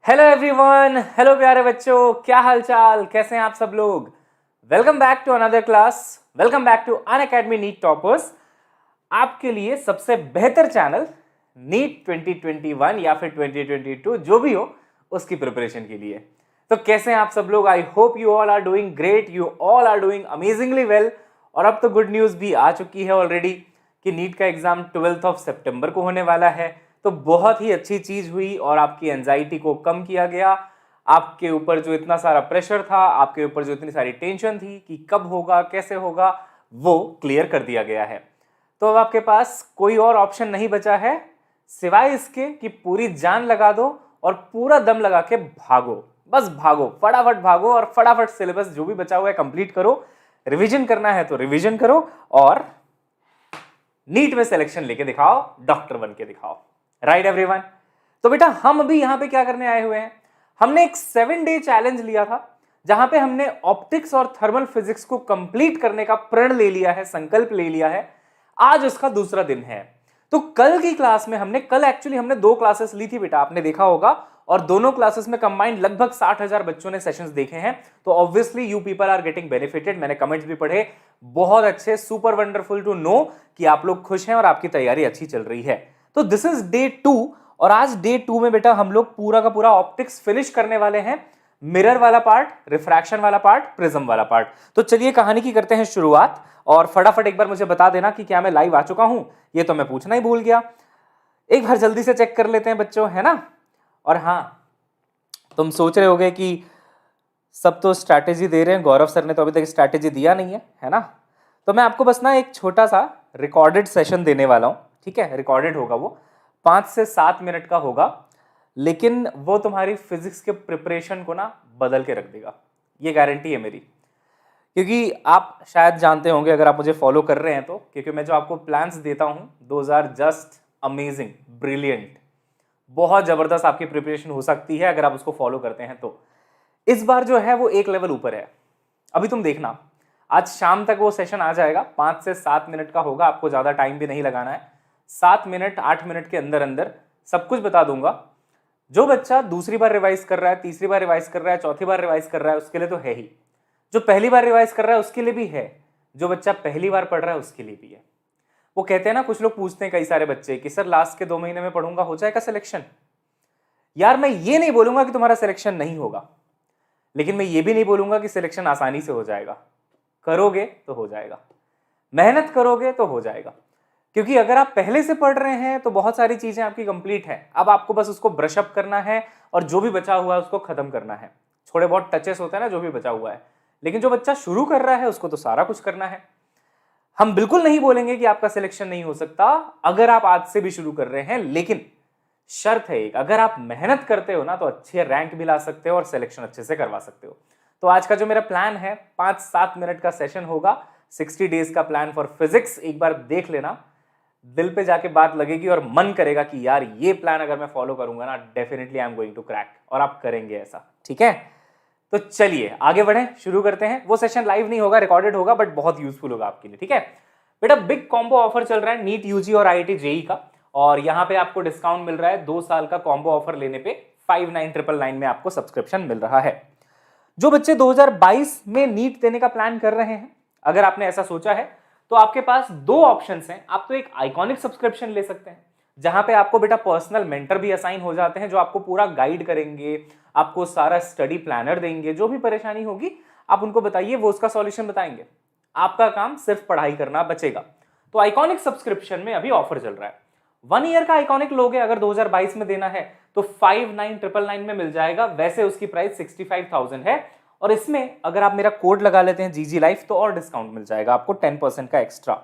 Hello everyone, hello प्यारे बच्चों, क्या हालचाल, कैसे हैं आप सब लोग। Welcome back to another class, welcome back to Unacademy NEET toppers. आपके लिए सबसे बेहतर चैनल नीट 2021 या फिर 2022 जो भी हो उसकी प्रिपरेशन के लिए। तो कैसे हैं आप सब लोग। I hope you all are doing great, you all are doing amazingly well. और अब तो गुड न्यूज भी आ चुकी है ऑलरेडी कि नीट का एग्जाम 12 सितंबर को होने वाला है। तो बहुत ही अच्छी चीज हुई और आपकी एंजाइटी को कम किया गया। आपके ऊपर जो इतना सारा प्रेशर था, आपके ऊपर जो इतनी सारी टेंशन थी कि कब होगा कैसे होगा, वो क्लियर कर दिया गया है। तो अब आपके पास कोई और ऑप्शन नहीं बचा है सिवाय इसके कि पूरी जान लगा दो और पूरा दम लगा के भागो। बस भागो, फटाफट भागो और फटाफट सिलेबस जो भी बचा हुआ है कंप्लीट करो। रिवीजन करना है तो रिवीजन करो और नीट में सिलेक्शन लेके दिखाओ, डॉक्टर बन के दिखाओ। Right everyone. तो बेटा हम अभी यहां पे क्या करने आए हुए हैं, हमने एक 7 डे चैलेंज लिया था जहां पे हमने ऑप्टिक्स और थर्मल फिजिक्स को कंप्लीट करने का प्रण ले लिया है, संकल्प ले लिया है। आज उसका दूसरा दिन है। तो कल की क्लास में कल एक्चुअली हमने 2 क्लासेस ली थी बेटा, आपने देखा होगा। और दोनों क्लासेस में कंबाइंड लगभग 60,000 बच्चों ने सेशंस देखे हैं। तो obviously you people are getting benefited. मैंने कमेंट्स भी पढ़े, बहुत अच्छे, सुपर वंडरफुल टू नो कि आप लोग खुश हैं और आपकी तैयारी अच्छी चल रही है। तो दिस इज डे 2 और आज डे 2 में बेटा हम लोग पूरा का पूरा ऑप्टिक्स फिनिश करने वाले हैं। मिरर वाला पार्ट, रिफ्रैक्शन वाला पार्ट, प्रिज्म वाला पार्ट। तो चलिए कहानी की करते हैं शुरुआत। और फटाफट एक बार मुझे बता देना कि क्या मैं लाइव आ चुका हूं, ये तो मैं पूछना ही भूल गया। एक बार जल्दी से चेक कर लेते हैं बच्चों, है ना। और हाँ, तुम सोच रहे होगे कि सब तो स्ट्रैटेजी दे रहे हैं, गौरव सर ने तो अभी तक स्ट्रैटेजी दिया नहीं है ना। तो मैं आपको बस ना एक छोटा सा रिकॉर्डेड सेशन देने वाला हूं, ठीक है। रिकॉर्डेड होगा, वो 5 से 7 मिनट का होगा, लेकिन वो तुम्हारी फिजिक्स के प्रिपरेशन को ना बदल के रख देगा, ये गारंटी है मेरी। क्योंकि आप शायद जानते होंगे, अगर आप मुझे फॉलो कर रहे हैं तो, क्योंकि मैं जो आपको प्लान्स देता हूं those are just amazing, brilliant. बहुत जबरदस्त आपकी प्रिपरेशन हो सकती है अगर आप उसको फॉलो करते हैं तो। इस बार जो है वो एक लेवल ऊपर है। अभी तुम देखना, आज शाम तक वो सेशन आ जाएगा, 5 से 7 मिनट का होगा, आपको ज्यादा टाइम भी नहीं लगाना है। 7 मिनट 8 मिनट के अंदर अंदर सब कुछ बता दूंगा। जो बच्चा दूसरी बार रिवाइज कर रहा है, तीसरी बार रिवाइज कर रहा है, चौथी बार रिवाइज कर रहा है, उसके लिए तो है ही। जो पहली बार रिवाइज कर रहा है उसके लिए भी है, जो बच्चा पहली बार पढ़ रहा है उसके लिए भी है। वो कहते हैं ना, कुछ लोग पूछते हैं कई सारे बच्चे कि सर लास्ट के 2 महीने में पढ़ूंगा, हो जाएगा सिलेक्शन। यार मैं ये नहीं बोलूंगा कि तुम्हारा सिलेक्शन नहीं होगा, लेकिन मैं ये भी नहीं बोलूंगा कि सिलेक्शन आसानी से हो जाएगा। करोगे तो हो जाएगा, मेहनत करोगे तो हो जाएगा। क्योंकि अगर आप पहले से पढ़ रहे हैं तो बहुत सारी चीजें आपकी कंप्लीट है, अब आपको बस उसको ब्रश अप करना है और जो भी बचा हुआ है उसको खत्म करना है। थोड़े बहुत टचेस होते हैं ना जो भी बचा हुआ है, लेकिन जो बच्चा शुरू कर रहा है उसको तो सारा कुछ करना है। हम बिल्कुल नहीं बोलेंगे कि आपका सिलेक्शन नहीं हो सकता अगर आप आज से भी शुरू कर रहे हैं, लेकिन शर्त है एक, अगर आप मेहनत करते हो ना तो अच्छे रैंक भी ला सकते हो और सिलेक्शन अच्छे से करवा सकते हो। तो आज का जो मेरा प्लान है 5-7 मिनट का सेशन होगा, 60 डेज का प्लान फॉर फिजिक्स। एक बार देख लेना, दिल पे जाके बात लगेगी और मन करेगा कि यार ये प्लान अगर मैं फॉलो करूंगा ना, definitely I am going to crack, और आप करेंगे ऐसा, ठीक है। तो चलिए आगे बढ़ें, शुरू करते हैं। वो सेशन लाइव नहीं होगा, रिकॉर्डेड होगा, बट बहुत यूजफुल होगा आपके लिए, ठीक है। बेटा बिग कॉम्बो ऑफर चल रहा है नीट यूजी और आईआईटी जेई का, और यहां पे आपको डिस्काउंट मिल रहा है 2 साल का कॉम्बो ऑफर लेने पे 5999 में आपको सब्सक्रिप्शन मिल रहा है। जो बच्चे 2022 में नीट देने का प्लान कर रहे हैं, अगर आपने ऐसा सोचा है तो आपके पास 2 ऑप्शंस हैं। आप तो एक आइकॉनिक सब्सक्रिप्शन ले सकते हैं, जहां पे आपको बेटा पर्सनल मेंटर भी असाइन हो जाते हैं, जो आपको पूरा गाइड करेंगे, आपको सारा स्टडी प्लानर देंगे। जो भी परेशानी होगी आप उनको बताइए, वो उसका सॉल्यूशन बताएंगे। आपका काम सिर्फ पढ़ाई करना बचेगा। तो आइकॉनिक सब्सक्रिप्शन में अभी ऑफर चल रहा है। 1 ईयर का आइकॉनिक लोगे अगर 2022 में देना है तो 5999 में मिल जाएगा। वैसे उसकी प्राइस 65,000 है, और इसमें अगर आप मेरा कोड लगा लेते हैं जीजी लाइफ तो और डिस्काउंट मिल जाएगा आपको 10% का एक्स्ट्रा,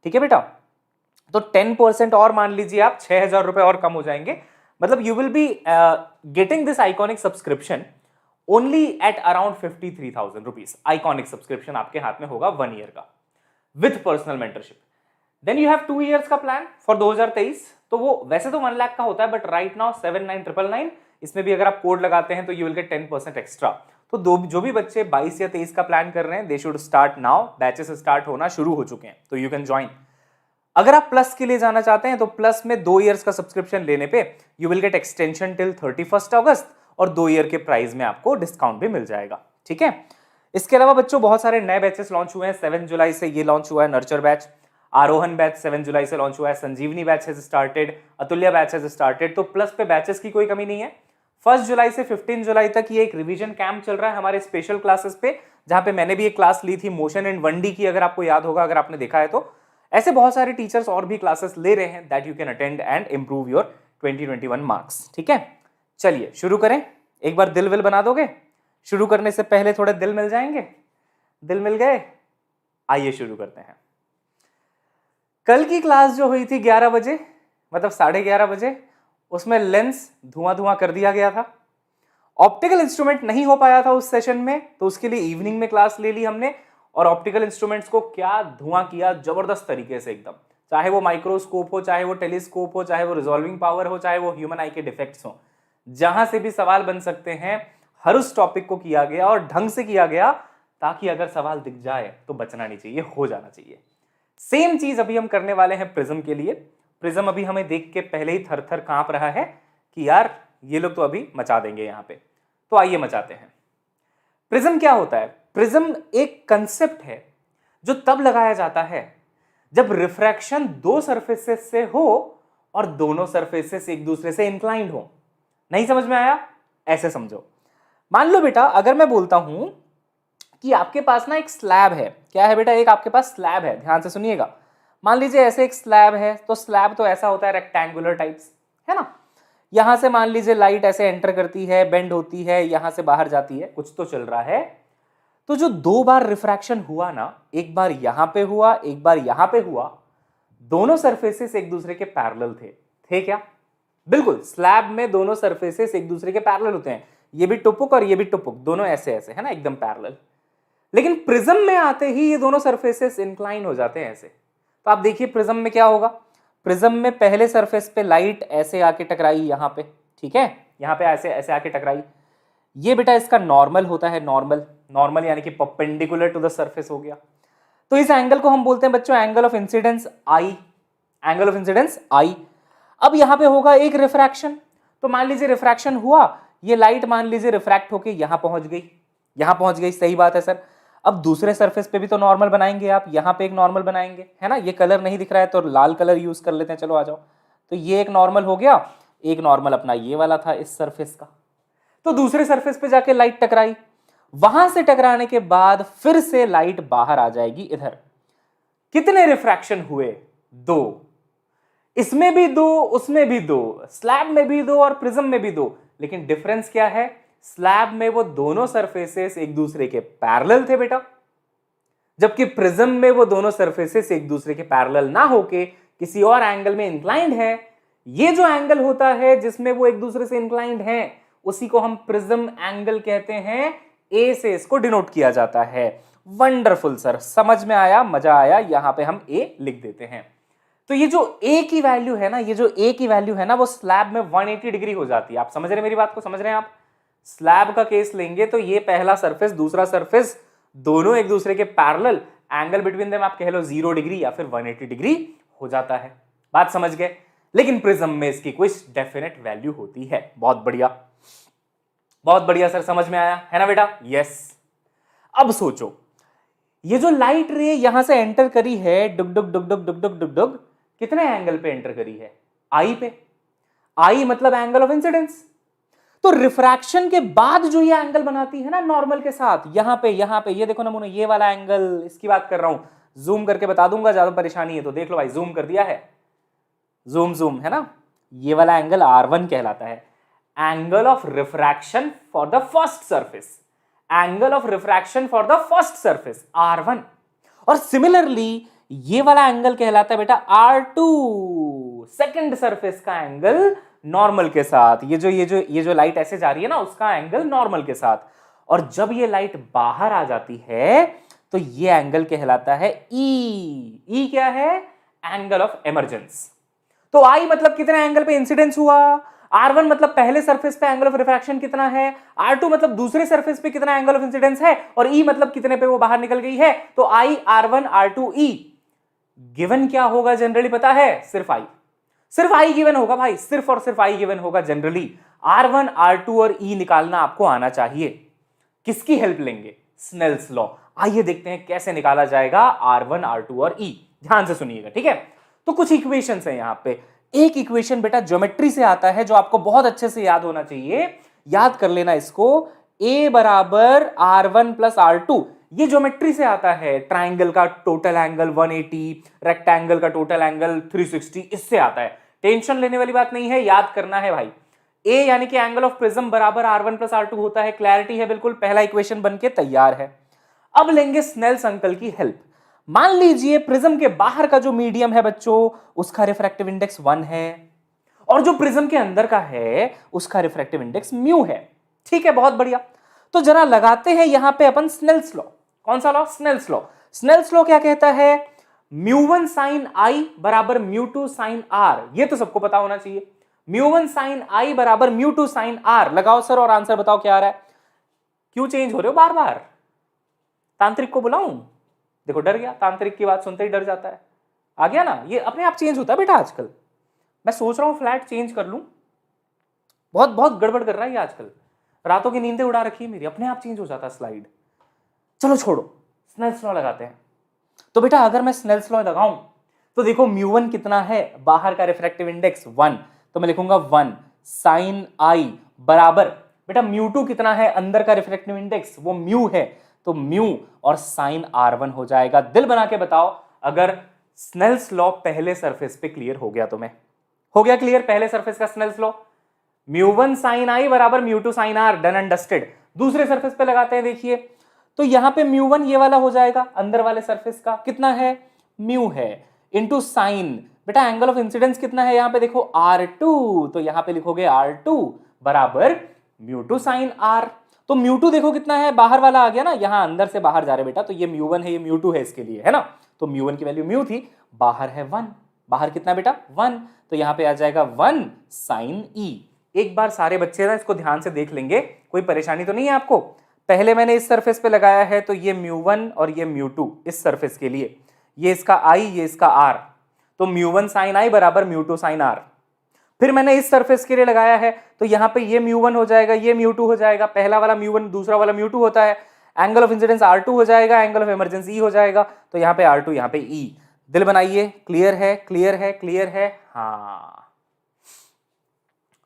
ठीक है बेटा। तो 10% और मान लीजिए आप 6,000 रुपए और कम हो जाएंगे। मतलब you will be getting this iconic subscription only at around 53,000 rupees. Iconic subscription आपके हाथ में होगा 1 ईयर का with personal mentorship. Then you have 2 years का प्लान फॉर 2023, तो वो वैसे तो 1 लाख का होता है, बट राइट नाउ 79,999, इसमें भी अगर आप कोड लगाते हैं तो यू विल गेट 10% एक्स्ट्रा। तो जो भी बच्चे 22 या 23 का प्लान कर रहे हैं, they should start now. Batches start होना शुरू हो चुके हैं, तो यू कैन ज्वाइन। अगर आप प्लस के लिए जाना चाहते हैं तो प्लस में 2 इयर्स का सब्सक्रिप्शन लेने पे you will get extension till 31 अगस्त, और 2 ईयर के प्राइस में आपको डिस्काउंट भी मिल जाएगा। ठीक है, इसके अलावा बच्चों बहुत सारे नए बैचेस लॉन्च हुए हैं। 7 जुलाई से ये लॉन्च हुआ है नर्चर बैच, आरोहन बैच 7 जुलाई से लॉन्च हुआ है, संजीवनी बैच हैज स्टार्टेड, अतुल्य बैच हैज स्टार्टेड। तो प्लस पे बैचेस की कोई कमी नहीं है। 1 जुलाई से 15 जुलाई तक ये एक रिवीजन कैंप चल रहा है हमारे स्पेशल क्लासेस पे, जहां पे मैंने भी एक क्लास ली थी मोशन एंड 1D की, अगर आपको याद होगा, अगर आपने देखा है तो। ऐसे बहुत सारे टीचर्स और भी क्लासेस ले रहे हैं that you can attend and improve your 2021 marks. ठीक है, चलिए शुरू करें। एक बार दिल विल बना दोगे? शुरू करने से पहले थोड़े दिल मिल जाएंगे? दिल मिल गए? आइए शुरू करते हैं। कल की क्लास जो हुई थी 11 बजे, मतलब 11:30 बजे, उसमें लेंस धुआं धुआं कर दिया गया था। ऑप्टिकल इंस्ट्रूमेंट नहीं हो पाया था उस सेशन में, तो उसके लिए इवनिंग में क्लास ले ली हमने, और ऑप्टिकल इंस्ट्रूमेंट्स को क्या धुआं किया जबरदस्त तरीके से एकदम। चाहे वो माइक्रोस्कोप हो, चाहे वो टेलीस्कोप हो, चाहे वो रिजॉल्विंग पावर हो, चाहे वो ह्यूमन आई के डिफेक्ट्स हो, जहां से भी सवाल बन सकते हैं हर उस टॉपिक को किया गया और ढंग से किया गया, ताकि अगर सवाल दिख जाए तो बचना नहीं चाहिए, हो जाना चाहिए। सेम चीज अभी हम करने वाले हैं प्रिज्म के लिए। प्रिज्म अभी हमें देख के पहले ही थर थर कांप रहा है कि यार ये लोग तो अभी मचा देंगे यहां पे। तो आइए मचाते हैं। प्रिज्म क्या होता है? प्रिज्म एक कंसेप्ट है जो तब लगाया जाता है जब रिफ्रैक्शन 2 सरफेसेस से हो और दोनों सरफेसेस एक दूसरे से इंक्लाइंड हो। नहीं समझ में आया? ऐसे समझो। मान लो बेटा, अगर मैं बोलता हूं कि आपके पास ना एक स्लैब है। क्या है बेटा? एक आपके पास स्लैब है, ध्यान से सुनिएगा। मान लीजिए ऐसे एक स्लैब है, तो स्लैब तो ऐसा होता है रेक्टेंगुलर टाइप्स, है ना। यहां से मान लीजिए लाइट ऐसे एंटर करती है, बेंड होती है, यहां से बाहर जाती है, कुछ तो चल रहा है। तो जो 2 बार रिफ्रैक्शन हुआ ना, एक बार यहां पे हुआ, एक बार यहां पे हुआ, दोनों सरफेसेस एक दूसरे के पैरेलल थे क्या? बिल्कुल, स्लैब में दोनों सरफेसेस एक दूसरे के पैरेलल होते हैं। ये भी टुपुक और ये भी टुपुक, दोनों ऐसे ऐसे, है ना, एकदम पैरेलल। लेकिन प्रिज्म में आते ही ये दोनों सरफेसेस इंक्लाइन हो जाते हैं ऐसे। तो आप देखिए प्रिज्म में क्या होगा। प्रिज्म में पहले सरफेस पे लाइट ऐसे आके टकराई यहां पे, ठीक है, यहां पे ऐसे ऐसे आके टकराई। ये बेटा इसका नॉर्मल होता है, नॉर्मल यानी कि परपेंडिकुलर टू द सरफेस हो गया। तो इस एंगल को हम बोलते हैं बच्चों angle of incidence i, angle of incidence i. अब यहां पे होगा एक रिफ्रैक्शन। तो मान लीजिए रिफ्रैक्शन हुआ, ये लाइट मान लीजिए रिफ्रैक्ट होके यहां पहुंच गई, सही बात है सर। अब दूसरे सरफेस पे भी तो नॉर्मल बनाएंगे आप, यहां पे एक नॉर्मल बनाएंगे, है ना। ये कलर नहीं दिख रहा है तो लाल कलर यूज कर लेते हैं, चलो आ जाओ। तो ये एक नॉर्मल हो गया, एक नॉर्मल अपना ये वाला था इस सरफेस का। तो दूसरे सरफेस पे जाके लाइट टकराई, वहां से टकराने के बाद फिर से लाइट बाहर आ जाएगी इधर। कितने रिफ्रैक्शन हुए? 2। इसमें भी 2, उसमें भी 2, स्लैब में भी 2 और प्रिज्म में भी 2। लेकिन डिफरेंस क्या है? स्लैब में वो दोनों सरफेसेस एक दूसरे के पैरेलल थे बेटा, जबकि प्रिज्म में वो दोनों सरफेसेस एक दूसरे के पैरेलल ना होके किसी और एंगल में इंक्लाइंड है। ये जो एंगल होता है जिसमें वो एक दूसरे से इंक्लाइंड है, उसी को हम प्रिज्म एंगल कहते हैं। ए से इसको डिनोट किया जाता है। वंडरफुल सर, समझ में आया, मजा आया। यहां पे हम ए लिख देते हैं। तो ये जो ए की वैल्यू है ना, वो स्लैब में 180 डिग्री हो जाती है। आप समझ रहे हैं मेरी बात को? समझ रहे हैं आप? स्लैब का केस लेंगे तो ये पहला सरफेस दूसरा सरफेस दोनों एक दूसरे के पैरेलल, एंगल बिटवीन देम आप कह लो 0 डिग्री या फिर 180 डिग्री हो जाता है। बात समझ गए? लेकिन प्रिज्म में इसकी कोई डेफिनेट वैल्यू होती है। बहुत बढ़िया सर, समझ में आया है ना बेटा? यस। अब सोचो, ये जो लाइट रे यहां से एंटर करी है, डुग डुग डुग डुग डुग डुग डुग डुग, कितने एंगल पे एंटर करी है? आई पे। आई मतलब एंगल ऑफ इंसिडेंस। तो रिफ्रैक्शन के बाद जो ये एंगल बनाती है ना नॉर्मल के साथ, यहां पे ये देखो नमूना, ये वाला एंगल, इसकी बात कर रहा हूं। जूम करके बता दूंगा, ज्यादा परेशानी है तो देख लो भाई, जूम कर दिया है, जूम है ना। ये वाला एंगल R1 कहलाता है, angle of refraction for the first surface. Angle of refraction for the first surface R1। और सिमिलरली ये वाला एंगल कहलाता है बेटा R2, सेकंड सरफेस का एंगल नॉर्मल के साथ। ये जो लाइट ऐसे जा रही है ना, उसका एंगल नॉर्मल के साथ। और जब ये लाइट बाहर आ जाती है तो ये एंगल कहलाता है ई क्या है? Angle of emergence. तो आई मतलब कितने एंगल पे इंसिडेंस हुआ, R1 मतलब पहले सरफेस पे एंगल ऑफ रिफ्रैक्शन कितना है, R2 मतलब दूसरे सरफेस पे कितना एंगल ऑफ इंसिडेंस है, और E मतलब कितने पे वो बाहर निकल गई है। तो I R1 R2 E given क्या होगा जनरली पता है? सिर्फ I गिवन होगा भाई, सिर्फ और सिर्फ I गिवन होगा जनरली। R1 R2 और E निकालना आपको आना चाहिए। किसकी हेल्प लेंगे? Snell's law. आइए देखते हैं कैसे निकाला जाएगा R1 R2 और E। ध्यान से सुनिएगा, ठीक है। तो कुछ इक्वेशंस है यहां पे। एक इक्वेशन बेटा ज्योमेट्री से आता है जो आपको बहुत अच्छे से याद होना चाहिए, याद कर लेना इसको। A बराबर R1 प्लस R2, ये ज्योमेट्री से आता है। ट्राइंगल का टोटल एंगल 180, रेक्टेंगल का टोटल एंगल 360, इससे आता है। टेंशन लेने वाली बात नहीं है, याद करना है भाई। A यानी कि एंगल ऑफ प्रिज्म बराबर R1 प्लस R2 होता है। क्लैरिटी है बिल्कुल, पहला इक्वेशन बनके तैयार है। अब लेंगे स्नेल्स अंकल की हेल्प। मान लीजिए प्रिज्म के बाहर का जो मीडियम है बच्चों, उसका रिफ्रैक्टिव इंडेक्स 1 है, और जो प्रिज्म के अंदर का है उसका रिफ्रैक्टिव इंडेक्स म्यू है। ठीक है, बहुत बढ़िया। तो जरा लगाते हैं यहां पे अपन स्नेल्स लॉ। कौन सा लॉ? Snell's law. स्नेल्स लॉ क्या कहता है? μ1 sin I बराबर μ2 sin R। ये तो सबको पता होना चाहिए। μ1 sin I बराबर μ2 sin R। लगाओ सर और आंसर बताओ क्या आ रहा है। क्यों चेंज हो रहे हो बार बार? तांत्रिक को बुलाऊं? देखो डर गया, तांत्रिक की बात सुनते ही डर जाता है। आ गया ना, ये अपने आप चेंज होता है बेटा आजकल। मैं सोच रहा हूं फ्लैट चेंज कर लूं, बहुत बहुत गड़बड़ कर रहा है ये आजकल। रातों की नींदें उड़ा रखी है मेरी, अपने आप चेंज हो जाता है स्लाइड। चलो छोड़ो, स्नेल्स लॉ लगाते हैं। तो बेटा अगर मैं स्नेल्स लॉ लगाऊं तो देखो μ1 कितना है, बाहर का रिफ्रैक्टिव इंडेक्स 1, तो मैं लिखूंगा 1 sin I बराबर, बेटा μ2 कितना है, अंदर का रिफ्रैक्टिव इंडेक्स वो म्यू है, तो म्यू और sin R1 हो जाएगा। दिल बना के बताओ अगर स्नेल्स लॉ पहले सरफेस पे क्लियर हो गया तो मैं हो गया क्लियर पहले सरफेस का स्नेल्स लॉ। μ1 sin I बराबर μ2 sin R, done and dusted. दूसरे सरफेस पे लगाते हैं, देखिए तो यहां पे μ1 ये वाला हो जाएगा, अंदर वाले सरफेस का कितना है, म्यू है, इंटू साइन, बेटा एंगल ऑफ इंसिडेंस कितना है यहां पे देखो R2, तो यहां पे लिखोगे R2 बराबर μ2 sin R। तो μ2 देखो कितना है, बाहर वाला आ गया ना, यहां अंदर से बाहर जा रहे बेटा, तो ये μ1 है, ये μ2 है इसके लिए, है ना। तो μ1 की वैल्यू म्यू थी, बाहर है 1, बाहर कितना बेटा 1, तो यहां पे आ जाएगा 1 sin E। एक बार सारे बच्चे ना इसको ध्यान से देख लेंगे, कोई परेशानी तो नहीं है आपको। पहले मैंने इस सरफेस पे लगाया है, तो ये μ1 और ये μ2 इस सरफेस के लिए, ये इसका I ये इसका R, तो μ1 sin I बराबर μ2 sin R। फिर मैंने इस सरफेस के लिए लगाया है, तो यहां पे ये μ1 हो जाएगा, ये μ2 हो जाएगा, पहला वाला μ1 दूसरा वाला μ2 होता है, एंगल ऑफ इंसिडेंस R2 हो जाएगा, एंगल ऑफ इमरजेंसी E हो जाएगा, तो यहां पे R2 यहां पे E। दिल बनाइए, क्लियर है क्लियर है क्लियर है, हाँ।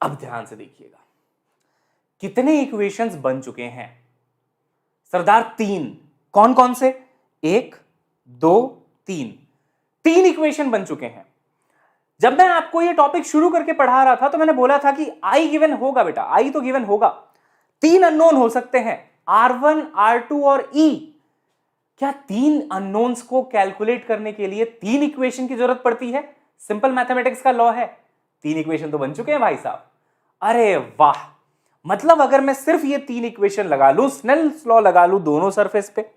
अब ध्यान से देखिएगा कितने इक्वेशंस बन चुके हैं सरदार, 3। कौन कौन से? 1 2 3, 3 इक्वेशन बन चुके हैं। जब मैं आपको ये टॉपिक शुरू करके पढ़ा रहा था तो मैंने बोला था कि I गिवन होगा बेटा, I तो गिवन होगा, 3 अननोन हो सकते हैं, R1 R2 और E। क्या 3 अननोन्स को कैलकुलेट करने के लिए 3 इक्वेशन की जरूरत पड़ती है? सिंपल मैथमेटिक्स का लॉ है। 3 इक्वेशन तो बन चुके हैं भाई साहब। अरे वाह, मतलब अगर मैं सिर्फ ये 3 इक्वेशन लगा लूं, स्नेल्स लॉ लगा लूं दोनों सरफेस पे,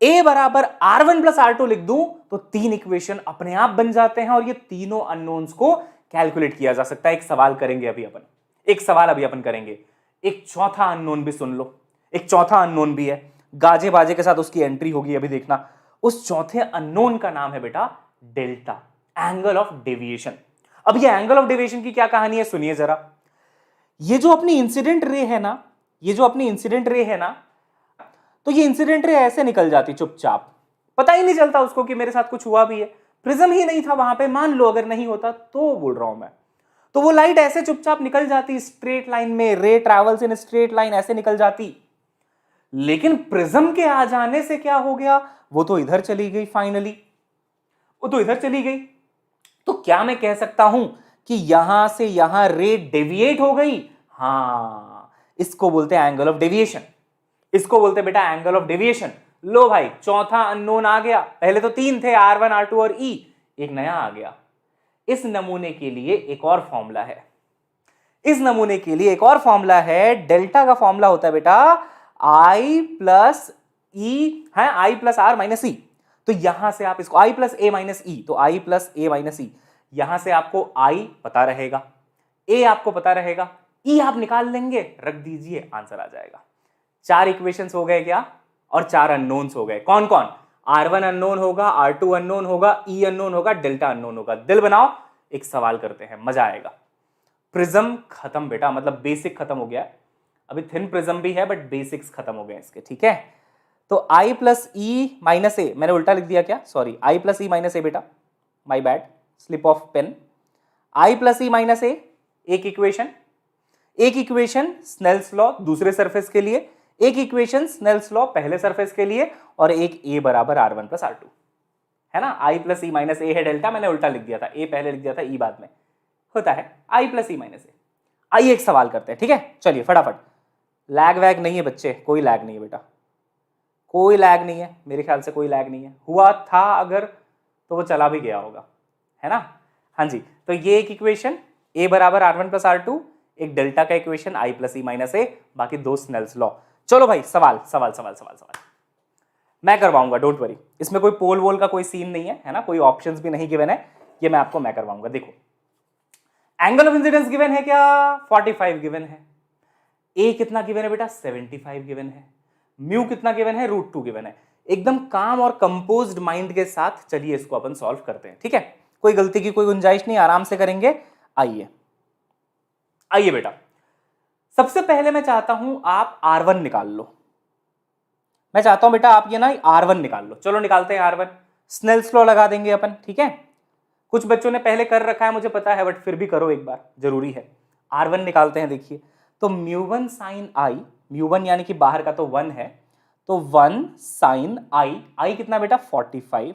A बराबर R1 प्लस R2 लिख दूं, तो 3 इक्वेशन अपने आप बन जाते हैं और ये तीनों अननोन्स को कैलकुलेट किया जा सकता है। एक सवाल करेंगे अभी अपन, एक सवाल अभी अपन करेंगे। एक चौथा अननोन भी सुन लो, एक चौथा अननोन भी है, गाजे बाजे के साथ उसकी एंट्री होगी, अभी देखना। उस चौथे अननोन का नाम है बेटा डेल्टा, एंगल ऑफ डेविएशन। अब ये एंगल ऑफ डेविएशन की क्या कहानी है सुनिए जरा। ये जो अपनी इंसिडेंट रे है ना, ये जो अपनी इंसिडेंट रे है ना, तो ये इंसिडेंट रे ऐसे निकल जाती चुपचाप, पता ही नहीं चलता उसको कि मेरे साथ कुछ हुआ भी है। प्रिज्म ही नहीं था वहां पे, मान लो अगर नहीं होता तो बोल रहा हूं मैं, तो वो लाइट ऐसे चुपचाप निकल जाती स्ट्रेट लाइन में, रे ट्रैवल्स इन स्ट्रेट लाइन, ऐसे निकल जाती। लेकिन प्रिज्म के आ जाने से क्या हो गया, वो तो इधर चली गई, फाइनली वो तो इधर चली गई। तो क्या मैं कह सकता हूं कि यहां से यहां रे डेविएट हो गई? हां, इसको बोलते हैं एंगल ऑफ डेविएशन, इसको बोलते हैं बेटा एंगल ऑफ डेविएशन। लो भाई, चौथा अननोन आ गया। पहले तो 3 थे, R1 R2 और E, एक नया आ गया। इस नमूने के लिए एक और फॉर्मूला है, इस नमूने के लिए एक और फॉर्मूला है। डेल्टा का फॉर्मूला होता है बेटा I प्लस E है, I plus R minus E। तो यहां से आप इसको I plus A minus E, तो I plus A minus E, यहां से आपको I पता रहेगा, A आपको पता रहेगा, E आप निकाल लेंगे, रख दीजिए, आंसर आ जाएगा। 4 इक्वेशंस हो गए क्या, और 4 अननोन्स हो गए। कौन कौन? R1 अननोन होगा, R2 अननोन होगा, E अननोन होगा, डेल्टा अननोन होगा। दिल बनाओ, एक सवाल करते हैं, मजा आएगा। प्रिज्म खत्म बेटा, मतलब बेसिक खत्म हो गया। अभी थिन प्रिज्म भी है बट बेसिक्स खत्म हो गए इसके, ठीक है। तो I plus e minus A, मैंने उल्टा लिख दिया क्या, sorry, I plus e minus A बेटा, my bad, slip of pen. I plus e minus A एक इक्वेशन, एक इक्वेशन स्नेल्स लॉ दूसरे सरफेस के लिए, एक इक्वेशन स्नेल्स लॉ पहले सरफेस के लिए, और एक A बराबर R1 प्लस R2, है ना। I प्लस ई माइनस ए है डेल्टा, मैंने उल्टा लिख दिया था, A पहले लिख दिया था, E बाद में होता है I प्लस ई माइनस ए। आइए एक सवाल करते हैं, ठीक है, चलिए फटाफट। लैग वैग नहीं है बच्चे, कोई लैग नहीं है बेटा, कोई लैग नहीं है, मेरे ख्याल से कोई लैग नहीं है। हुआ था अगर तो वो चला भी गया होगा, है ना। हाँ जी, तो ये एक इक्वेशन A बराबर R1 प्लस R2, एक डेल्टा का equation I plus e minus A, बाकी दो स्नेल्स लॉ। चलो भाई सवाल सवाल सवाल सवाल सवाल मैं करवाऊंगा, डोंट वरी, इसमें कोई पोल वोल का कोई सीन नहीं है ना, कोई ऑप्शंस भी नहीं गिवन है, ये मैं करवाऊंगा। देखो एंगल ऑफ इंसिडेंस गिवन है क्या, 45 गिवन है। ए कितना गिवन है बेटा, 75 गिवन है। म्यू कितना गिवन है, √2 गिवन है। एकदम काम और कंपोज्ड माइंड के साथ चलिए इसको अपन सॉल्व करते हैं, ठीक है। कोई गलती की कोई गुंजाइश नहीं, आराम से करेंगे। आइए आइए बेटा, सबसे पहले मैं चाहता हूं आप R1 निकाल लो। मैं चाहता हूं बेटा आप ये ना R1 निकाल लो। चलो निकालते हैं R1, स्नेल्स लॉ लगा देंगे अपन, ठीक है। कुछ बच्चों ने पहले कर रखा है मुझे पता है, बट फिर भी करो एक बार, जरूरी है। R1 निकालते हैं, देखिए तो म्यू1 साइन आई, म्यू1 यानी कि बाहर का तो 1 है, तो 1 साइन आई कितना बेटा 45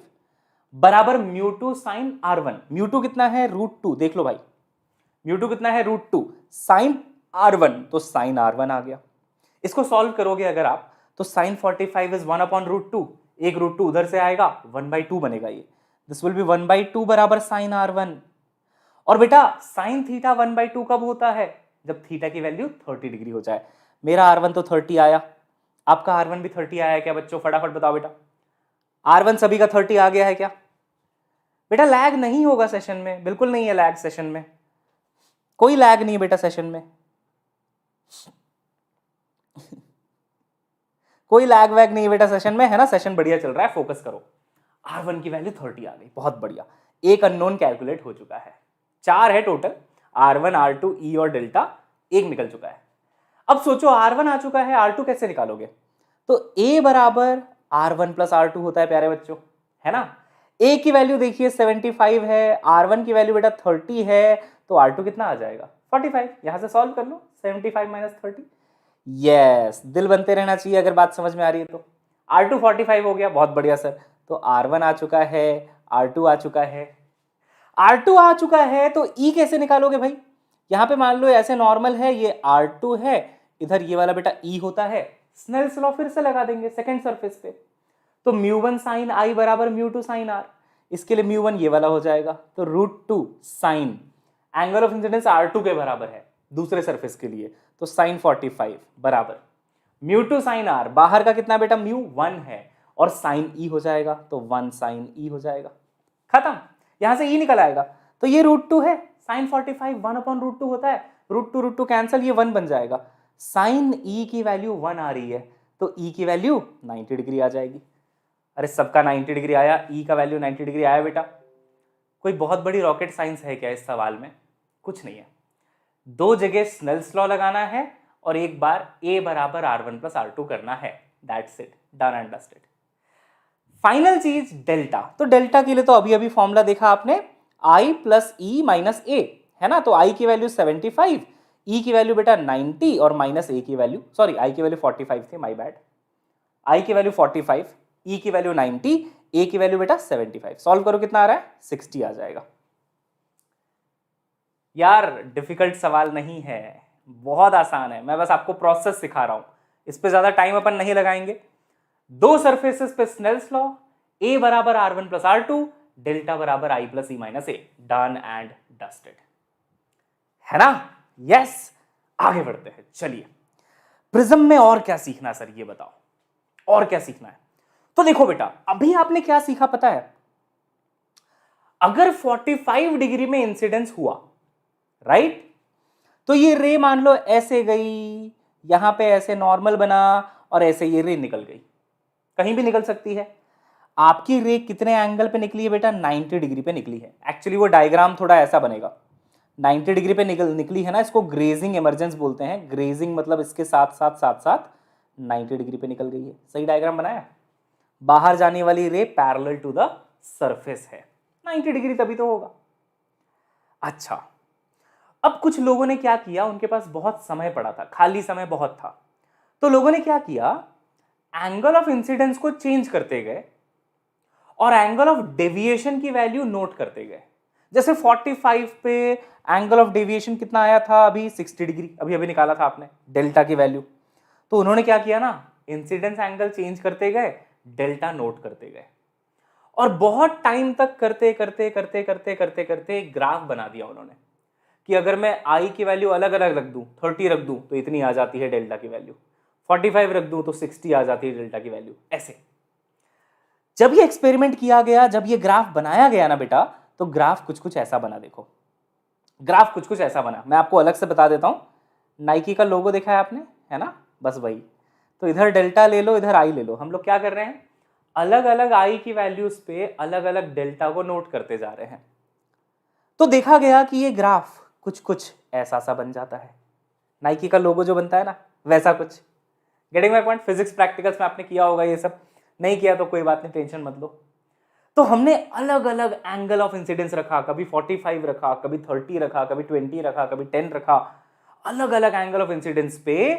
बराबर म्यू2 साइन R1। म्यू2 कितना है √2, देख लो भाई, म्यू2 कितना है √2 साइन R1, तो साइन R1 आ गया। इसको सॉल्व करोगे अगर आप तो साइन 45 इज 1/√2, एक √2 उधर से आएगा, 1/2 बनेगा ये, दिस विल बी 1/2 बराबर साइन R1। और बेटा साइन थीटा 1/2 कब होता है, जब थीटा की वैल्यू 30 डिग्री हो जाए। मेरा R1 तो 30 आया, आपका R1 भी 30 आया क्या बच्चों, फटाफट बताओ बेटा। R1 सभी का 30 आ गया है क्या बेटा। लैग नहीं होगा सेशन में, बिल्कुल नहीं है लैग सेशन में, कोई लैग नहीं है बेटा सेशन में, कोई लैग वैग नहीं है बेटा सेशन में, है ना। सेशन बढ़िया चल रहा है, फोकस करो। R1 की वैल्यू 30 आ गई, बहुत बढ़िया। एक अननोन कैलकुलेट हो चुका है, 4 है टोटल, R1 R2 E और डेल्टा, एक निकल चुका है। अब सोचो R1 आ चुका है, R2 कैसे निकालोगे। तो A बराबर R1 प्लस R2 होता है प्यारे बच्चों, है ना। A की वैल्यू देखिए 75 है, R1 की वैल्यू बेटा 30 है, तो R2 कितना आ जाएगा 45। यहां से सॉल्व कर लो, 75 माइनस 30। यस, दिल बनते रहना चाहिए अगर बात समझ में आ रही है तो। R2 45 हो गया, बहुत बढ़िया सर। तो R1 आ चुका है, R2 आ चुका है, R2 आ चुका है, तो E कैसे निकालोगे भाई। यहां पे मान लो ऐसे नॉर्मल है, ये R2 है, इधर ये वाला बेटा E होता है, स्नेल्स लॉ फिर से लगा देंगे सेकंड सरफेस पे। तो म्यू1 साइन I बराबर म्यू2 साइन R, इसके लिए म्यू1 ये वाला हो जाएगा, तो √2 sign, angle of incidence R2 के बराबर है दूसरे सरफेस के लिए, तो साइन 45 बराबर म्यू2 साइन R, बाहर का कितना बेटा म्यू1 है, और साइन E हो जाएगा, तो 1 साइन E हो जाएगा, खत्म। यहां से E निकल आएगा, तो ये √2 है, साइन 45 1/√2 होता है, √2 कैंसिल, ये 1 बन जाएगा। साइन E की वैल्यू 1 आ रही है, तो E की वैल्यू 90 डिग्री आ जाएगी। अरे सबका 90 डिग्री आया, E का वैल्यू 90 डिग्री आया बेटा। कोई बहुत बड़ी रॉकेट साइंस है क्या इस सवाल में, कुछ नहीं है। दो जगह स्नेल्स लॉ लगाना है और एक बार A बराबर R1 प्लस R2 करना है, that's it, done and dusted. Final चीज डेल्टा, तो डेल्टा के लिए तो अभी अभी फॉर्मूला देखा आपने, I plus E minus A, है ना। तो I की वैल्यू 75, E की वैल्यू बेटा 90 और माइनस A की वैल्यू, सॉरी I की वैल्यू 45 थी, माय बैड। I की वैल्यू 45, E की वैल्यू 90, A की वैल्यू बेटा 75। सॉल्व करो कितना आ रहा है, 60 आ जाएगा। यार डिफिकल्ट सवाल नहीं है, बहुत आसान है, मैं बस आपको प्रोसेस सिखा रहा हूं, इस पे ज्यादा टाइम अपन नहीं लगाएंगे। दो सरफेसेस पे स्नेल्स लॉ, A बराबर R1 प्लस R2, डेल्टा बराबर I plus E minus A, done and dusted, है ना। यस, आगे बढ़ते हैं। चलिए प्रिज्म में और क्या सीखना सर, ये बताओ और क्या सीखना है। तो देखो बेटा, अभी आपने क्या सीखा पता है, अगर 45 डिग्री में इंसिडेंस हुआ, राइट, तो ये रे मान लो ऐसे गई, यहां पे ऐसे नॉर्मल बना, और ऐसे ये रे निकल गई, कहीं भी निकल सकती है। आपकी रे कितने एंगल पे निकली है बेटा, 90 डिग्री पे निकली है। एक्चुअली वो डायग्राम थोड़ा ऐसा बनेगा, 90 डिग्री पे निकली है ना, इसको ग्रेजिंग इमरजेंस बोलते हैं। ग्रेजिंग मतलब इसके साथ साथ 90 डिग्री पे निकल गई है। सही डायग्राम बनाया। बाहर जाने वाली ray parallel to the surface है, 90 डिग्री तभी तो होगा। अच्छा, अब कुछ लोगों ने क्या किया, उनके पास बहुत समय पड़ा था, खाली समय बहुत था, तो लोगों ने क्या किया, एंगल ऑफ इंसिडेंस को चेंज करते गए और एंगल ऑफ डेविएशन की वैल्यू नोट करते गए। जैसे 45 पे एंगल ऑफ डेविएशन कितना आया था, अभी 60 डिग्री, अभी अभी निकाला था आपने डेल्टा की वैल्यू। तो उन्होंने क्या किया ना, इंसिडेंस एंगल चेंज करते गए, डेल्टा नोट करते गए, और बहुत टाइम तक करते करते करते करते करते करते एक ग्राफ बना दिया उन्होंने कि अगर मैं आई की वैल्यू अलग अलग रख दूं, 30 रख दूं तो इतनी आ जाती है डेल्टा की वैल्यू, 45 रख दूं तो 60 आ जाती है डेल्टा की वैल्यू। ऐसे जब ये एक्सपेरिमेंट किया गया, जब ये ग्राफ बनाया गया ना बेटा, तो ग्राफ कुछ कुछ ऐसा बना। देखो ग्राफ कुछ कुछ ऐसा बना, मैं आपको अलग से बता देता हूं। नाइकी का लोगो देखा है आपने, है ना, बस वही। तो इधर डेल्टा ले लो, इधर आई ले लो। हम लोग क्या कर रहे हैं, अलग अलग आई की वैल्यूज पे अलग अलग डेल्टा को नोट करते जा रहे हैं। तो देखा गया कि ये ग्राफ कुछ कुछ ऐसा सा बन जाता है। नाइकी का लोगो जो बनता है ना, वैसा कुछ। Getting my point? Physics practicals में आपने किया होगा ये सब, नहीं किया तो कोई बात नहीं, टेंशन मत लो। तो हमने अलग अलग एंगल ऑफ इंसिडेंस रखा, कभी 45 रखा, कभी 30 रखा, कभी 20 रखा, कभी 10 रखा। अलग अलग एंगल ऑफ इंसिडेंस पे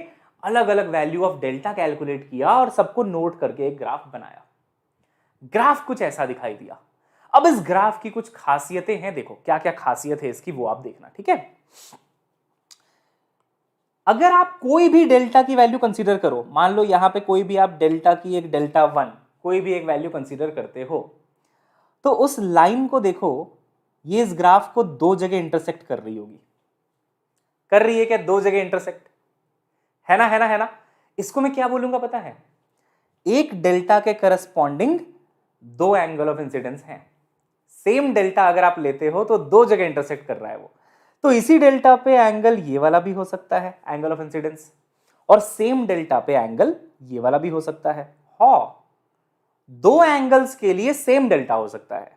अलग अलग वैल्यू ऑफ डेल्टा कैलकुलेट किया और सबको नोट करके एक ग्राफ बनाया। ग्राफ कुछ ऐसा दिखाई दिया। अब इस ग्राफ की कुछ खासियतें हैं, देखो क्या क्या खासियत है इसकी, वो आप देखना, ठीक है। अगर आप कोई भी डेल्टा की वैल्यू कंसीडर करो, मान लो यहां पे कोई भी आप डेल्टा की एक डेल्टा 1 कोई भी एक वैल्यू कंसीडर करते हो, तो उस लाइन को देखो, ये इस ग्राफ को दो जगह इंटरसेक्ट कर रही होगी। कर रही है क्या? दो जगह इंटरसेक्ट, है ना, है ना, है ना। इसको मैं क्या बोलूंगा पता है, एक डेल्टा के करस्पॉन्डिंग दो एंगल ऑफ इंसिडेंस हैं। सेम डेल्टा अगर आप लेते हो तो दो जगह इंटरसेक्ट कर रहा है वो, तो इसी डेल्टा पे एंगल ये वाला भी हो सकता है, एंगल ऑफ इंसिडेंस, और सेम डेल्टा पे एंगल ये वाला भी हो सकता है। हाँ, दो एंगल्स के लिए सेम डेल्टा हो सकता है।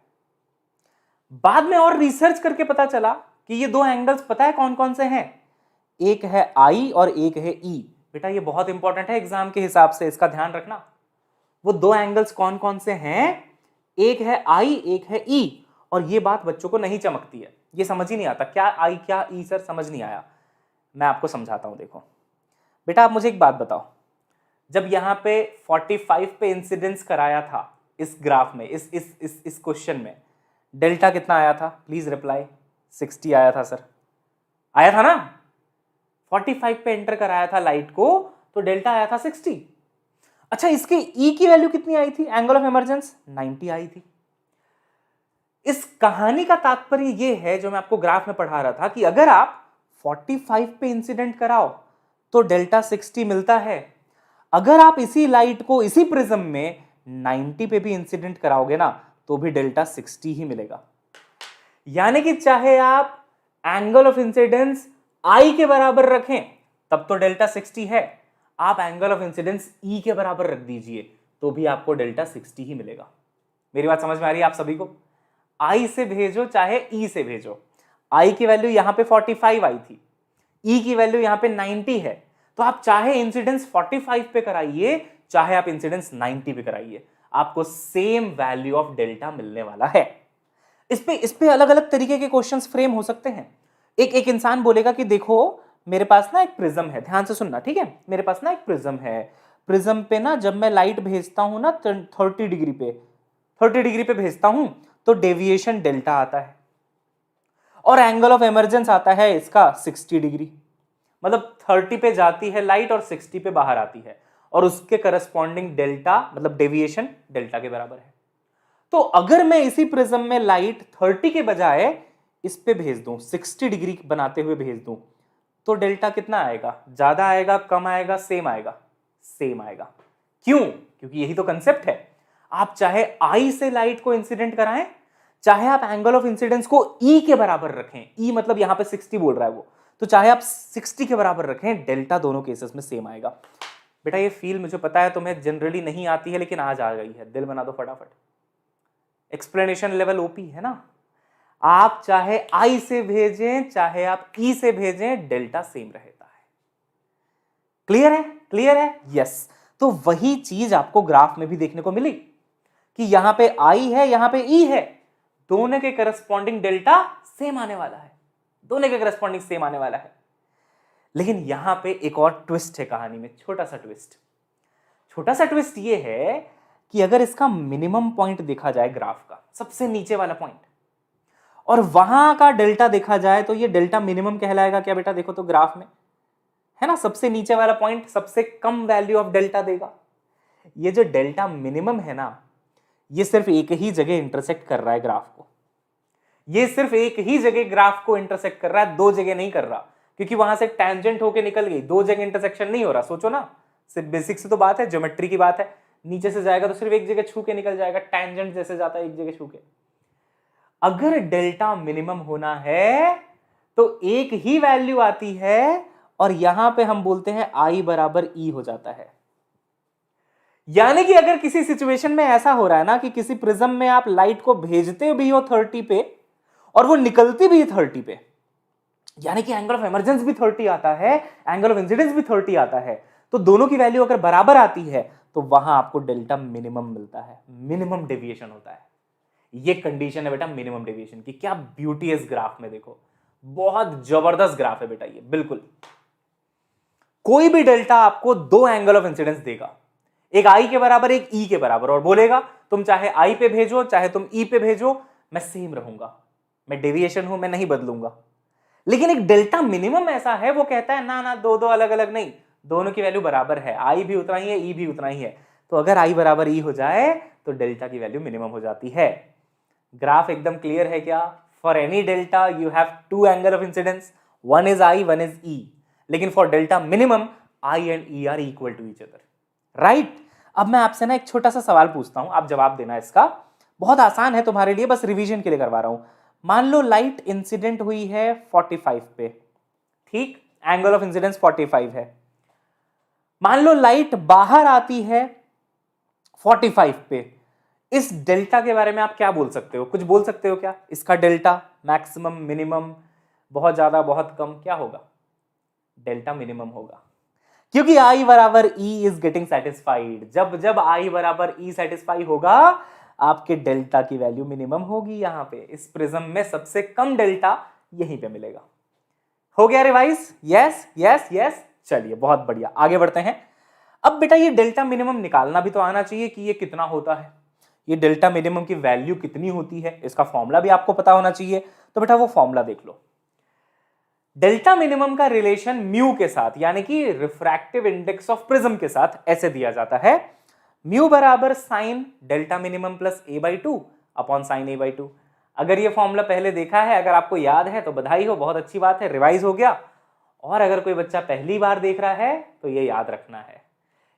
बाद में और रिसर्च करके पता चला कि ये दो एंगल्स पता है कौन कौन से हैं, एक है आई और एक है ई। बेटा ये बहुत इंपॉर्टेंट है एग्जाम के हिसाब से, इसका ध्यान रखना। वो दो एंगल्स कौन कौन से हैं, एक है आई एक है ई। और ये बात बच्चों को नहीं चमकती है, ये समझ ही नहीं आता क्या आई क्या ई, सर समझ नहीं आया। मैं आपको समझाता हूं, देखो बेटा आप मुझे एक बात बताओ, जब यहां पे 45 पे इंसिडेंस कराया था इस ग्राफ में, इस क्वेश्चन में, डेल्टा कितना आया था? Please reply. 60 आया था सर, आया था ना। 45 पे एंटर कराया था लाइट को, तो डेल्टा आया था 60। अच्छा, इसके ई की वैल्यू कितनी आई थी, एंगल ऑफ इमरजेंस 90 आई थी। इस कहानी का तात्पर्य यह है, जो मैं आपको ग्राफ में पढ़ा रहा था, कि अगर आप 45 पे इंसिडेंट कराओ तो डेल्टा 60 मिलता है। अगर आप इसी लाइट को इसी प्रिज्म में 90 पे भी इंसिडेंट कराओगे ना, तो भी डेल्टा 60 ही मिलेगा। यानी कि चाहे आप एंगल ऑफ इंसिडेंस आई के बराबर रखें तब तो डेल्टा 60 है, आप एंगल ऑफ इंसिडेंस ई के बराबर रख दीजिए तो भी आपको डेल्टा 60 ही मिलेगा। मेरी बात समझ में आ रही है आप सभी को? आई से भेजो चाहे ई से भेजो, आई की वैल्यू यहां पे 45 आई थी, ई की वैल्यू यहां पे 90 है, तो आप चाहे इंसिडेंस 45 पे कराइए चाहे आप इंसिडेंस 90 पे कराइए, आपको सेम वैल्यू ऑफ डेल्टा मिलने वाला है। इस पे अलग अलग तरीके के क्वेश्चंस फ्रेम हो सकते हैं। एक इंसान बोलेगा कि देखो मेरे पास ना एक प्रिज्म है, ध्यान से सुनना ठीक है, मेरे पास ना एक प्रिज्म है, प्रिज्म पे ना जब मैं लाइट भेजता हूं ना 30 डिग्री पे भेजता हूं तो डेविएशन डेल्टा आता है और एंगल ऑफ इमरजेंस आता है इसका 60 डिग्री। मतलब 30 पे जाती है लाइट और 60 पे बाहर आती है, और उसके करस्पॉन्डिंग डेल्टा मतलब डेविएशन डेल्टा के बराबर है। तो अगर मैं इसी प्रिज्म में लाइट 30 के बजाय इस पे भेज दूं, 60 डिग्री बनाते हुए भेज दूं, तो डेल्टा कितना आएगा? ज्यादा आएगा, कम आएगा, सेम आएगा? सेम आएगा। क्यों? क्योंकि यही तो कंसेप्ट है। आप चाहे आई से लाइट को इंसिडेंट कराएं, चाहे आप एंगल ऑफ इंसिडेंस को ई के बराबर रखें, ई मतलब यहां पे 60 बोल रहा है वो, तो चाहे आप 60 के बराबर रखें, डेल्टा दोनों केसेस में सेम आएगा। बेटा ये फील मुझे पता है तुम्हें जनरली नहीं आती है, लेकिन आज आ गई है, दिल बना दो फटाफट। एक्सप्लेनेशन लेवल ओपी है ना। आप चाहे आई से भेजें चाहे आप ई से भेजें, डेल्टा सेम रहता है। क्लियर है? क्लियर है? यस। तो वही चीज आपको ग्राफ में भी देखने को मिली कि यहां पे आई है, यहां पे ई है, दोनों के करस्पॉन्डिंग डेल्टा सेम आने वाला है, दोनों के करस्पॉन्डिंग सेम आने वाला है। लेकिन यहां पे एक और ट्विस्ट है कहानी में, छोटा सा ट्विस्ट। छोटा सा ट्विस्ट ये है कि अगर इसका मिनिमम पॉइंट देखा जाए ग्राफ का, सबसे नीचे वाला पॉइंट, और वहां का डेल्टा देखा जाए तो ये डेल्टा मिनिमम कहलाएगा क्या बेटा? देखो तो ग्राफ में है ना, सबसे नीचे वाला पॉइंट सबसे कम वैल्यू ऑफ डेल्टा देगा। ये जो डेल्टा मिनिमम है ना, ये सिर्फ एक ही जगह इंटरसेक्ट कर रहा है ग्राफ को। ये सिर्फ एक ही जगह ग्राफ को इंटरसेक्ट कर रहा है, दो जगह नहीं कर रहा, क्योंकि वहां से टैंजेंट होके निकल गई, दो जगह इंटरसेक्शन नहीं हो रहा। सोचो ना, सिर्फ बेसिक से तो बात है, ज्योमेट्री की बात है। नीचे से जाएगा तो सिर्फ एक जगह छू के निकल जाएगा, टैंजेंट जैसे जाता है एक जगह छू के। अगर डेल्टा मिनिमम होना है तो एक ही वैल्यू आती है, और यहां पे हम बोलते हैं आई बराबर ई हो जाता है। यानी कि अगर किसी सिचुएशन में ऐसा हो रहा है ना कि किसी प्रिज्म में आप लाइट को भेजते भी हो 30 पे और वो निकलती भी 30 पे, यानी कि एंगल ऑफ इमर्जेंस भी 30 आता है, एंगल ऑफ इंसिडेंस भी 30 आता है, तो दोनों की वैल्यू अगर बराबर आती है तो वहां आपको डेल्टा मिनिमम मिलता है, मिनिमम डेविएशन होता है। ये कंडीशन है बेटा मिनिमम डेविएशन की। क्या ब्यूटी है इस ग्राफ में, देखो बहुत जबरदस्त ग्राफ है बेटा ये। बिल्कुल कोई भी डेल्टा आपको दो एंगल ऑफ इंसिडेंस देगा, एक आई के बराबर एक ई के बराबर, और बोलेगा तुम चाहे आई पे भेजो चाहे तुम ई पे भेजो, मैं सेम रहूंगा, मैं डेविएशन हूं, मैं नहीं बदलूंगा। लेकिन एक डेल्टा मिनिमम ऐसा है, वो कहता है ना ना, दो दो अलग अलग नहीं, दोनों की वैल्यू बराबर है, आई भी उतना ही है ई भी उतना ही है। तो अगर आई बराबर ई हो जाए तो डेल्टा की वैल्यू मिनिमम हो जाती है। ग्राफ एकदम क्लियर है क्या? For any delta you have two angle of incidence, one is i one is e, लेकिन for delta minimum i and e are equal to each other, right? अब मैं आपसे ना एक छोटा सा सवाल पूछता हूं, आप जवाब देना इसका, बहुत आसान है तुम्हारे लिए, बस रिवीजन के लिए करवा रहा हूं। मान लो लाइट इंसिडेंट हुई है 45 पे, ठीक, एंगल ऑफ इंसिडेंस 45 है। मान लो लाइट बाहर आती है 45 पे, इस डेल्टा के बारे में आप क्या बोल सकते हो? कुछ बोल सकते हो क्या? इसका डेल्टा मैक्सिमम, मिनिमम, बहुत ज्यादा, बहुत कम, क्या होगा? डेल्टा मिनिमम होगा, क्योंकि आई बराबर ई इज गेटिंग सेटिस्फाइड। जब जब आई बराबर ई सेटिस्फाई होगा, आपके डेल्टा की वैल्यू मिनिमम होगी। यहां पे इस प्रिज्म में सबसे कम डेल्टा यहीं पे मिलेगा। हो गया रिवाइज? Yes yes yes. चलिए बहुत बढ़िया, आगे बढ़ते हैं। अब बेटा ये डेल्टा मिनिमम निकालना भी तो आना चाहिए कि ये कितना होता है, ये डेल्टा मिनिमम की वैल्यू कितनी होती है, इसका फॉर्मूला भी आपको पता होना चाहिए। तो बेटा वो फॉर्मूला देख लो। डेल्टा मिनिमम का रिलेशन म्यू के साथ, यानी कि रिफ्रैक्टिव इंडेक्स ऑफ प्रिज्म के साथ ऐसे दिया जाता है, म्यू बराबर sine delta minimum plus A by two upon sine A by two. अगर ये फॉर्मूला पहले देखा है, अगर आपको याद है तो बधाई हो, बहुत अच्छी बात है, रिवाइज हो गया। और अगर कोई बच्चा पहली बार देख रहा है तो ये याद रखना है,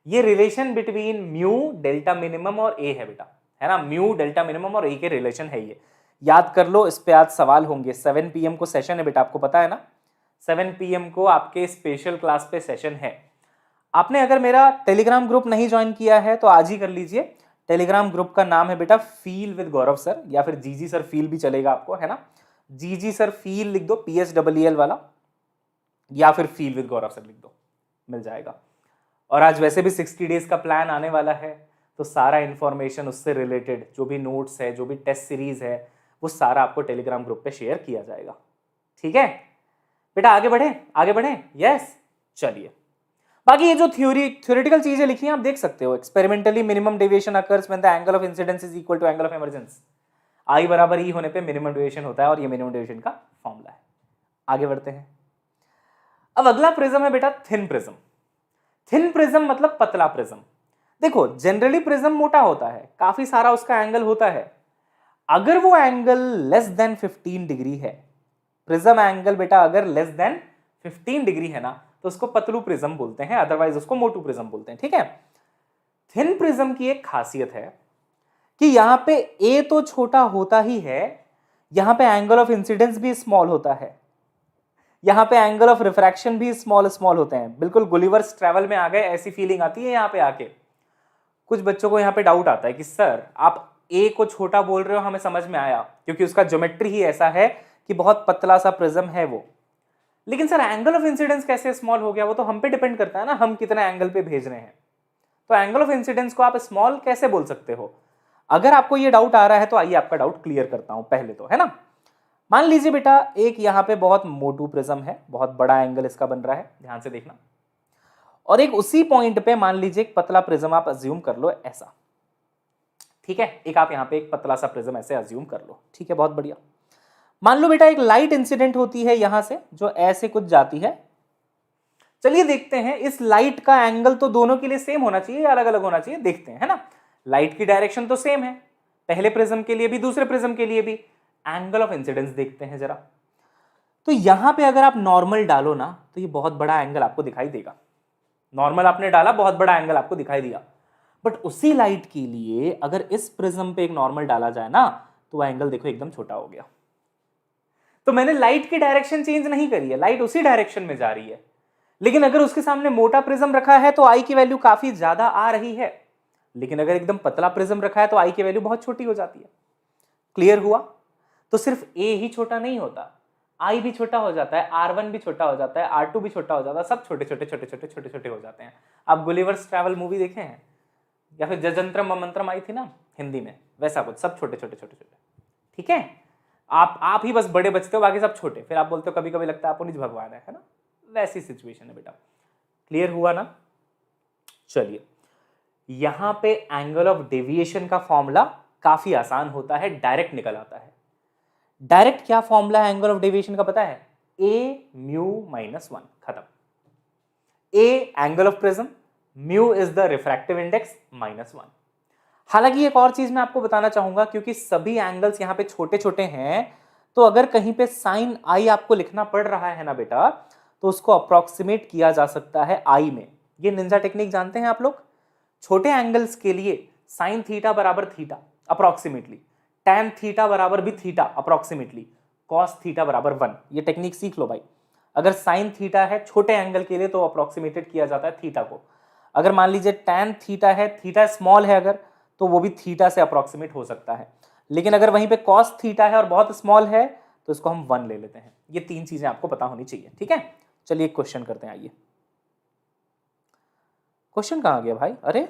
ये relation between mu delta minimum और ए है बेटा, है ना, म्यू डेल्टा मिनिमम और ए के रिलेशन है ये, याद कर लो। इस पे आज सवाल होंगे, 7 PM को सेशन है बेटा, आपको पता है ना, 7 PM को आपके स्पेशल क्लास पे सेशन है। आपने अगर मेरा टेलीग्राम ग्रुप नहीं ज्वाइन किया है तो आज ही कर लीजिए। टेलीग्राम ग्रुप का नाम है बेटा फील विद गौरव सर, या फिर जीजी सर फील भी चलेगा आपको, है ना, जीजी सर फील लिख दो, PSEEL वाला, या फिर फील विद गौरव सर लिख दो, मिल जाएगा। और आज वैसे भी 60 डेज का प्लान आने वाला है, तो सारा इंफॉर्मेशन उससे रिलेटेड, जो भी नोट्स है, जो भी टेस्ट सीरीज है, वो सारा आपको टेलीग्राम ग्रुप पे शेयर किया जाएगा। ठीक है बेटा, आगे बढ़े, आगे बढ़े। यस, चलिए बाकी ये जो थ्योरेटिकल चीजें लिखी हैं आप देख सकते हो। Experimentally minimum deviation occurs when the angle of incidence is equal to angle of emergence. I बराबर ई होने पे मिनिमम डेविएशन होता है, और ये मिनिमम डेविएशन का फॉर्मूला है। आगे बढ़ते हैं। अब अगला प्रिज्म है बेटा थिन प्रिज्म। थिन प्रिज्म मतलब पतला प्रिज्म। देखो जनरली प्रिज्म मोटा होता है, काफी सारा उसका एंगल होता है। अगर वो एंगल लेस देन 15 डिग्री है, प्रिज्म एंगल बेटा अगर लेस देन 15 डिग्री है ना, तो उसको पतलू प्रिज्म बोलते हैं, अदरवाइज उसको मोटू प्रिज्म बोलते हैं। ठीक है, थिन प्रिज्म की एक खासियत है कि यहां पे ए तो छोटा होता ही है, यहां पे एंगल ऑफ इंसिडेंस भी स्मॉल होता है, यहां पे एंगल ऑफ रिफ्रैक्शन भी स्मॉल स्मॉल होते हैं। बिल्कुल गुलिवर्स ट्रैवल में आ गए, ऐसी फीलिंग आती है यहां पे आके। कुछ बच्चों को यहां पे डाउट आता है कि सर आप ए को छोटा बोल रहे हो हमें समझ में आया, क्योंकि उसका ज्योमेट्री ही ऐसा है कि बहुत पतला सा प्रिज्म है वो। लेकिन सर एंगल ऑफ इंसिडेंस कैसे स्मॉल हो गया? वो तो हम पे डिपेंड करता है ना, हम कितना एंगल पे भेज रहे हैं। तो एंगल ऑफ इंसिडेंस को आप स्मॉल कैसे बोल सकते हो? अगर आपको ये डाउट आ रहा है तो आइए आपका डाउट क्लियर करता हूं पहले तो, है ना। मान लीजिए बेटा एक यहां पे बहुत मोटू प्रिज्म है, बहुत बड़ा एंगल इसका बन रहा है, ध्यान से देखना। और एक उसी पॉइंट पे मान लीजिए एक पतला प्रिज्म आप अज्यूम कर लो ऐसा, ठीक है। एक आप यहां पे एक पतला सा प्रिज्म ऐसे अज्यूम कर लो, ठीक है, बहुत बढ़िया। मान लो बेटा एक लाइट इंसिडेंट होती है यहां से, जो ऐसे कुछ जाती है। चलिए देखते हैं इस लाइट का एंगल तो दोनों के लिए सेम होना चाहिए या अलग अलग होना चाहिए, देखते हैं, है ना। लाइट की डायरेक्शन तो सेम है, पहले प्रिज्म के लिए भी दूसरे प्रिज्म के लिए भी। एंगल ऑफ इंसिडेंस देखते हैं जरा। तो यहां पे अगर आप नॉर्मल डालो ना तो ये बहुत बड़ा एंगल आपको दिखाई देगा। नॉर्मल आपने डाला, बहुत बड़ा एंगल आपको दिखाई दिया। बट उसी लाइट के लिए अगर इस प्रिज्म पे एक नॉर्मल डाला जाए ना तो वह एंगल देखो एकदम छोटा हो गया। तो मैंने लाइट की डायरेक्शन चेंज नहीं करी है, लाइट उसी डायरेक्शन में जा रही है। लेकिन अगर उसके सामने मोटा प्रिज्म रखा है तो आई की वैल्यू काफी ज्यादा आ रही है, लेकिन अगर एकदम पतला प्रिज्म रखा है तो आई की वैल्यू बहुत छोटी हो जाती है। क्लियर हुआ? तो सिर्फ ए ही छोटा नहीं होता, आई भी छोटा हो जाता है, R1 भी छोटा हो जाता है, R2 भी छोटा हो जाता है, सब छोटे छोटे छोटे छोटे छोटे छोटे हो जाते हैं। आप गुलिवर्स ट्रैवल मूवी देखे हैं, या फिर जजंत्रम ममंत्रम आई थी ना हिंदी में, वैसा कुछ, सब छोटे छोटे छोटे छोटे, ठीक है। आप ही बस बड़े बचते हो, बाकी सब छोटे। फिर आप बोलते हो कभी कभी लगता है आप निज भगवान है ना, वैसी सिचुएशन है बेटा। क्लियर हुआ ना? चलिए यहां पे एंगल ऑफ डेविएशन का फॉर्मूला काफी आसान होता है, डायरेक्ट निकल आता है। डायरेक्ट क्या फॉर्मूला है एंगल ऑफ डेविएशन का पता है? ए म्यू माइनस 1, खत्म। A angle of prism, mu is the refractive index -1। हालांकि एक और चीज मैं आपको बताना चाहूंगा, क्योंकि सभी एंगल्स यहां पे छोटे छोटे हैं, तो अगर कहीं पे साइन आई आपको लिखना पड़ रहा है ना बेटा, तो उसको अप्रोक्सीमेट किया जा सकता है आई में। ये निंजा टेक्निक जानते हैं आप लोग? छोटे एंगल्स के लिए साइन थीटा बराबर थीटा अप्रोक्सीमेटली, टैन थीटा बराबर भी थीटा अप्रोक्सीमेटली, कॉस थीटा बराबर 1। ये टेक्निक सीख लो भाई। अगर साइन थीटा है छोटे एंगल के लिए तो अप्रोक्सीमेटेड किया जाता है थीटा को। अगर मान लीजिए टैन थीटा है, थीटा स्मॉल है अगर, तो वो भी थीटा से अप्रोक्सीमेट हो सकता है। लेकिन अगर वहीं पे कॉस थीटा है और बहुत स्मॉल है तो इसको हम 1 ले लेते हैं। ये 3 चीजें आपको पता होनी चाहिए, ठीक है। चलिए एक क्वेश्चन करते हैं, आइए। क्वेश्चन कहां गया भाई? अरे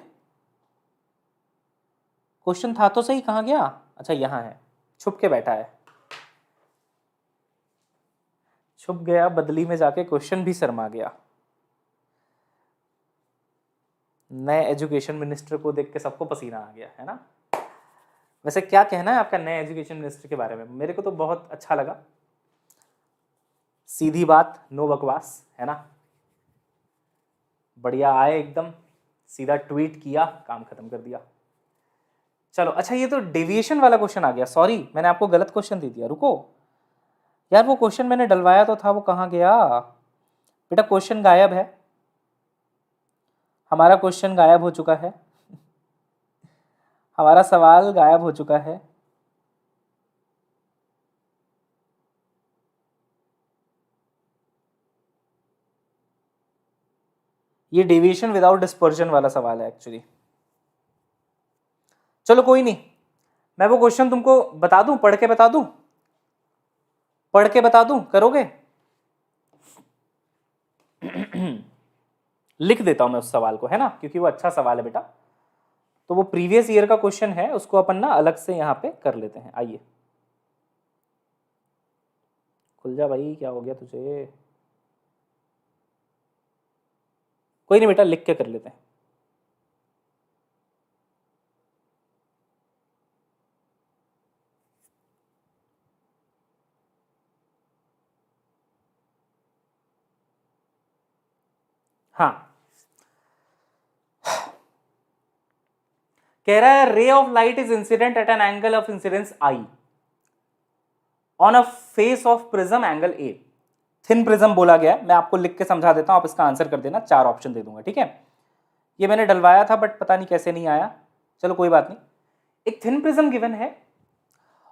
क्वेश्चन था तो सही, कहां गया? अच्छा यहां है, छुप के बैठा है, छुप गया बदली में जाके, क्वेश्चन भी शर्मा गया। नए एजुकेशन मिनिस्टर को देख के सबको पसीना आ गया है ना। वैसे क्या कहना है आपका नए एजुकेशन मिनिस्टर के बारे में? मेरे को तो बहुत अच्छा लगा, सीधी बात, नो बकवास, है ना। बढ़िया आए, एकदम सीधा ट्वीट किया, काम खत्म कर दिया। चलो अच्छा, ये तो डेविएशन वाला क्वेश्चन आ गया। सॉरी मैंने आपको गलत क्वेश्चन दे दिया, रुको यार। वो क्वेश्चन मैंने डलवाया तो था, वो कहाँ गया बेटा? क्वेश्चन गायब है, हमारा क्वेश्चन गायब हो चुका है, हमारा सवाल गायब हो चुका है। ये डेविएशन विदाउट डिस्पर्जन वाला सवाल है एक्चुअली। चलो कोई नहीं, मैं वो क्वेश्चन तुमको बता दूं, पढ़ के बता दूं, पढ़ के बता दूं, करोगे? लिख देता हूं मैं उस सवाल को, है ना, क्योंकि वो अच्छा सवाल है बेटा। तो वो प्रीवियस ईयर का क्वेश्चन है, उसको अपन ना अलग से यहां पे कर लेते हैं। आइए, खुल जा भाई, क्या हो गया तुझे? कोई नहीं बेटा, लिख के कर लेते हैं। हाँ, कह रहा है ray of light is incident at an angle of incidence I on a face of prism angle A. Thin prism बोला गया, मैं आपको लिख के समझा देता हूं, आप इसका आंसर कर देना, 4 ऑप्शन दे दूंगा, ठीक है। ये मैंने डलवाया था बट पता नहीं कैसे नहीं आया, चलो कोई बात नहीं। एक थिन प्रिज्म गिवन है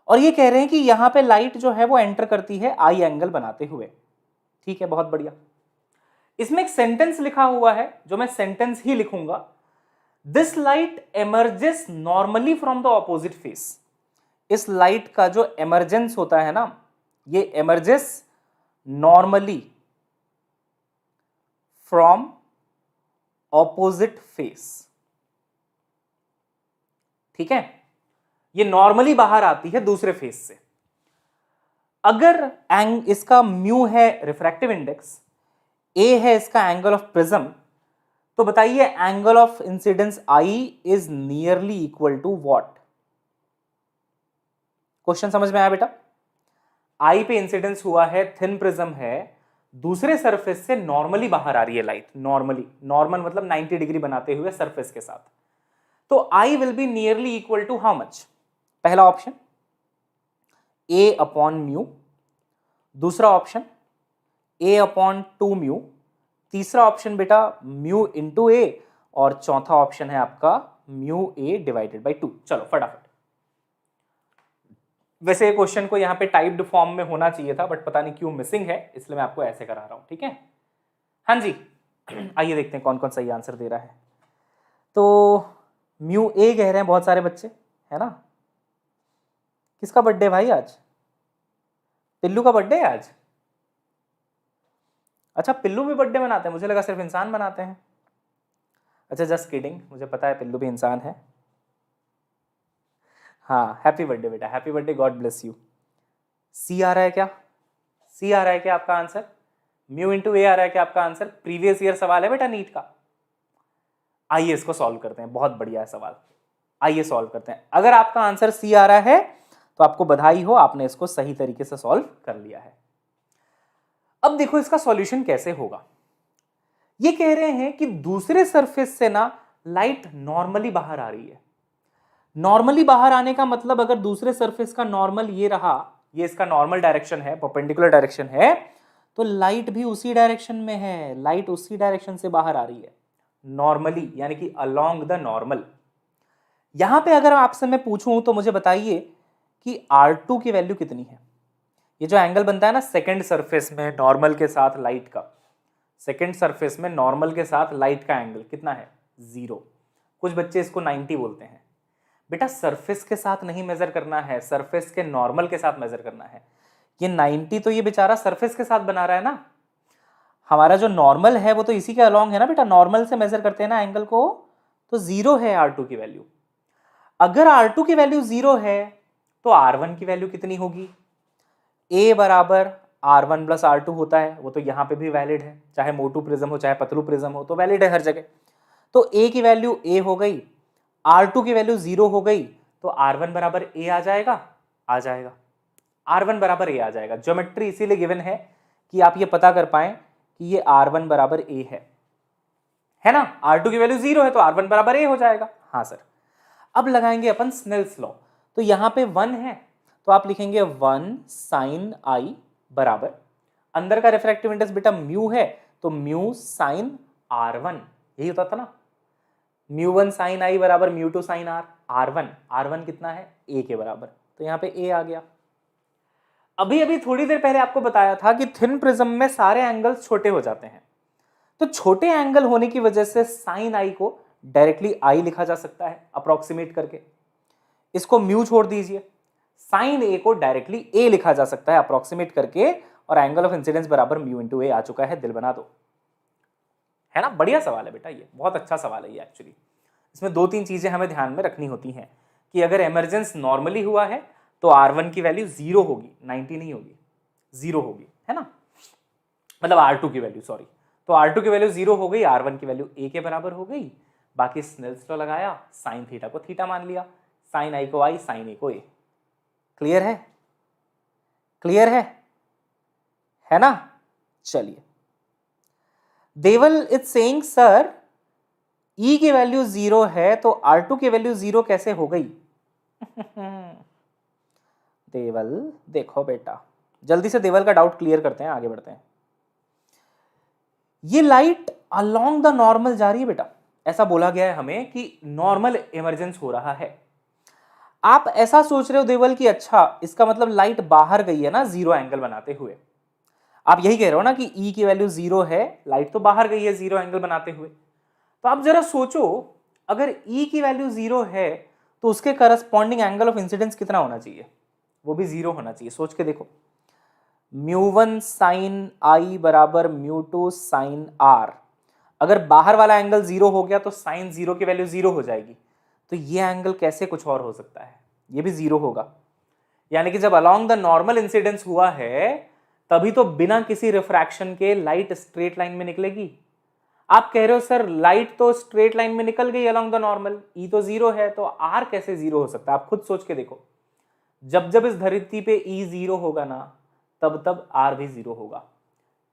और ये कह रहे हैं कि यहां पे लाइट जो है वो एंटर करती है आई एंगल बनाते हुए, ठीक है, बहुत बढ़िया। इसमें एक सेंटेंस लिखा हुआ है, जो मैं सेंटेंस ही लिखूंगा। This light emerges normally from the opposite face. इस लाइट का जो एमर्जेंस होता है ना, ये emerges normally from opposite face. ठीक है, ये नॉर्मली बाहर आती है दूसरे फेस से। अगर इसका म्यू है रिफ्रैक्टिव इंडेक्स, ए है इसका एंगल ऑफ प्रिज्म, तो बताइए angle of incidence i is nearly equal to what? Question समझ में आया बेटा? आई पे इंसिडेंस हुआ है, थिन प्रिज्म है, दूसरे सरफेस से नॉर्मली बाहर आ रही है लाइट, नॉर्मली, नॉर्मल मतलब 90 डिग्री बनाते हुए सरफेस के साथ, तो i will be nearly equal to how much? पहला ऑप्शन ए अपॉन म्यू, दूसरा ऑप्शन ए अपॉन 2 म्यू, तीसरा ऑप्शन बेटा म्यू इंटू ए, और चौथा ऑप्शन है आपका म्यू ए डिवाइडेड बाई 2। चलो फटाफट। वैसे क्वेश्चन को यहां पे टाइप्ड फॉर्म में होना चाहिए था, बट पता नहीं क्यों मिसिंग है, इसलिए मैं आपको ऐसे करा रहा हूं। ठीक है, हाँ जी। आइए देखते हैं कौन कौन सही आंसर दे रहा है। तो म्यू ए कह रहे हैं बहुत सारे बच्चे, है ना? किसका बर्थडे भाई आज? पिल्लू का बर्थडे है आज? अच्छा, पिल्लू भी बर्थडे मनाते हैं, मुझे लगा सिर्फ इंसान मनाते हैं। अच्छा, जस्ट किडिंग, मुझे पता है पिल्लू भी इंसान है। हाँ, हैप्पी बर्थडे बेटा, happy birthday, God bless you. C आ रहा है क्या? सी आ रहा है क्या आपका आंसर? म्यू इंटू ए आ रहा है क्या आपका आंसर? प्रीवियस ईयर सवाल है बेटा नीट का। आइए इसको सॉल्व करते हैं, बहुत बढ़िया है सवाल, आइए सॉल्व करते हैं। अगर आपका आंसर सी आ रहा है तो आपको बधाई हो, आपने इसको सही तरीके से सॉल्व कर लिया है। अब देखो इसका सॉल्यूशन कैसे होगा। ये कह रहे हैं कि दूसरे सरफेस से ना लाइट नॉर्मली बाहर आ रही है। नॉर्मली बाहर आने का मतलब अगर दूसरे सरफेस का नॉर्मल ये रहा, ये इसका नॉर्मल डायरेक्शन है, परपेंडिकुलर डायरेक्शन है, तो लाइट भी उसी डायरेक्शन में है, लाइट उसी डायरेक्शन से बाहर आ रही है नॉर्मली, यानी कि अलोंग द नॉर्मल। यहां पे अगर आपसे मैं पूछूं तो मुझे बताइए कि R2 की वैल्यू कितनी है? ये जो एंगल बनता है ना सेकंड सरफेस में नॉर्मल के साथ लाइट का, सेकंड सरफेस में नॉर्मल के साथ लाइट का एंगल कितना है? 0। कुछ बच्चे इसको 90 बोलते हैं। बेटा सरफेस के साथ नहीं मेजर करना है, सरफेस के नॉर्मल के साथ मेजर करना है। ये 90 तो ये बेचारा सरफेस के साथ बना रहा है ना, हमारा जो नॉर्मल है वो तो इसी के अलोंग है ना बेटा, नॉर्मल से मेजर करते हैं ना एंगल को, तो 0 है R2 की वैल्यू। अगर R2 की वैल्यू 0 है तो R1 की वैल्यू कितनी होगी? A बराबर R1 प्लस R2 होता है, वो तो यहाँ पे भी वैलिड है, चाहे मोटू प्रिज्म हो चाहे पतलू प्रिज्म हो, तो वैलिड है हर जगह। तो A की वैल्यू A हो गई, R2 की वैल्यू 0 हो गई, तो R1 बराबर A आ जाएगा, आ जाएगा, R1 बराबर A आ जाएगा। ज्योमेट्री इसीलिए गिवन है कि आप ये पता कर पाएं कि ये R1 बराबर A है ना? R2 की वैल्यू 0 है तो R1 बराबर A हो जाएगा। हाँ सर। अब लगाएंगे अपन स्नेल्स लॉ, तो यहां पे 1 है तो आप लिखेंगे 1 साइन आई बराबर, अंदर का रिफ्रैक्टिव इंडेक्स बेटा म्यू है तो म्यू साइन R1, यही होता था ना, म्यू 1 साइन आई बराबर म्यू 2 साइन आर। R1 कितना है? A के बराबर, तो यहाँ पे A आ गया। अभी अभी थोड़ी देर पहले आपको बताया था कि थिन प्रिज्म में सारे एंगल्स छोटे हो जाते हैं, तो छोटे एंगल होने की वजह से साइन आई को डायरेक्टली आई लिखा जा सकता है अप्रोक्सीमेट करके, इसको म्यू छोड़ दीजिए, साइन ए को डायरेक्टली ए लिखा जा सकता है अप्रोक्सीमेट करके, और एंगल ऑफ इंसिडेंस बराबर म्यू इंटू ए आ चुका है, दिल बना दो। है ना? बढ़िया सवाल है बेटा, ये बहुत अच्छा सवाल है ये एक्चुअली। इसमें 2-3 चीजें हमें ध्यान में रखनी होती हैं कि अगर एमरजेंस नॉर्मली हुआ है तो R1 की वैल्यू 0 होगी, 90 नहीं होगी, 0 होगी, है ना? मतलब R2 की वैल्यू, सॉरी, तो R2 की वैल्यू 0 हो गई, R1 की वैल्यू A के बराबर हो गई। बाकी स्नेल्स लॉ लगाया, साइन थीटा को थीटा मान लिया, साइन आई को आई, साइन ए को ए। क्लियर है? क्लियर है ना? चलिए, देवल इज सेइंग सर E की वैल्यू 0 है तो R2 की वैल्यू 0 कैसे हो गई? देवल देखो बेटा, जल्दी से देवल का डाउट क्लियर करते हैं, आगे बढ़ते हैं। ये लाइट अलोंग द नॉर्मल जा रही है बेटा, ऐसा बोला गया है हमें कि नॉर्मल इमरजेंस हो रहा है। आप ऐसा सोच रहे हो देवल कि अच्छा इसका मतलब लाइट बाहर गई है ना 0 एंगल बनाते हुए, आप यही कह रहे हो ना कि E की वैल्यू 0 है, लाइट तो बाहर गई है 0 एंगल बनाते हुए। तो आप जरा सोचो अगर E की वैल्यू 0 है तो उसके करस्पॉन्डिंग एंगल ऑफ इंसिडेंस कितना होना चाहिए? वो भी 0 होना चाहिए। सोच के देखो, μ1 sin I बराबर μ2 sin R। अगर बाहर वाला एंगल 0 हो गया तो sin 0 की वैल्यू 0 हो जाएगी, तो ये एंगल कैसे कुछ और हो सकता है? ये भी 0 होगा। यानी कि जब अलोंग द नॉर्मल इंसिडेंस हुआ है तभी तो बिना किसी रिफ्रैक्शन के लाइट स्ट्रेट लाइन में निकलेगी। आप कह रहे हो सर लाइट तो स्ट्रेट लाइन में निकल गई अलोंग द नॉर्मल, E तो 0 है, तो R कैसे 0 हो सकता है? आप खुद सोच के देखो, जब जब इस धरती पे E 0 होगा ना तब तब R भी 0 होगा।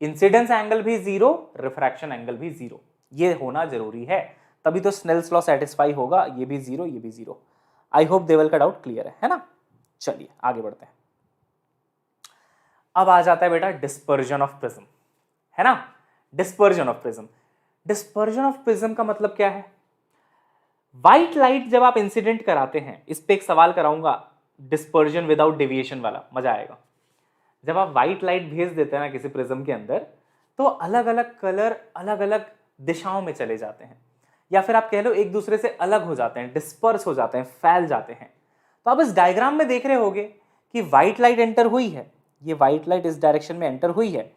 इंसिडेंस एंगल भी 0, रिफ्रैक्शन एंगल भी 0, ये होना जरूरी है, तभी तो स्नेल्स लॉ सेटिस्फाई होगा। ये भी 0, ये भी 0। आई होप देवल का डाउट क्लियर है ना? चलिए आगे बढ़ते हैं। अब आ जाता है बेटा डिस्पर्जन ऑफ प्रिज्म, है ना? Dispersion of prism. Dispersion of prism का मतलब क्या है? व्हाइट लाइट जब आप इंसिडेंट कराते हैं, इस पे एक सवाल कराऊंगा डिस्पर्जन विदाउट डेविएशन वाला, मजा आएगा। जब आप व्हाइट लाइट भेज देते हैं ना किसी प्रिज्म के अंदर, तो अलग अलग कलर अलग अलग दिशाओं में चले जाते हैं, या फिर आप कह लो एक दूसरे से अलग हो जाते हैं, डिस्पर्स हो जाते हैं, फैल जाते हैं। तो आप इस डायग्राम में देख रहे होगे कि व्हाइट लाइट एंटर हुई है, ये व्हाइट लाइट इस डायरेक्शन में एंटर हुई है,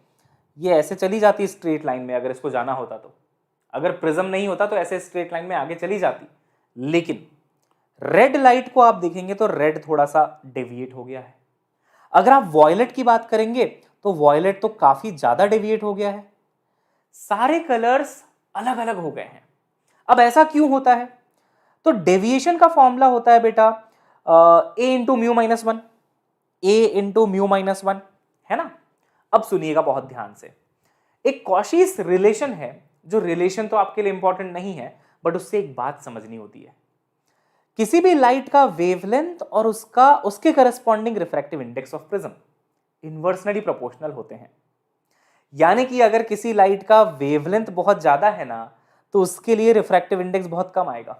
ये ऐसे चली जाती है स्ट्रेट लाइन में अगर इसको जाना होता तो। अगर प्रिज्म नहीं होता तो ऐसे स्ट्रेट लाइन में आगे चली जाती। लेकिन रेड लाइट को आप देखेंगे तो रेड थोड़ा सा डेविएट हो गया है। अगर आप वॉयलेट की बात करेंगे तो वॉयलेट तो काफी ज्यादा डेविएट हो गया है। सारे कलर्स अलग अलग हो गए हैं। अब ऐसा क्यों होता है? तो डेविएशन का फॉर्मूला होता है बेटा a into mu minus 1, a into mu minus 1, है ना? अब सुनिएगा बहुत ध्यान से, एक कॉशीस रिलेशन है, जो रिलेशन तो आपके लिए इंपॉर्टेंट नहीं है, बट उससे एक बात समझनी होती है। किसी भी लाइट का वेवलेंथ और उसके corresponding refractive index of prism inversely proportional होते हैं। यानी कि अगर किसी लाइट का वेवलेंथ बहुत ज्यादा है ना, तो उसके लिए रिफ्रैक्टिव इंडेक्स बहुत कम आएगा।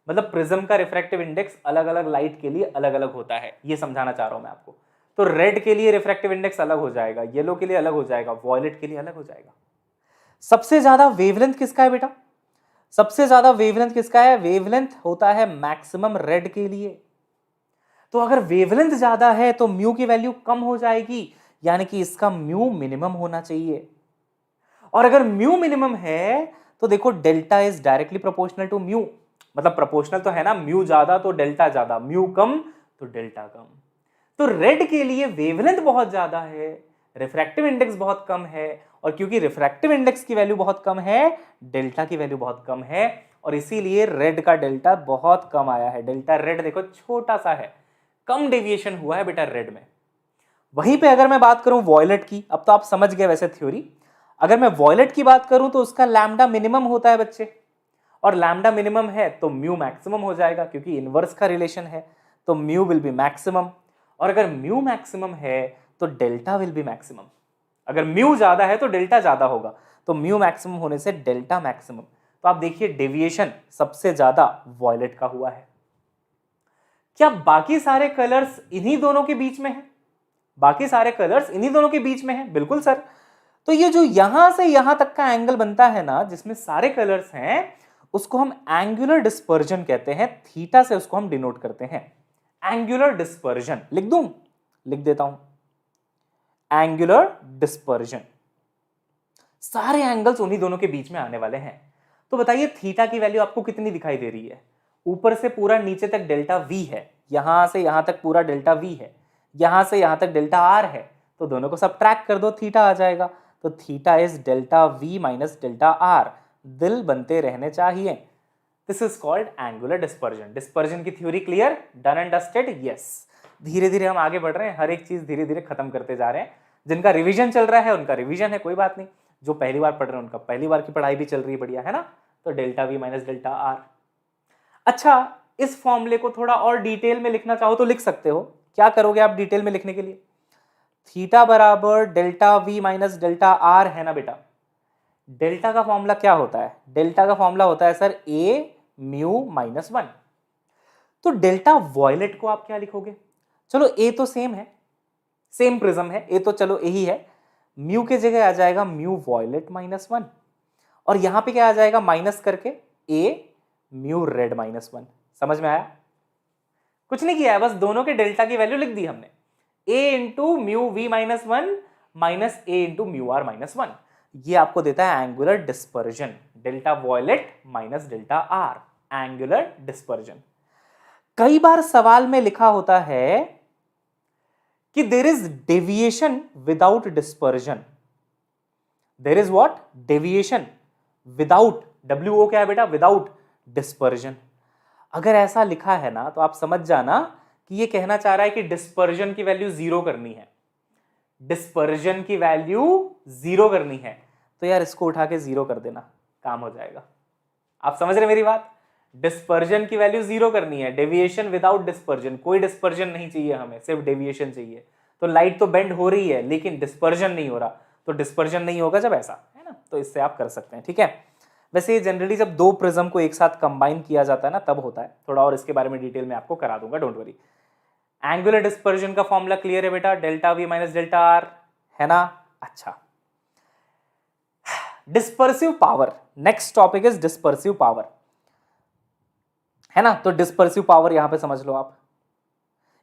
मतलब प्रिज्म का रिफ्रैक्टिव इंडेक्स अलग अलग लाइट के लिए अलग अलग होता है, ये समझाना चाह रहा हूं मैं आपको। तो रेड के लिए रिफ्रैक्टिव इंडेक्स अलग हो जाएगा, येलो के लिए अलग हो जाएगा, वॉयलेट के लिए अलग हो जाएगा। सबसे ज्यादा वेवलेंथ किसका है बेटा? सबसे ज्यादा वेवलेंथ किसका है? वेवलेंथ होता है मैक्सिमम रेड के लिए। तो अगर वेवलेंथ ज्यादा है तो म्यू की वैल्यू कम हो जाएगी, यानी कि इसका म्यू मिनिमम होना चाहिए। और अगर म्यू मिनिमम है तो देखो delta is directly proportional to mu. मतलब प्रोपोर्शनल तो है ना, म्यू ज्यादा तो डेल्टा ज्यादा, म्यू कम तो डेल्टा कम। तो रेड के लिए वेवलेंथ बहुत ज्यादा है, रिफ्रैक्टिव इंडेक्स बहुत कम है, और क्योंकि रिफ्रैक्टिव इंडेक्स की वैल्यू बहुत कम है, डेल्टा की वैल्यू बहुत कम है, और इसीलिए रेड का डेल्टा बहुत कम आया है। डेल्टा रेड देखो छोटा सा है, कम डेविएशन हुआ है बेटा रेड में। वहीं पे अगर मैं बात करूं वॉयलेट की, अब तो आप समझ गए वैसे थ्योरी। अगर मैं वॉयलेट की बात करूं तो उसका लैम्डा मिनिमम होता है बच्चे, और लैम्डा मिनिमम है तो म्यू मैक्सिमम हो जाएगा, क्योंकि इनवर्स का रिलेशन है, तो म्यू विल बी मैक्सिमम। और अगर म्यू मैक्सिमम है तो डेल्टा विल बी मैक्सिमम। अगर म्यू ज्यादा है तो डेल्टा ज्यादा होगा, तो म्यू मैक्सिमम होने से डेल्टा मैक्सिमम। तो आप देखिए डेविएशन सबसे ज्यादा वॉयलेट का हुआ है। क्या बाकी सारे कलर्स इन्हीं दोनों के बीच में है? बाकी सारे कलर्स इन्हीं दोनों के बीच में है, बिल्कुल सर। तो ये जो यहां से यहां तक का एंगल बनता है ना, जिसमें सारे कलर्स हैं, उसको हम एंगुलर डिस्पर्जन कहते हैं। थीटा से उसको हम डिनोट करते हैं। एंगुलर डिस्पर्जन लिख दूं? लिख देता हूं, एंगुलर डिस्पर्जन। सारे एंगल्स उन्हीं दोनों के बीच में आने वाले हैं। तो बताइए थीटा की वैल्यू आपको कितनी दिखाई दे रही है? ऊपर से पूरा नीचे तक डेल्टा वी है, यहां से यहां तक पूरा डेल्टा वी है, यहां से यहां तक डेल्टा आर है, तो दोनों को सबट्रैक्ट कर दो, थीटा आ जाएगा। तो theta is delta v minus delta r. दिल बनते रहने चाहिए। This is called angular dispersion. Dispersion की theory clear? Done and dusted? Yes. धीरे धीरे हम आगे बढ़ रहे हैं, हर एक चीज धीरे धीरे खत्म करते जा रहे हैं। जिनका रिवीजन चल रहा है उनका रिवीजन है, कोई बात नहीं। जो पहली बार पढ़ रहे हैं उनका पहली बार की पढ़ाई भी चल रही है, बढ़िया है ना? तो delta v minus delta are. अच्छा, इस फॉर्मूले को थोड़ा और डिटेल में लिखना चाहो तो लिख सकते हो। क्या करोगे आप डिटेल में लिखने के लिए? थीटा बराबर delta v minus delta are है ना बेटा। डेल्टा का फॉर्मूला क्या होता है? डेल्टा का फॉर्मूला होता है सर ए म्यू माइनस 1। तो डेल्टा वॉयलेट को आप क्या लिखोगे? चलो ए तो सेम है, सेम प्रिज्म है, ए तो चलो यही है। म्यू के जगह आ जाएगा म्यू वॉयलेट माइनस 1, और यहां पे क्या आ जाएगा? माइनस करके ए म्यू रेड -1। समझ में आया? कुछ नहीं किया है, बस दोनों के डेल्टा की वैल्यू लिख दी हमने, a into mu v -1 minus a into mu r -1। ये आपको देता है angular dispersion, delta violet minus delta r, angular dispersion. कई बार सवाल में लिखा होता है कि there is deviation without dispersion. There is what? Deviation without, WO क्या है बेटा? Without dispersion. अगर ऐसा लिखा है ना तो आप समझ जाना कि ये कहना चाह रहा है कि डिस्पर्जन की वैल्यू 0 करनी है, डिस्पर्जन की वैल्यू 0 करनी है। तो यार इसको उठा के 0 कर देना, काम हो जाएगा। आप समझ रहे मेरी बात? डिस्पर्जन की वैल्यू 0 करनी है, डेविएशन विदाउट डिस्पर्जन, कोई डिस्पर्जन नहीं चाहिए हमें, सिर्फ डेविएशन चाहिए। तो लाइट तो बेंड हो रही है लेकिन डिस्पर्जन नहीं हो रहा, तो डिस्पर्जन नहीं होगा जब ऐसा, है ना? तो इससे आप कर सकते हैं, ठीक है। वैसे जनरली जब दो प्रिज्म को एक साथ कंबाइन किया जाता है ना तब होता है, थोड़ा और इसके बारे में डिटेल में आपको करा दूंगा, डोंट वरी। एंगुलर डिस्पर्जन का फॉर्मूला क्लियर है बेटा? Delta v minus delta are, है ना? अच्छा, dispersive power, next topic is dispersive power, है ना? तो डिस्पर्सिव पावर यहां पे समझ लो आप,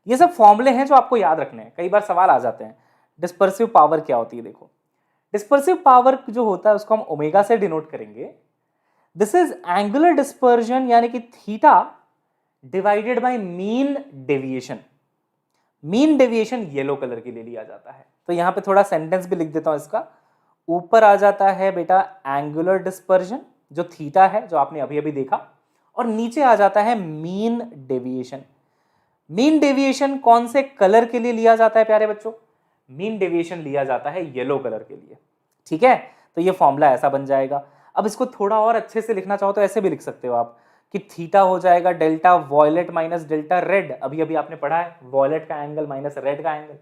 ये सब फॉर्मूले हैं जो आपको याद रखने हैं, कई बार सवाल आ जाते हैं। डिस्पर्सिव पावर क्या होती है? देखो, डिस्पर्सिव पावर जो होता है उसको हम ओमेगा से डिनोट करेंगे। दिस इज एंगुलर डिस्पर्जन, यानी कि theta divided by mean deviation. Mean deviation yellow colour के लिए लिया जाता है। तो यहां पे थोड़ा सेंटेंस भी लिख देता हूं इसका। ऊपर आ जाता है बेटा एंगुलर डिस्पर्जन जो थीटा है, जो आपने अभी अभी देखा, और नीचे आ जाता है मीन डेविएशन। मीन डेविएशन कौन से कलर के लिए लिया जाता है प्यारे बच्चों? मीन डेविएशन लिया जाता है येलो कलर के लिए, ठीक है। तो ये फॉर्मूला ऐसा बन जाएगा। अब इसको थोड़ा और अच्छे से लिखना चाहो तो ऐसे भी लिख सकते हो आप कि थीटा हो जाएगा delta violet minus delta red, अभी अभी आपने पढ़ा है, वॉयलेट का एंगल माइनस रेड का एंगल,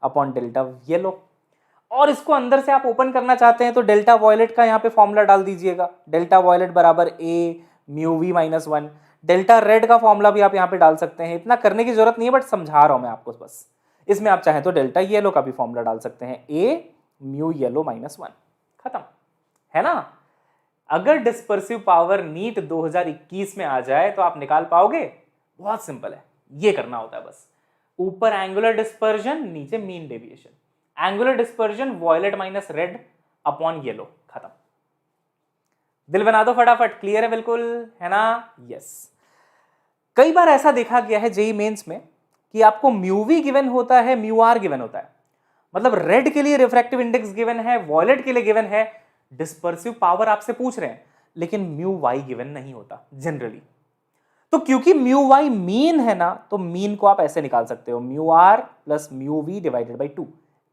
अपॉन डेल्टा येलो। और इसको अंदर से आप ओपन करना चाहते हैं तो डेल्टा वॉयलेट का यहाँ पे फॉर्मूला डाल दीजिएगा, डेल्टा वॉयलेट बराबर a mu v -1। Delta red का फॉर्मूला भी आप यहाँ पे डाल सकते हैं, इतना करने की जरूरत नहीं है बट समझा रहा हूं मैं आपको बस। इसमें आप चाहें तो डेल्टा येलो का भी फॉर्मूला डाल सकते हैं, a म्यू येलो -1, खत्म, है ना? अगर डिस्पर्सिव पावर नीट 2021 में आ जाए तो आप निकाल पाओगे? बहुत सिंपल है, ये करना होता है बस। ऊपर एंगुलर डिस्पर्जन, नीचे mean deviation, angular dispersion violet minus red upon yellow, खत्म। दिल बना दो फटाफट, क्लियर है बिल्कुल, है ना? यस। कई बार ऐसा देखा गया है जेई मेंस में कि आपको म्यू वी गिवन होता है, म्यू आर गिवन होता है, मतलब रेड के लिए रिफ्रैक्टिव इंडेक्स गिवन है, वॉयलेट के लिए गिवन है, डिस्पर्सिव पावर आपसे पूछ रहे हैं, लेकिन म्यू वाई गिवन नहीं होता जनरली। तो क्योंकि म्यू वाई मीन है ना, तो मीन को आप ऐसे निकाल सकते हो, mu r plus mu v divided by 2,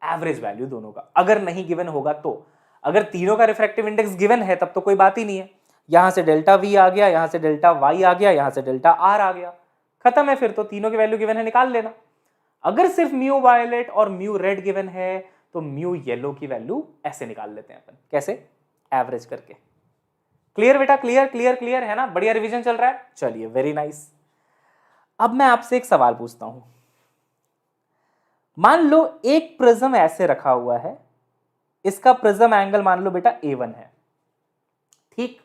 average value दोनों का। अगर नहीं गिवन होगा तो, अगर तीनों का रिफ्रैक्टिव इंडेक्स गिवन है तब तो कोई बात ही नहीं है, यहां से डेल्टा वी आ गया, यहां से डेल्टा वाई आ गया, यहां से डेल्टा आर आ गया, खत्म है, फिर तो तीनों की वैल्यू गिवन है, निकाल लेना। अगर सिर्फ म्यू वायलेट और म्यू रेड गिवन है तो म्यू येलो की वैल्यू ऐसे निकाल लेते हैं अपन, कैसे? एवरेज करके। क्लियर बेटा? क्लियर क्लियर क्लियर, है ना? बढ़िया रिवीजन चल रहा है, चलिए वेरी नाइस। अब मैं आपसे एक सवाल पूछता हूं, मान लो एक प्रिज्म ऐसे रखा हुआ है, इसका प्रिज्म एंगल मान लो बेटा A1 है, ठीक।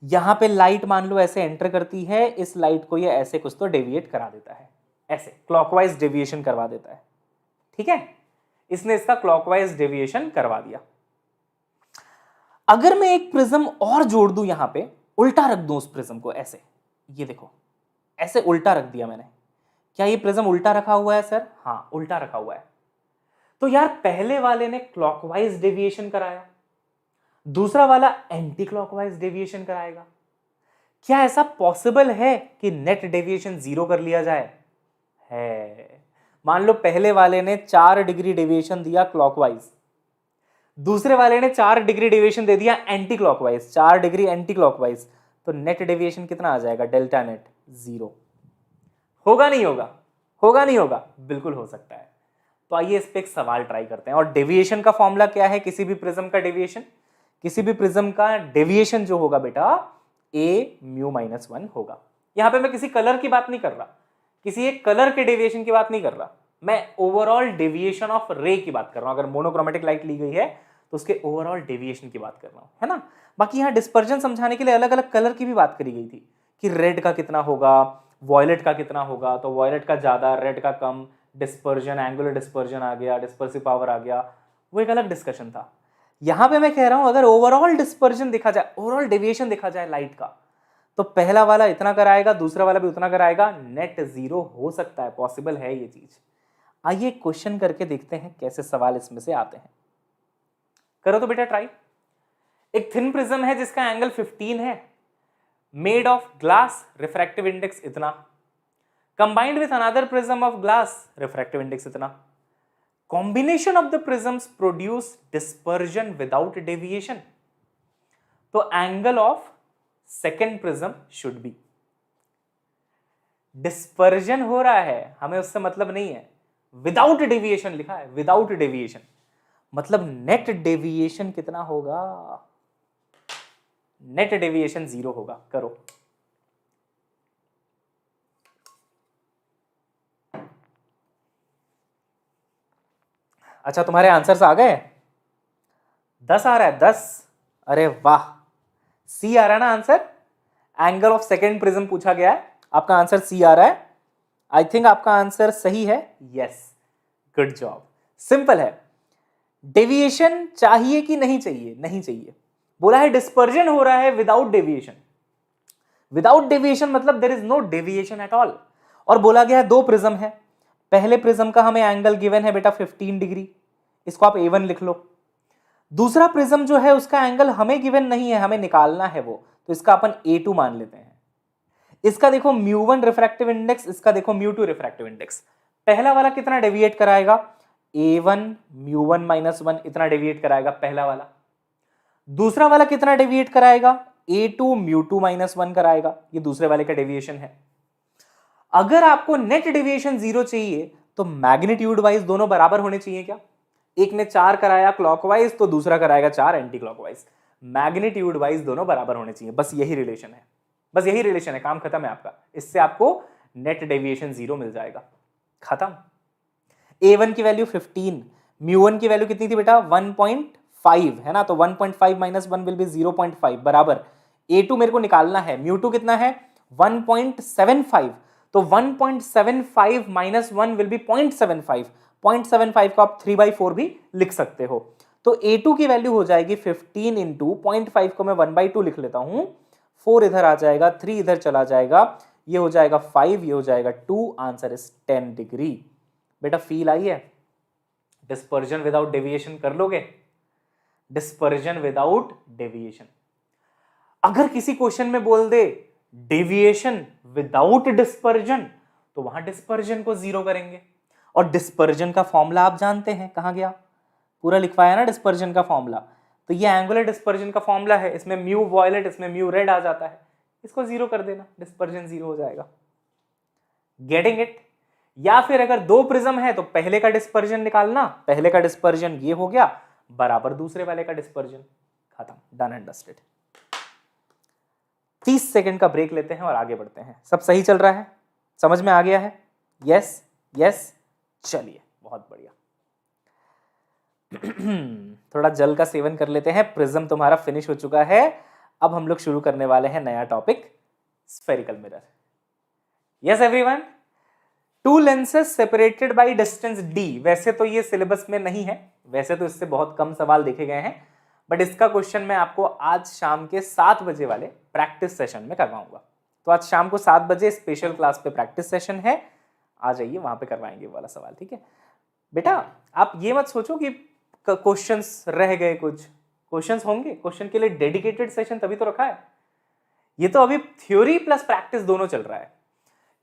यहां पे लाइट मान लो ऐसे एंटर करती है, इस लाइट को ये ऐसे कुछ तो डेविएट करा देता है, ऐसे क्लॉकवाइज डेविएशन करवा देता है, ठीक है। इसने इसका क्लॉकवाइज डेविएशन करवा दिया। अगर मैं एक प्रिज्म और जोड़ दूं, यहां पे उल्टा रख दूं उस प्रिज्म को, ऐसे, ये देखो ऐसे उल्टा रख दिया मैंने, क्या ये प्रिज्म उल्टा रखा हुआ है सर? हाँ, उल्टा रखा हुआ है। तो यार पहले वाले ने क्लॉकवाइज डेविएशन कराया, दूसरा वाला एंटी क्लॉकवाइज डेविएशन कराएगा। क्या ऐसा पॉसिबल है कि नेट डेविएशन 0 कर लिया जाए? है। मान लो पहले वाले ने 4 डिग्री डेविएशन दिया क्लॉकवाइज, दूसरे वाले ने 4 डिग्री डेविएशन दे दिया anti clockwise, 4 degree anti clockwise, तो नेट डेविएशन कितना आ जाएगा? Delta net 0। होगा नहीं होगा? होगा नहीं होगा? बिल्कुल हो सकता है। तो आइए इस पे एक सवाल ट्राई करते हैं। और डेविएशन का फॉर्मूला क्या है? किसी भी प्रिज्म का डेविएशन, किसी भी प्रिज्म का डेविएशन जो होगा बेटा a म्यू -1 होगा। यहां पे मैं किसी कलर की बात नहीं कर रहा, किसी एक कलर के डेविएशन की बात नहीं कर रहा, मैं ओवरऑल डेविएशन ऑफ रे की बात कर रहा हूं। अगर मोनोक्रोमेटिक लाइट ली गई है तो उसके ओवरऑल डेविएशन की बात कर रहा हूं, है ना। बाकी यहां डिस्पर्जन समझाने के लिए अलग अलग कलर की भी बात करी गई थी कि रेड का कितना होगा, वॉयलेट का कितना होगा, तो वॉयलेट का ज़्यादा, रेड का कम, डिस्पर्जन, एंगुलर डिस्पर्जन आ गया, डिस्पर्सिव पावर आ गया, वो एक अलग डिस्कशन था। यहां पे मैं कह रहा हूं अगर ओवरऑल डिस्पर्जन देखा जाए, ओवरऑल डेविएशन देखा जाए लाइट का, तो पहला वाला इतना कराएगा, दूसरा वाला भी उतना कराएगा, नेट जीरो हो सकता है, पॉसिबल है ये चीज। आइए क्वेश्चन करके देखते हैं कैसे सवाल इसमें से आते हैं। करो तो बेटा ट्राई। एक थिन प्रिज्म है जिसका एंगल 15 है, made of glass, refractive index इतना, combined with another prism of glass, refractive index इतना, combination of the prisms produce dispersion without deviation, तो angle of second prism should be. Dispersion हो रहा है, हमें उससे मतलब नहीं है, विदाउट डेविएशन लिखा है, विदाउट डेविएशन मतलब नेट डेविएशन कितना होगा, नेट डेविएशन 0 होगा। करो। अच्छा तुम्हारे आंसर्स आ गए? 10 आ रहा है, 10? अरे वाह, सी आ रहा है ना answer. Angle of second prism पूछा गया है, आपका आंसर सी आ रहा है। आई थिंक आपका आंसर सही है। Yes, good job. सिंपल है। डेविएशन चाहिए कि नहीं चाहिए? नहीं चाहिए। बोला है डिस्पर्जन हो रहा है विदाउट डेविएशन। विदाउट डेविएशन मतलब there is no deviation at all. और बोला गया है दो प्रिज्म है, पहले प्रिज्म का हमें एंगल गिवन है बेटा 15 डिग्री, इसको आप A1 लिख लो। दूसरा प्रिज्म जो है उसका एंगल हमें गिवन नहीं है, हमें निकालना है वो, तो इसका अपन A2 मान लेते हैं। इसका देखो μ1 रिफ्रैक्टिव इंडेक्स, इसका देखो μ2 रिफ्रैक्टिव इंडेक्स। पहला वाला कितना डेविएट कराएगा? A1 μ1 -1 इतना डेविएट कराएगा पहला वाला। दूसरा वाला कितना डेविएट कराएगा? A2 μ2 -1 कराएगा। ये दूसरे वाले का डेविएशन है। अगर आपको नेट डेविएशन 0 चाहिए तो मैग्नीट्यूड वाइज दोनों बराबर होने चाहिए क्या? एक ने 4 कराया क्लॉकवाइज तो दूसरा कराएगा 4 एंटी क्लॉकवाइज। मैग्नीट्यूड वाइज दोनों बराबर होने चाहिए, बस यही रिलेशन है, बस यही रिलेशन है, काम खत्म है आपका। इससे आपको नेट डेविएशन 0 मिल जाएगा, खत्म। A1 की वैल्यू 15, μ1 की वैल्यू कितनी थी बेटा? 1.5 है ना, तो 1.5 - 1 विल बी 0.5 बराबर। A2 मेरे को निकालना है, μ2 कितना है? 1.75, तो 1.75 - 1 विल बी 0.75। 0.75 को आप 3/4 भी लिख सकते हो। तो A2 की वैल्यू हो जाएगी 15 इंटू 0.5 को मैं 1/2 लिख लेता हूं, 4 इधर आ जाएगा, 3 इधर चला जाएगा, ये हो जाएगा 5, ये हो जाएगा 2, आंसर इज 10 डिग्री। बेटा फील आई है? डिस्पर्जन विदाउट डेविएशन कर लोगे? Dispersion without deviation. अगर किसी क्वेश्चन में बोल दे डेविएशन विदाउट डिस्पर्जन, तो वहां डिस्पर्जन को 0 करेंगे। और डिस्पर्जन का फॉर्मूला आप जानते हैं, कहां गया? पूरा लिखवाया ना डिस्पर्जन का फॉर्मूला। तो ये एंगुलर डिस्पर्जन का फॉर्मूला है, इसमें म्यू वॉयलेट, इसमें म्यू रेड आ जाता है, इसको 0 कर देना, डिस्पर्जन 0 हो जाएगा। Getting it? या फिर अगर दो प्रिज्म है तो पहले का डिस्पर्जन निकालना, पहले का डिस्पर्जन ये हो गया बराबर दूसरे वाले का डिस्पर्जन, खत्म, डन एंड डस्टेड। 30 सेकंड का ब्रेक लेते हैं और आगे बढ़ते हैं। सब सही चल रहा है? समझ में आ गया है? यस यस, चलिए बहुत बढ़िया। थोड़ा जल का सेवन कर लेते हैं। प्रिज्म तुम्हारा फिनिश हो चुका है, अब हम लोग शुरू करने वाले हैं नया topic, spherical mirror. Yes everyone, to lenses separated by distance d। वैसे तो ये सिलेबस में नहीं है, वैसे तो इससे बहुत कम सवाल देखे गए हैं, बट इसका क्वेश्चन मैं आपको आज शाम के 7 बजे वाले प्रैक्टिस सेशन में करवाऊंगा। तो आज शाम को 7 बजे स्पेशल क्लास पे प्रैक्टिस सेशन है, आ जाइए, वहां पे करवाएंगे वाला सवाल, ठीक है बेटा? आप ये मत सोचो कि क्वेश्चंस रह गए, कुछ क्वेश्चंस होंगे, क्वेश्चन के लिए डेडिकेटेड सेशन तभी तो रखा है। ये तो अभी थ्योरी प्लस प्रैक्टिस दोनों चल रहा है,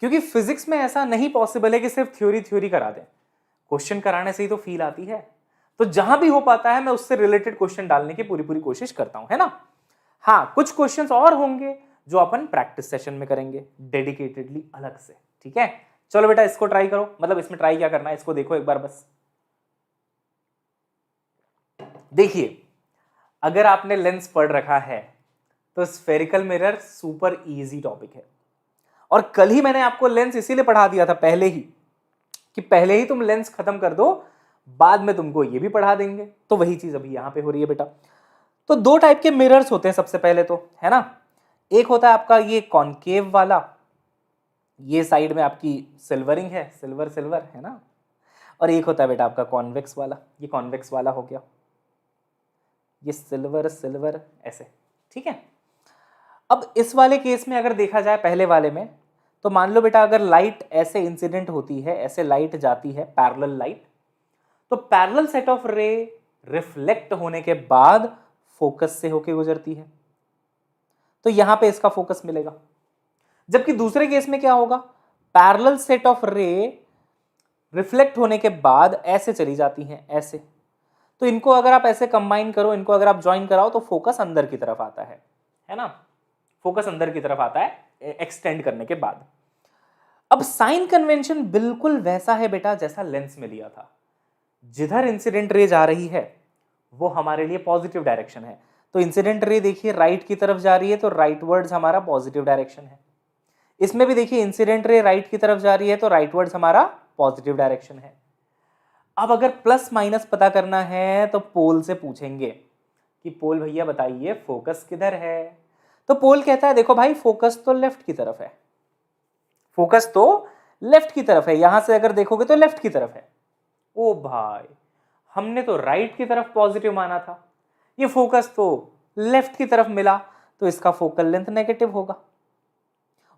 क्योंकि फिजिक्स में ऐसा नहीं पॉसिबल है कि सिर्फ थ्योरी करा दें, क्वेश्चन कराने से ही तो फील आती है। तो जहां भी हो पाता है मैं उससे रिलेटेड क्वेश्चन डालने की पूरी कोशिश करता हूं, है ना? हाँ, कुछ क्वेश्चंस और होंगे जो अपन प्रैक्टिस सेशन में करेंगे डेडिकेटेडली अलग से, ठीक है? चलो बेटा इसको ट्राई करो, मतलब इसमें ट्राई क्या करना है, इसको देखो एक बार बस। देखिए, अगर आपने लेंस पढ़ रखा है तो spherical mirror super easy topic है। और कल ही मैंने आपको लेंस इसीलिए पढ़ा दिया था पहले ही, कि पहले ही तुम लेंस खत्म कर दो, बाद में तुमको ये भी पढ़ा देंगे। तो वही चीज अभी यहां पे हो रही है बेटा। तो दो टाइप के मिरर्स होते हैं सबसे पहले तो, है ना? एक होता है आपका ये कॉन्केव वाला, ये साइड में आपकी सिल्वरिंग है, सिल्वर सिल्वर है ना, और एक होता है बेटा आपका कॉन्वेक्स वाला, ये कॉन्वेक्स वाला हो गया, ये सिल्वर सिल्वर ऐसे, ठीक है। अब इस वाले केस में अगर देखा जाए पहले वाले में, तो मान लो बेटा अगर लाइट ऐसे इंसिडेंट होती है, ऐसे लाइट जाती है पैरेलल लाइट, तो पैरेलल सेट ऑफ रे रिफ्लेक्ट होने के बाद फोकस से होके गुजरती है, तो यहां पे इसका फोकस मिलेगा। जबकि दूसरे केस में क्या होगा, पैरेलल सेट ऑफ रे रिफ्लेक्ट होने के बाद ऐसे चली जाती हैं, ऐसे, तो इनको अगर आप ऐसे कंबाइन करो, इनको अगर आप ज्वाइन कराओ, तो फोकस अंदर की तरफ आता है ना, फोकस अंदर की तरफ आता है एक्सटेंड करने के बाद। अब साइन कन्वेंशन बिल्कुल वैसा है बेटा जैसा लेंस में लिया था, जिधर इंसिडेंट रे जा रही है वो हमारे लिए पॉजिटिव डायरेक्शन है, तो इंसिडेंट रे देखिए राइट की तरफ जा रही है, तो राइटवर्ड्स हमारा पॉजिटिव डायरेक्शन है। इसमें भी देखिए इंसिडेंट रे राइट की तरफ जा रही है, तो राइटवर्ड्स हमारा पॉजिटिव डायरेक्शन है। अब अगर प्लस माइनस पता करना है तो पोल से पूछेंगे कि पोल भैया बताइए फोकस किधर है, तो पोल कहता है देखो भाई फोकस तो लेफ्ट की तरफ है, फोकस तो लेफ्ट की तरफ है, यहां से अगर देखोगे तो लेफ्ट की तरफ है। ओ भाई हमने तो राइट की तरफ पॉजिटिव माना था, ये फोकस तो लेफ्ट की तरफ मिला, तो इसका फोकल लेंथ नेगेटिव होगा,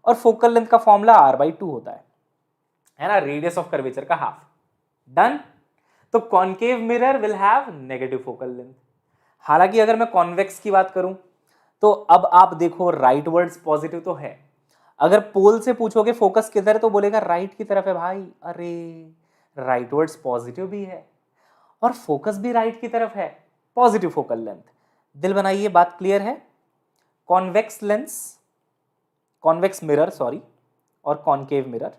और फोकल लेंथ का फॉर्मूला r/2 होता है ना, रेडियस ऑफ कर्वेचर का हाफ। डन। तो concave mirror will have negative focal length. हालांकि अगर मैं कॉन्वेक्स की बात करूं तो अब आप देखो राइट वर्ड्स पॉजिटिव तो है, अगर पोल से पूछोगे फोकस किधर है तो बोलेगा राइट की तरफ है भाई, अरे राइट वर्ड्स पॉजिटिव भी है और फोकस भी राइट की तरफ है, पॉजिटिव फोकल लेंथ। दिल बनाइए, बात क्लियर है। Convex lens, convex mirror sorry, और कॉन्केव मिरर,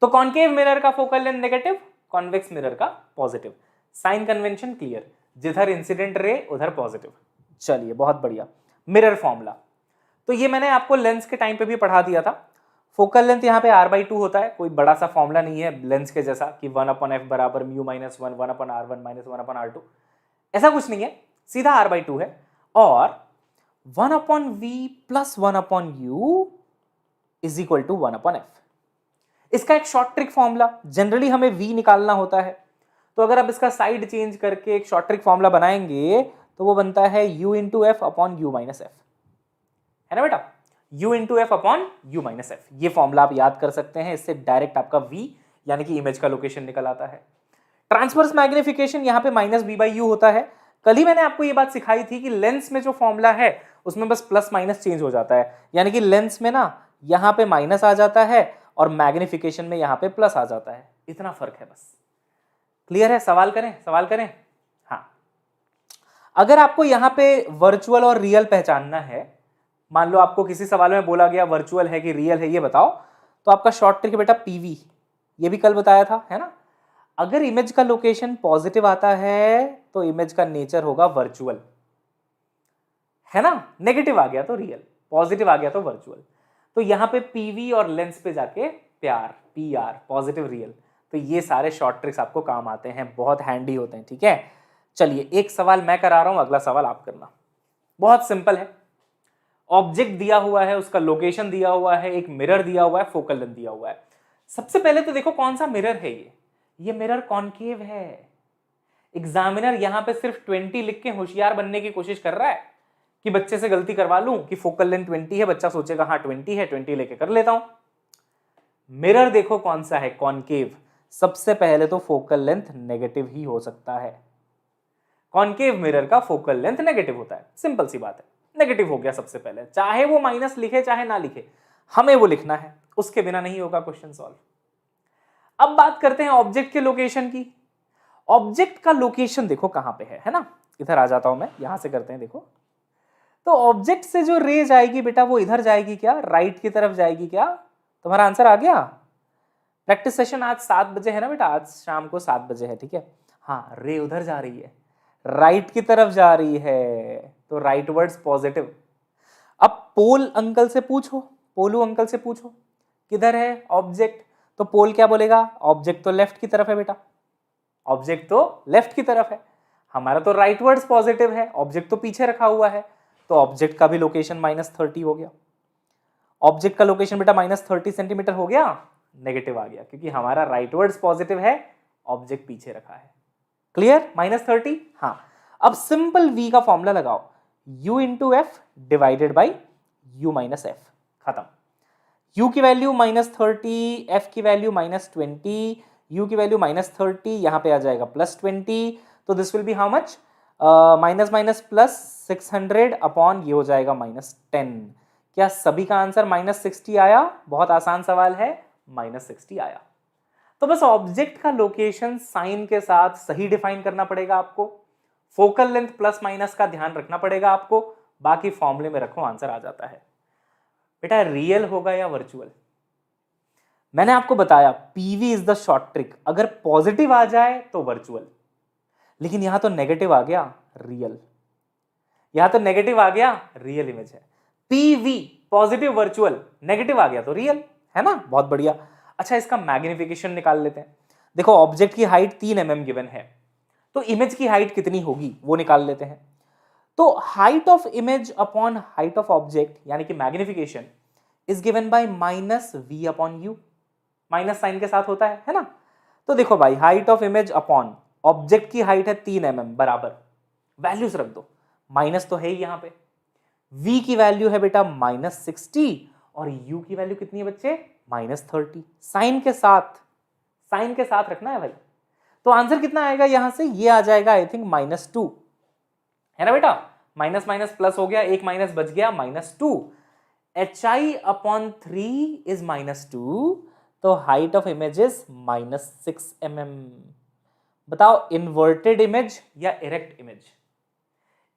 तो कॉन्केव मिरर का focal length negative, convex mirror का पॉजिटिव। साइन कन्वेंशन क्लियर, जिधर इंसिडेंट रे उधर पॉजिटिव। चलिए बहुत बढ़िया। मिरर फॉर्मूला तो ये मैंने आपको लेंस के टाइम पे भी पढ़ा दिया था। फोकल लेंथ यहाँ पे r/2 होता है, कोई बड़ा सा फॉर्मूला नहीं है लेंस के जैसा कि 1/f बराबर μ - 1 1/r1 - 1/r2, ऐसा कुछ नहीं है, सीधा r/2 है। और 1/v + 1/u is equal to 1/f। इसका एक शॉर्ट ट्रिक फॉर्मूला, जनरली हमें v निकालना होता है, तो अगर आप इसका साइड चेंज करके एक शॉर्ट ट्रिक फॉर्मूला बनाएंगे तो वो बनता है u × f upon u - f, है ना बेटा, u × f upon u - f। ये फॉर्मूला आप याद कर सकते हैं, इससे डायरेक्ट आपका v यानी कि इमेज का लोकेशन निकल आता है। ट्रांसवर्स मैग्निफिकेशन यहाँ पे -b/u होता है। कल ही मैंने आपको ये बात सिखाई थी कि लेंस में जो फॉर्मूला है उसमें बस प्लस माइनस चेंज हो जाता है, यानी कि लेंस में ना यहाँ पे माइनस आ जाता है और मैग्निफिकेशन में यहाँ पे प्लस आ जाता है, इतना फर्क है बस। क्लियर है? सवाल करें, सवाल करें। हाँ, अगर आपको यहाँ पे वर्चुअल और रियल पहचानना है, मान लो आपको किसी सवाल में बोला गया वर्चुअल है कि रियल है ये बताओ, तो आपका शॉर्ट ट्रिक बेटा पीवी, ये भी कल बताया था, है ना। अगर इमेज का लोकेशन पॉजिटिव आता है तो इमेज का नेचर होगा वर्चुअल, है ना, नेगेटिव आ गया तो रियल, पॉजिटिव आ गया तो वर्चुअल। तो यहाँ पे पीवी और लेंस पे जाके प्यार, PR, पॉजिटिव रियल। तो ये सारे शॉर्ट ट्रिक्स आपको काम आते हैं, बहुत हैंडी होते हैं, ठीक है। चलिए एक सवाल मैं करा रहा हूं, अगला सवाल आप करना। बहुत सिंपल है, ऑब्जेक्ट दिया हुआ है, उसका लोकेशन दिया हुआ है, एक मिरर दिया हुआ है, फोकल लेंथ दिया हुआ है। सबसे पहले तो देखो कौन सा मिरर है ये मिरर कॉन्केव है। एग्जामिनर यहाँ पे सिर्फ 20 लिख के होशियार बनने की कोशिश कर रहा है कि बच्चे से गलती करवा लूं कि फोकल लेंथ 20 है, बच्चा सोचेगा हाँ 20 है, 20 लेके कर लेता हूं। मिरर देखो कौन सा है, कॉन्केव। सबसे पहले तो फोकल लेंथ नेगेटिव ही हो सकता है, कॉन्केव मिरर का फोकल लेंथ नेगेटिव होता है, सिंपल सी बात है, नेगेटिव हो गया सबसे पहले, चाहे वो माइनस लिखे चाहे ना लिखे, हमें वो लिखना है, उसके बिना नहीं होगा क्वेश्चन सॉल्व। अब बात करते हैं ऑब्जेक्ट के लोकेशन की। ऑब्जेक्ट का लोकेशन देखो कहां पे है ना, इधर आ जाता हूं मैं, यहां से करते हैं। देखो तो ऑब्जेक्ट से जो रे जाएगी बेटा वो इधर जाएगी क्या, राइट की तरफ जाएगी क्या? तुम्हारा आंसर आ गया। प्रैक्टिस सेशन आज 7 बजे है ना बेटा, आज शाम को 7 बजे है, ठीक है। हाँ, रे उधर जा रही है, राइट की तरफ जा रही है, तो राइट वर्ड्स पॉजिटिव। अब पोल अंकल से पूछो, पोलू अंकल से पूछो किधर है ऑब्जेक्ट, तो पोल क्या बोलेगा, ऑब्जेक्ट तो लेफ्ट की तरफ है बेटा, ऑब्जेक्ट तो लेफ्ट की तरफ है। हमारा तो राइट वर्ड्स पॉजिटिव है, ऑब्जेक्ट तो पीछे रखा हुआ है, तो ऑब्जेक्ट का भी लोकेशन -30 हो गया। ऑब्जेक्ट का लोकेशन बेटा -30 सेंटीमीटर हो गया, नेगेटिव आ गया क्योंकि हमारा राइटवर्ड्स पॉजिटिव है, ऑब्जेक्ट पीछे रखा है। क्लियर? -30। हाँ, अब सिंपल v का फॉर्मूला लगाओ, u into F divided by u minus F, खत्म। u की वैल्यू -30, f की वैल्यू -20, u की वैल्यू -30, यहां पे आ जाएगा +20, तो this will be how much, minus minus plus 600 upon ये हो जाएगा -10। क्या सभी का आंसर -60 आया? बहुत आसान सवाल है, -60 आया। तो बस ऑब्जेक्ट का लोकेशन साइन के साथ सही डिफाइन करना पड़ेगा आपको, फोकल लेंथ प्लस माइनस का ध्यान रखना पड़ेगा आपको, बाकी फॉर्मूले में रखो आंसर आ जाता है। बेटा रियल होगा या वर्चुअल? मैंने आपको बताया PV is the short trick, अगर पॉजिटिव आ जाए तो वर्चुअल, लेकिन यहां तो नेगेटिव आ गया, रियल। यहां तो नेगेटिव आ गया, रियल इमेज है। पीवी पॉजिटिव वर्चुअल, नेगेटिव आ गया तो रियल है ना, बहुत बढ़िया। अच्छा, इसका मैग्निफिकेशन निकाल लेते हैं। देखो ऑब्जेक्ट की हाइट 3 mm गिवन है, तो इमेज की हाइट कितनी होगी वो निकाल लेते हैं। तो height of image upon height of object यानी कि magnification is given by -v upon u, minus sign के साथ होता है ना। तो देखो भाई, height of image upon object की हाइट है 3 mm बराबर, वैल्यूज रख दो, माइनस तो है ही यहां पे, v की वैल्यू है बेटा -60 और u की वैल्यू कितनी है बच्चे, -30। साइन के साथ रखना है भाई। तो आंसर कितना आएगा यहां से, ये आ जाएगा आई थिंक -2, है ना बेटा। माइनस माइनस प्लस हो गया, एक माइनस बच गया, -2। hi अपॉन 3 इज -2, तो height of image is -6 mm। बताओ इन्वर्टेड इमेज या erect image?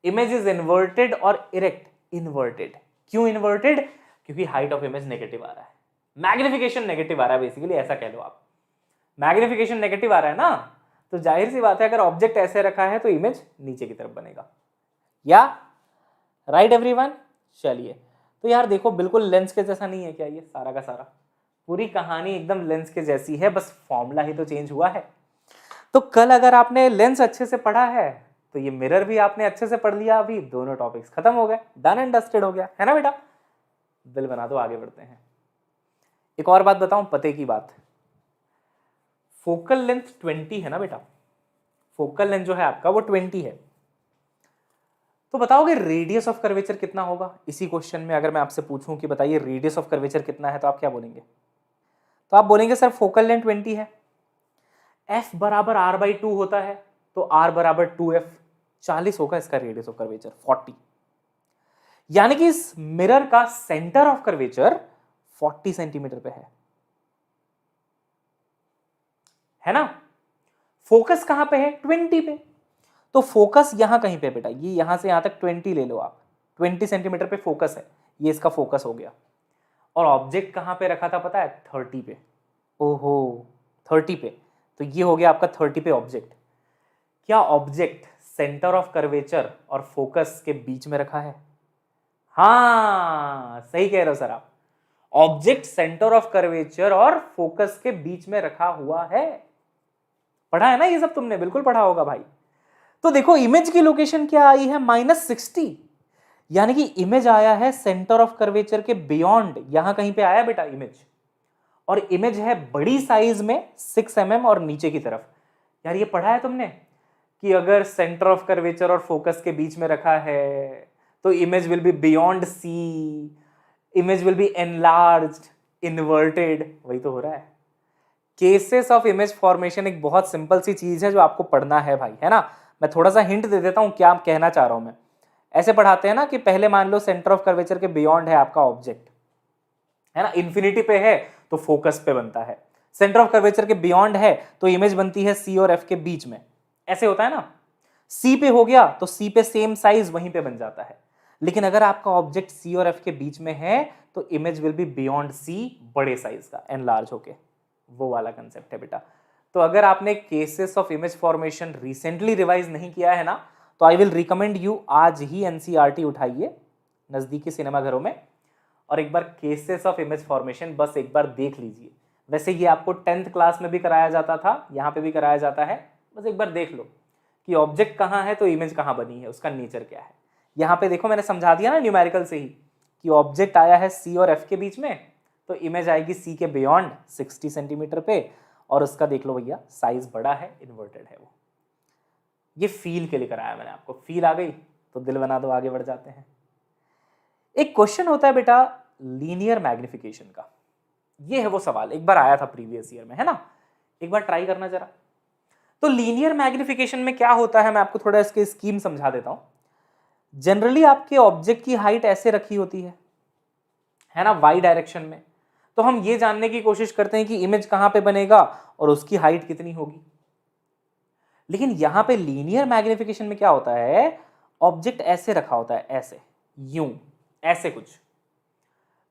Image is inverted और इरेक्ट? इन्वर्टेड। क्यों इन्वर्टेड? क्योंकि हाइट ऑफ इमेज नेगेटिव आ रहा है, मैग्निफिकेशन नेगेटिव आ रहा है, बेसिकली ऐसा कह लो आप। मैग्निफिकेशन नेगेटिव आ रहा है ना, तो जाहिर सी बात है अगर ऑब्जेक्ट ऐसे रखा है तो इमेज नीचे की तरफ बनेगा, या राइट एवरीवन। चलिए, तो यार देखो बिल्कुल लेंस के जैसा नहीं है क्या ये सारा का सारा? पूरी कहानी एकदम लेंस के जैसी है, बस फॉर्मूला ही तो चेंज हुआ है। तो कल अगर आपने लेंस अच्छे से पढ़ा है तो ये मिरर भी आपने अच्छे से पढ़ लिया, अभी दोनों टॉपिक्स खत्म हो गए, डन एंड डस्टेड हो गया, है ना बेटा। बिल बना दो, आगे बढ़ते हैं। एक और बात बताऊं, पते की बात, फोकल लेंथ 20 है ना बेटा, फोकल लेंथ जो है आपका वो 20 है। तो बताओगे रेडियस ऑफ कर्वेचर कितना होगा? इसी क्वेश्चन में अगर मैं आपसे पूछूं कि बताइए रेडियस ऑफ कर्वेचर कितना है, तो आप क्या बोलेंगे? तो आप बोलेंगे सर फोकल लेंथ 20 है, f बराबर r/2 होता है, तो r बराबर 2f, 40 होगा इसका रेडियस ऑफ कर्वेचर, 40। यानी कि इस मिरर का सेंटर ऑफ कर्वेचर 40 सेंटीमीटर पे है ना। फोकस कहां पे है? 20 पे। तो फोकस यहां कहीं पे बेटा, ये यहां से यहां तक 20 ले लो आप, 20 सेंटीमीटर पे फोकस है, ये इसका फोकस हो गया। और ऑब्जेक्ट कहां पे रखा था पता है? 30 पे। ओहो, 30 पे, तो ये हो गया आपका 30 पे ऑब्जेक्ट। क्या ऑब्जेक्ट सेंटर ऑफ कर्वेचर और फोकस के बीच में रखा है? हाँ, सही कह रहे हो सर आप, ऑब्जेक्ट सेंटर ऑफ कर्वेचर और फोकस के बीच में रखा हुआ है। पढ़ा है ना ये सब तुमने? बिल्कुल पढ़ा होगा भाई। तो देखो इमेज की लोकेशन क्या आई है? -60, यानी कि इमेज आया है सेंटर ऑफ कर्वेचर के बियॉन्ड, यहां कहीं पे आया बेटा इमेज, और इमेज है बड़ी साइज में 6 mm और नीचे की तरफ। यार ये पढ़ा है तुमने कि अगर सेंटर ऑफ कर्वेचर और फोकस के बीच में रखा है तो image will be beyond c, image will be enlarged, inverted, वही तो हो रहा है। केसेस ऑफ इमेज फॉर्मेशन एक बहुत सिंपल सी चीज है जो आपको पढ़ना है भाई, है ना। मैं थोड़ा सा हिंट दे देता हूं क्या कहना चाह रहा हूं मैं। ऐसे पढ़ाते हैं ना कि पहले मान लो सेंटर ऑफ कर्वेचर के बियॉन्ड है आपका ऑब्जेक्ट, है ना, इन्फिनिटी पे है तो फोकस पे बनता है, सेंटर ऑफ कर्वेचर के बियॉन्ड है तो इमेज बनती है सी और एफ के बीच में, ऐसे होता है ना। सी पे हो गया तो सी पे सेम साइज वहीं पे बन जाता है, लेकिन अगर आपका ऑब्जेक्ट सी और एफ के बीच में है तो image will be beyond c, बड़े साइज का, एनलार्ज होके, वो वाला कंसेप्ट है बेटा। तो अगर आपने cases of image formation recently revise नहीं किया है ना, तो आई विल रिकमेंड यू आज ही एनसीईआरटी उठाइए नजदीकी सिनेमा घरों में और एक बार केसेस ऑफ इमेज फॉर्मेशन बस एक बार देख लीजिए। वैसे ये आपको 10th क्लास में भी कराया जाता था, यहाँ पे भी कराया जाता है, बस एक बार देख लो कि ऑब्जेक्ट कहाँ है तो इमेज कहाँ बनी है, उसका नेचर क्या है। यहाँ पे देखो मैंने समझा दिया ना न्यूमेरिकल से ही कि ऑब्जेक्ट आया है सी और एफ के बीच में, तो इमेज आएगी सी के बियॉन्ड 60 सेंटीमीटर पे, और उसका देख लो भैया साइज बड़ा है, इन्वर्टेड है वो। ये फील के लिए कराया मैंने आपको, फील आ गई तो दिल बना दो, आगे बढ़ जाते हैं। एक क्वेश्चन होता है बेटा लीनियर मैग्निफिकेशन का, ये है वो सवाल, एक बार आया था प्रीवियस ईयर में, है ना, एक बार ट्राई करना जरा। तो लीनियर मैग्निफिकेशन में क्या होता है, मैं आपको थोड़ा इसकी स्कीम समझा देता हूं। जनरली आपके ऑब्जेक्ट की हाइट ऐसे रखी होती है ना, वाई डायरेक्शन में, तो हम ये जानने की कोशिश करते हैं कि इमेज कहां पे बनेगा और उसकी हाइट कितनी होगी। लेकिन यहां पे लीनियर मैग्निफिकेशन में क्या होता है, ऑब्जेक्ट ऐसे रखा होता है, ऐसे, यूं, ऐसे कुछ,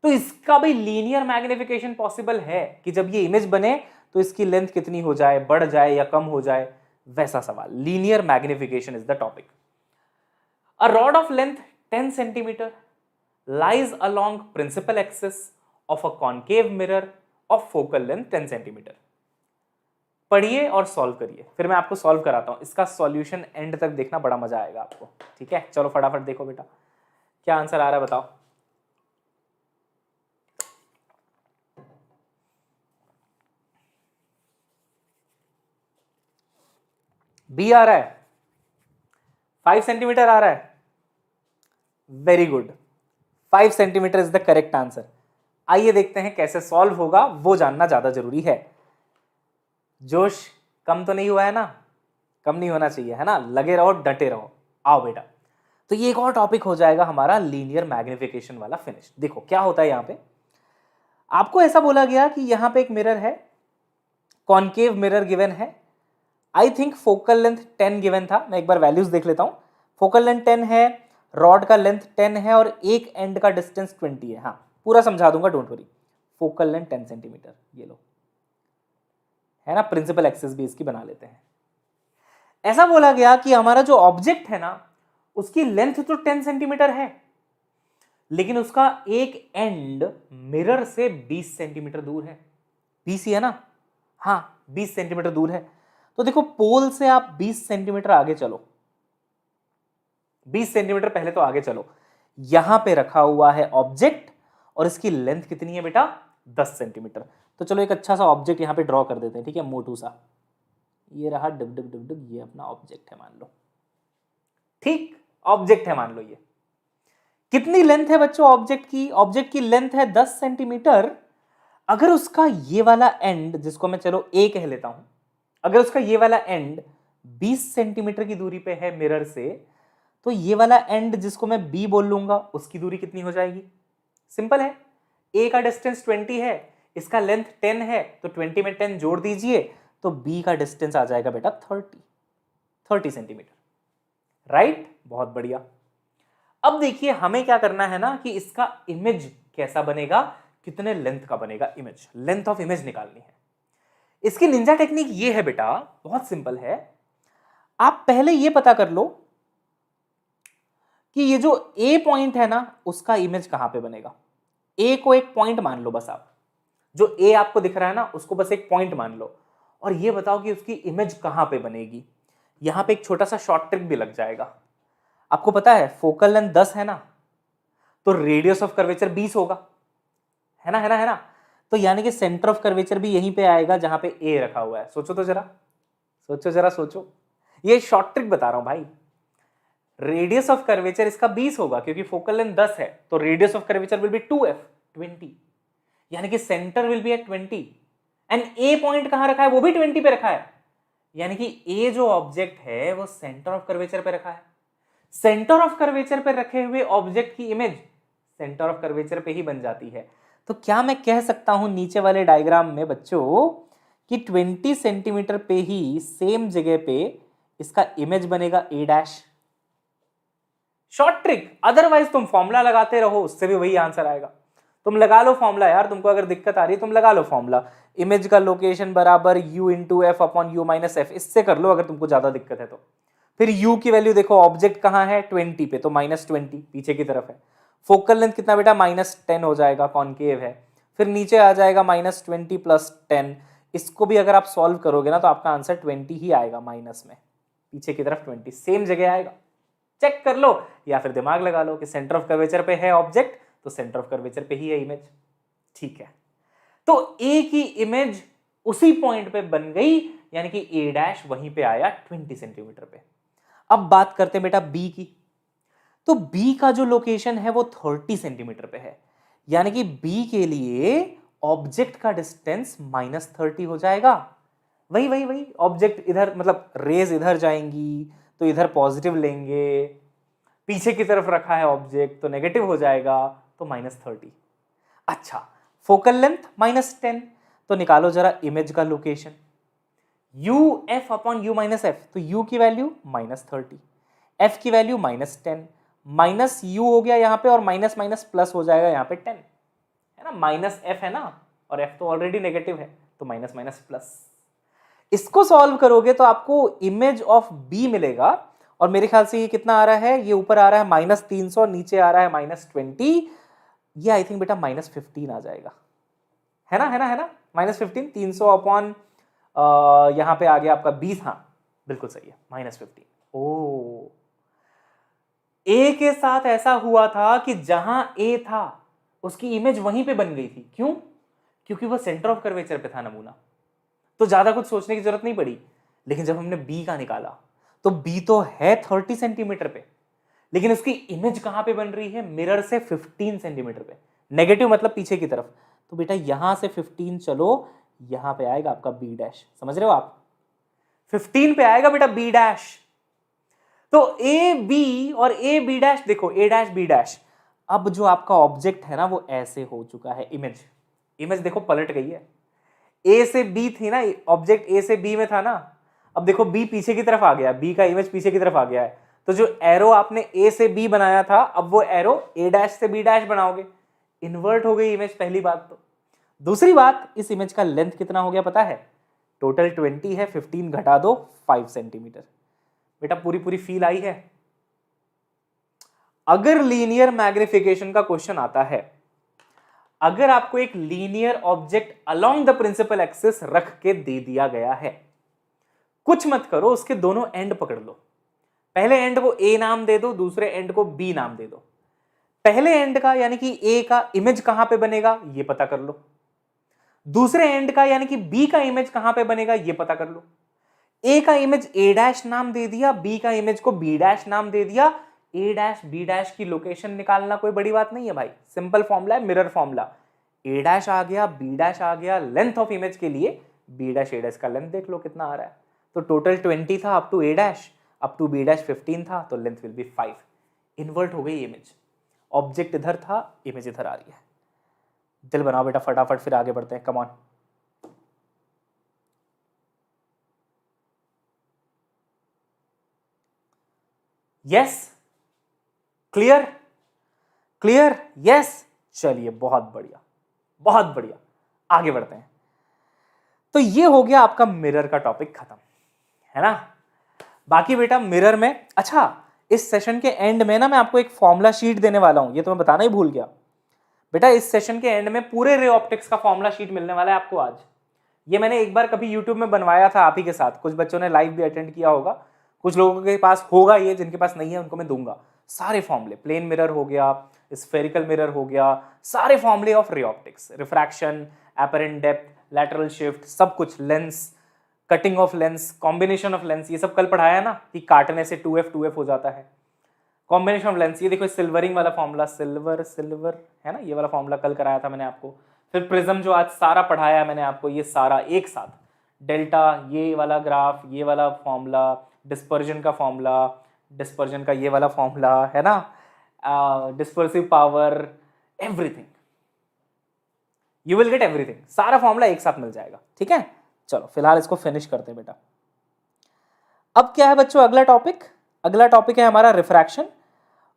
तो इसका भी लीनियर मैग्निफिकेशन पॉसिबल है कि जब ये इमेज बने तो इसकी लेंथ कितनी हो जाए, बढ़ जाए या कम हो जाए, वैसा सवाल। Linear magnification is the topic. A rod of length 10 centimetre lies along principal axis of a concave mirror of focal length 10 centimetre. पढ़िए और सॉल्व करिए, फिर मैं आपको सॉल्व कराता हूं, इसका सॉल्यूशन एंड तक देखना, बड़ा मजा आएगा आपको, ठीक है। चलो फटाफट देखो बेटा क्या आंसर आ रहा है, बताओ। बी आ रहा है, 5 सेंटीमीटर आ रहा है, very good, 5 centimetre is the correct answer. आइए देखते हैं कैसे सॉल्व होगा, वो जानना ज्यादा जरूरी है। जोश कम तो नहीं हुआ है ना, कम नहीं होना चाहिए, है ना, लगे रहो, डटे रहो। आओ बेटा, तो ये एक और टॉपिक हो जाएगा हमारा लीनियर मैग्निफिकेशन वाला फिनिश। देखो क्या होता है यहां पे, आपको ऐसा बोला गया कि यहां पे एक मिरर है, कॉनकेव मिरर गिवन है, I think focal length 10 given था, मैं एक बार वैल्यूज देख लेता हूं। फोकल लेंथ 10 है, रॉड का लेंथ 10 है, और एक एंड का डिस्टेंस 20 है। हाँ पूरा समझा दूंगा, don't worry. Focal length 10 centimetre, ये लो, है ना, प्रिंसिपल एक्सिस भी इसकी बना लेते हैं। ऐसा बोला गया कि हमारा जो ऑब्जेक्ट है ना, उसकी लेंथ तो 10 सेंटीमीटर है, लेकिन उसका एक एंड मिरर से 20 सेंटीमीटर दूर है। 20 ही है ना, हाँ 20 सेंटीमीटर दूर है। तो देखो पोल से आप 20 सेंटीमीटर आगे चलो, 20 सेंटीमीटर पहले तो आगे चलो, यहां पे रखा हुआ है ऑब्जेक्ट, और इसकी लेंथ कितनी है बेटा, 10 सेंटीमीटर। तो चलो एक अच्छा सा ऑब्जेक्ट यहां पे ड्रॉ कर देते हैं, ठीक है, मोटू सा, ये रहा, डग डग डग डग, ये अपना ऑब्जेक्ट है मान लो, ठीक, ऑब्जेक्ट है मान लो। ये कितनी लेंथ है बच्चों ऑब्जेक्ट की, ऑब्जेक्ट की लेंथ है 10 सेंटीमीटर। अगर उसका ये वाला एंड, जिसको मैं चलो ए कह लेता हूं, अगर उसका ये वाला एंड 20 सेंटीमीटर की दूरी पे है मिरर से, तो ये वाला एंड जिसको मैं बी बोल लूंगा, उसकी दूरी कितनी हो जाएगी, सिंपल है, ए का डिस्टेंस 20 है, इसका लेंथ 10 है, तो 20 में 10 जोड़ दीजिए, तो बी का डिस्टेंस आ जाएगा बेटा 30 सेंटीमीटर, राइट, बहुत बढ़िया। अब देखिए हमें क्या करना है ना, कि इसका इमेज कैसा बनेगा, कितने लेंथ का बनेगा इमेज, लेंथ ऑफ इमेज निकालनी है। इसकी निंजा टेक्निक ये है बेटा, बहुत सिंपल है। आप पहले ये पता कर लो कि ये जो ए पॉइंट है ना, उसका इमेज कहां पे बनेगा। ए को एक पॉइंट मान लो बस, आप जो ए आपको दिख रहा है ना, उसको बस एक पॉइंट मान लो, और ये बताओ कि उसकी इमेज कहां पे बनेगी। यहां पे एक छोटा सा शॉर्ट ट्रिक भी लग जाएगा। आपको पता है फोकल लेंथ 10 है ना, तो रेडियस ऑफ कर्वेचर 20 होगा, है ना, है ना, है ना। तो यानी कि सेंटर ऑफ कर्वेचर भी यहीं पे आएगा जहां पे ए रखा हुआ है। सोचो तो जरा, सोचो जरा, सोचो, ये शॉर्ट ट्रिक बता रहा हूं भाई। रेडियस ऑफ कर्वेचर इसका 20 होगा, क्योंकि फोकल लेंथ 10 है, तो radius of curvature will be 2f, 20, यानी कि centre will be at 20, and a point कहां रखा है, वो भी 20 पे रखा है, यानी कि ए जो ऑब्जेक्ट है वो सेंटर ऑफ कर्वेचर पे रखा है। सेंटर ऑफ कर्वेचर पे रखे हुए ऑब्जेक्ट की इमेज सेंटर ऑफ कर्वेचर पे ही बन जाती है। तो क्या मैं कह सकता हूं नीचे वाले डायग्राम में बच्चों कि 20 सेंटीमीटर पे ही सेम जगह पे इसका इमेज बनेगा ए डैश। शॉर्ट ट्रिक, अदरवाइज तुम फॉर्मूला लगाते रहो, उससे भी वही आंसर आएगा। तुम लगा लो फॉर्मूला यार, तुमको अगर दिक्कत आ रही है तुम लगा लो फॉर्मूला, इमेज का लोकेशन बराबर u into F upon you minus F, इससे कर लो अगर तुमको ज्यादा दिक्कत है तो। फिर u की वैल्यू देखो, ऑब्जेक्ट कहां है 20 पे, तो -20 पीछे की तरफ है। फोकल लेंथ कितना बेटा, -10 हो जाएगा, कॉनकेव है। फिर नीचे आ जाएगा -20 प्लस 10, इसको भी अगर आप सॉल्व करोगे ना तो आपका आंसर 20 ही आएगा, माइनस में पीछे की तरफ 20, सेम जगह आएगा, चेक कर लो या फिर दिमाग लगा लो कि सेंटर ऑफ कर्वेचर पे है ऑब्जेक्ट तो सेंटर ऑफ कर्वेचर पे ही है इमेज। ठीक है, तो ए की इमेज उसी पॉइंट पे बन गई, यानी कि ए डैश वहीं पे आया 20 सेंटीमीटर पे। अब बात करते हैं बेटा बी की, तो बी का जो लोकेशन है वो 30 सेंटीमीटर पे है, यानी कि बी के लिए ऑब्जेक्ट का डिस्टेंस -30 हो जाएगा। वही वही वही ऑब्जेक्ट इधर, मतलब रेज इधर जाएंगी तो इधर पॉजिटिव लेंगे, पीछे की तरफ रखा है ऑब्जेक्ट तो नेगेटिव हो जाएगा, तो -30। अच्छा, फोकल लेंथ -10, तो निकालो जरा इमेज का location, u f upon u minus F, तो u की वैल्यू -30, f की वैल्यू -10, माइनस u हो गया यहाँ पे और माइनस माइनस प्लस हो जाएगा यहाँ पे 10, है ना, -f है ना, और f तो ऑलरेडी नेगेटिव है तो माइनस माइनस प्लस। इसको सॉल्व करोगे तो आपको इमेज ऑफ b मिलेगा, और मेरे ख्याल से ये कितना आ रहा है, ये ऊपर आ रहा है -300, नीचे आ रहा है -20, ये आई थिंक बेटा -15 आ जाएगा, है ना, है ना, है ना, -15, 300 अपॉन यहां पे आ गया आपका 20, हाँ बिल्कुल सही है, -15। ओ, ए के साथ ऐसा हुआ था कि जहां ए था उसकी इमेज वहीं पे बन गई थी, क्यों? क्योंकि वो सेंटर ऑफ कर्वेचर पे था नमूना, तो ज्यादा कुछ सोचने की जरूरत नहीं पड़ी। लेकिन जब हमने बी का निकाला तो बी तो है 30 सेंटीमीटर पे, लेकिन उसकी इमेज कहां पे बन रही है, मिरर से 15 सेंटीमीटर पे, नेगेटिव मतलब पीछे की तरफ, तो बेटा यहां से 15 चलो, यहां पे आएगा आपका बी डैश, समझ रहे हो आप, 15 पे आएगा बेटा बी डैश। तो ए बी और ए बी डैश, देखो ए डैश बी डैश, अब जो आपका ऑब्जेक्ट है ना वो ऐसे हो चुका है, इमेज इमेज देखो पलट गई है, ए से बी थी ना, ऑब्जेक्ट ए से बी में था ना, अब देखो बी पीछे की तरफ आ गया, बी का इमेज पीछे की तरफ आ गया है, तो जो एरो आपने ए से बी बनाया था अब वो एरो ए डैश से बी डैश बनाओगे, इन्वर्ट हो गई इमेज, पहली बात। तो दूसरी बात, इस इमेज का लेंथ कितना हो गया पता है, टोटल 20 है, 15 घटा दो 5 सेंटीमीटर। बेटा पूरी पूरी फील आई है। अगर लीनियर मैग्निफिकेशन का क्वेश्चन आता है, अगर आपको एक linear object along the principal axis रख के दे दिया गया है, कुछ मत करो, उसके दोनों एंड पकड़ लो, पहले एंड को ए नाम दे दो, दूसरे एंड को बी नाम दे दो। पहले एंड का यानी कि ए का इमेज कहां पे बनेगा ये पता कर लो, दूसरे एंड का यानी कि बी का इमेज कहां पे बनेगा ये पता कर लो। ए का इमेज ए डैश नाम दे दिया, बी का इमेज को बी डैश नाम दे दिया, ए डैश बी डैश की लोकेशन निकालना कोई बड़ी बात नहीं है भाई, सिंपल फॉर्मूला है, मिरर फॉर्मूला। ए डैश आ गया, बी डैश आ गया, लेंथ ऑफ इमेज के लिए बी डैश ए डैश का लेंथ देख लो कितना आ रहा है, तो टोटल 20 था up to a dash, up to b dash 15 था, तो लेंथ विल बी 5। इन्वर्ट हो गई इमेज, ऑब्जेक्ट इधर था, इमेज इधर आ रही है। दिल बनाओ बेटा फटाफट, फिर आगे बढ़ते हैं, come on. Yes, clear clear, yes, चलिए बहुत बढ़िया बहुत बढ़िया, आगे बढ़ते हैं। तो ये हो गया आपका मिरर का टॉपिक खत्म, है ना। बाकी बेटा मिरर में, अच्छा इस सेशन के एंड में ना मैं आपको एक फॉर्मूला शीट देने वाला हूं, ये तो मैं बताना ही भूल गया बेटा। इस सेशन के एंड में पूरे रे ऑप्टिक्स का फॉर्मूला शीट मिलने वाला है आपको आज। ये मैंने एक बार कभी यूट्यूब में बनवाया था आप ही के साथ, कुछ बच्चों ने लाइव भी अटेंड किया होगा, कुछ लोगों के पास होगा ये, जिनके पास नहीं है उनको मैं दूंगा सारे फॉर्मूले। प्लेन मिरर हो गया, स्फेरिकल मिरर हो गया, सारे फॉर्मूले of ray optics, refraction, apparent depth, lateral shift, सब कुछ, lens, cutting of lens, combination of lens, ये सब कल पढ़ाया ना कि काटने से 2f हो जाता है, कॉम्बिनेशन ऑफ लेंस। ये देखो सिल्वरिंग वाला फॉर्मूला, सिल्वर सिल्वर है ना, ये वाला फॉर्मूला कल कराया था मैंने आपको। फिर प्रिज्म जो आज सारा पढ़ाया है मैंने आपको, ये सारा एक साथ, डेल्टा, ये वाला ग्राफ, ये वाला फॉर्मूला, डिस्पर्जन का फॉर्मूला, डिस्पर्जन का ये वाला फॉर्मूला है ना, dispersive power, everything, you will get everything, सारा फॉर्मूला एक साथ मिल जाएगा, ठीक है। चलो फिलहाल इसको फिनिश करते हैं बेटा। अब क्या है बच्चों अगला टॉपिक, अगला टॉपिक है हमारा रिफ्रैक्शन।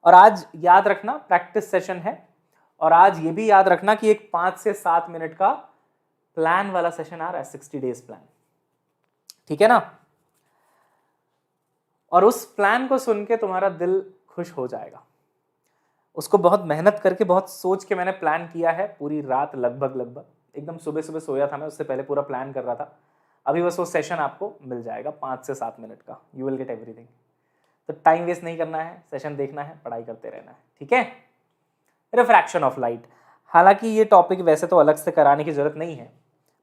और आज याद रखना प्रैक्टिस सेशन है, और आज ये भी याद रखना कि एक 5 से 7 मिनट का प्लान वाला सेशन आ रहा है, 60 डेज प्लान, ठीक है ना। और उस प्लान को सुन के तुम्हारा दिल खुश हो जाएगा। उसको बहुत मेहनत करके, बहुत सोच के मैंने प्लान किया है, पूरी रात लगभग एकदम सुबह सुबह सोया था मैं, उससे पहले पूरा प्लान कर रहा था। अभी बस वो सेशन आपको मिल जाएगा 5 से 7 मिनट का, यू विल गेट एवरीथिंग। तो टाइम वेस्ट नहीं करना है, सेशन देखना है, पढ़ाई करते रहना है, ठीक है। रिफ्रैक्शन ऑफ लाइट, हालांकि ये टॉपिक वैसे तो अलग से कराने की जरूरत नहीं है।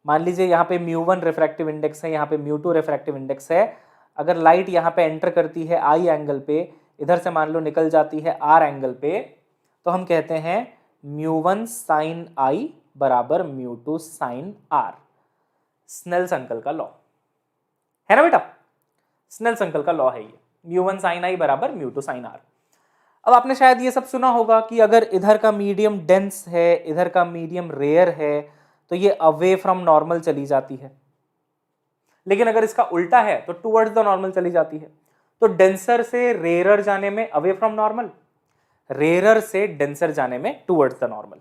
मान लीजिए यहाँ पे μ1 रिफ्रैक्टिव इंडेक्स है, यहाँ पे μ2 रिफ्रैक्टिव इंडेक्स है। अगर लाइट यहाँ पे एंटर करती है आई एंगल पे, इधर से मान लो निकल जाती है आर एंगल पे, तो हम कहते हैं μ1 साइन आई बराबर μ2 साइन आर। स्नेल्स अंकल का लॉ है ना बेटा, स्नेल्स अंकल का लॉ है ये, μ1 साइन आई बराबर μ2 साइन आर। अब आपने शायद ये सब सुना होगा कि अगर इधर का मीडियम डेंस है, इधर का मीडियम रेयर है, तो ये अवे फ्रॉम नॉर्मल चली जाती है, लेकिन अगर इसका उल्टा है तो टुवर्ड्स द नॉर्मल चली जाती है। तो डेंसर से रेयरर जाने में अवे फ्रॉम नॉर्मल, रेयरर से डेंसर जाने में टुवर्ड्स द नॉर्मल।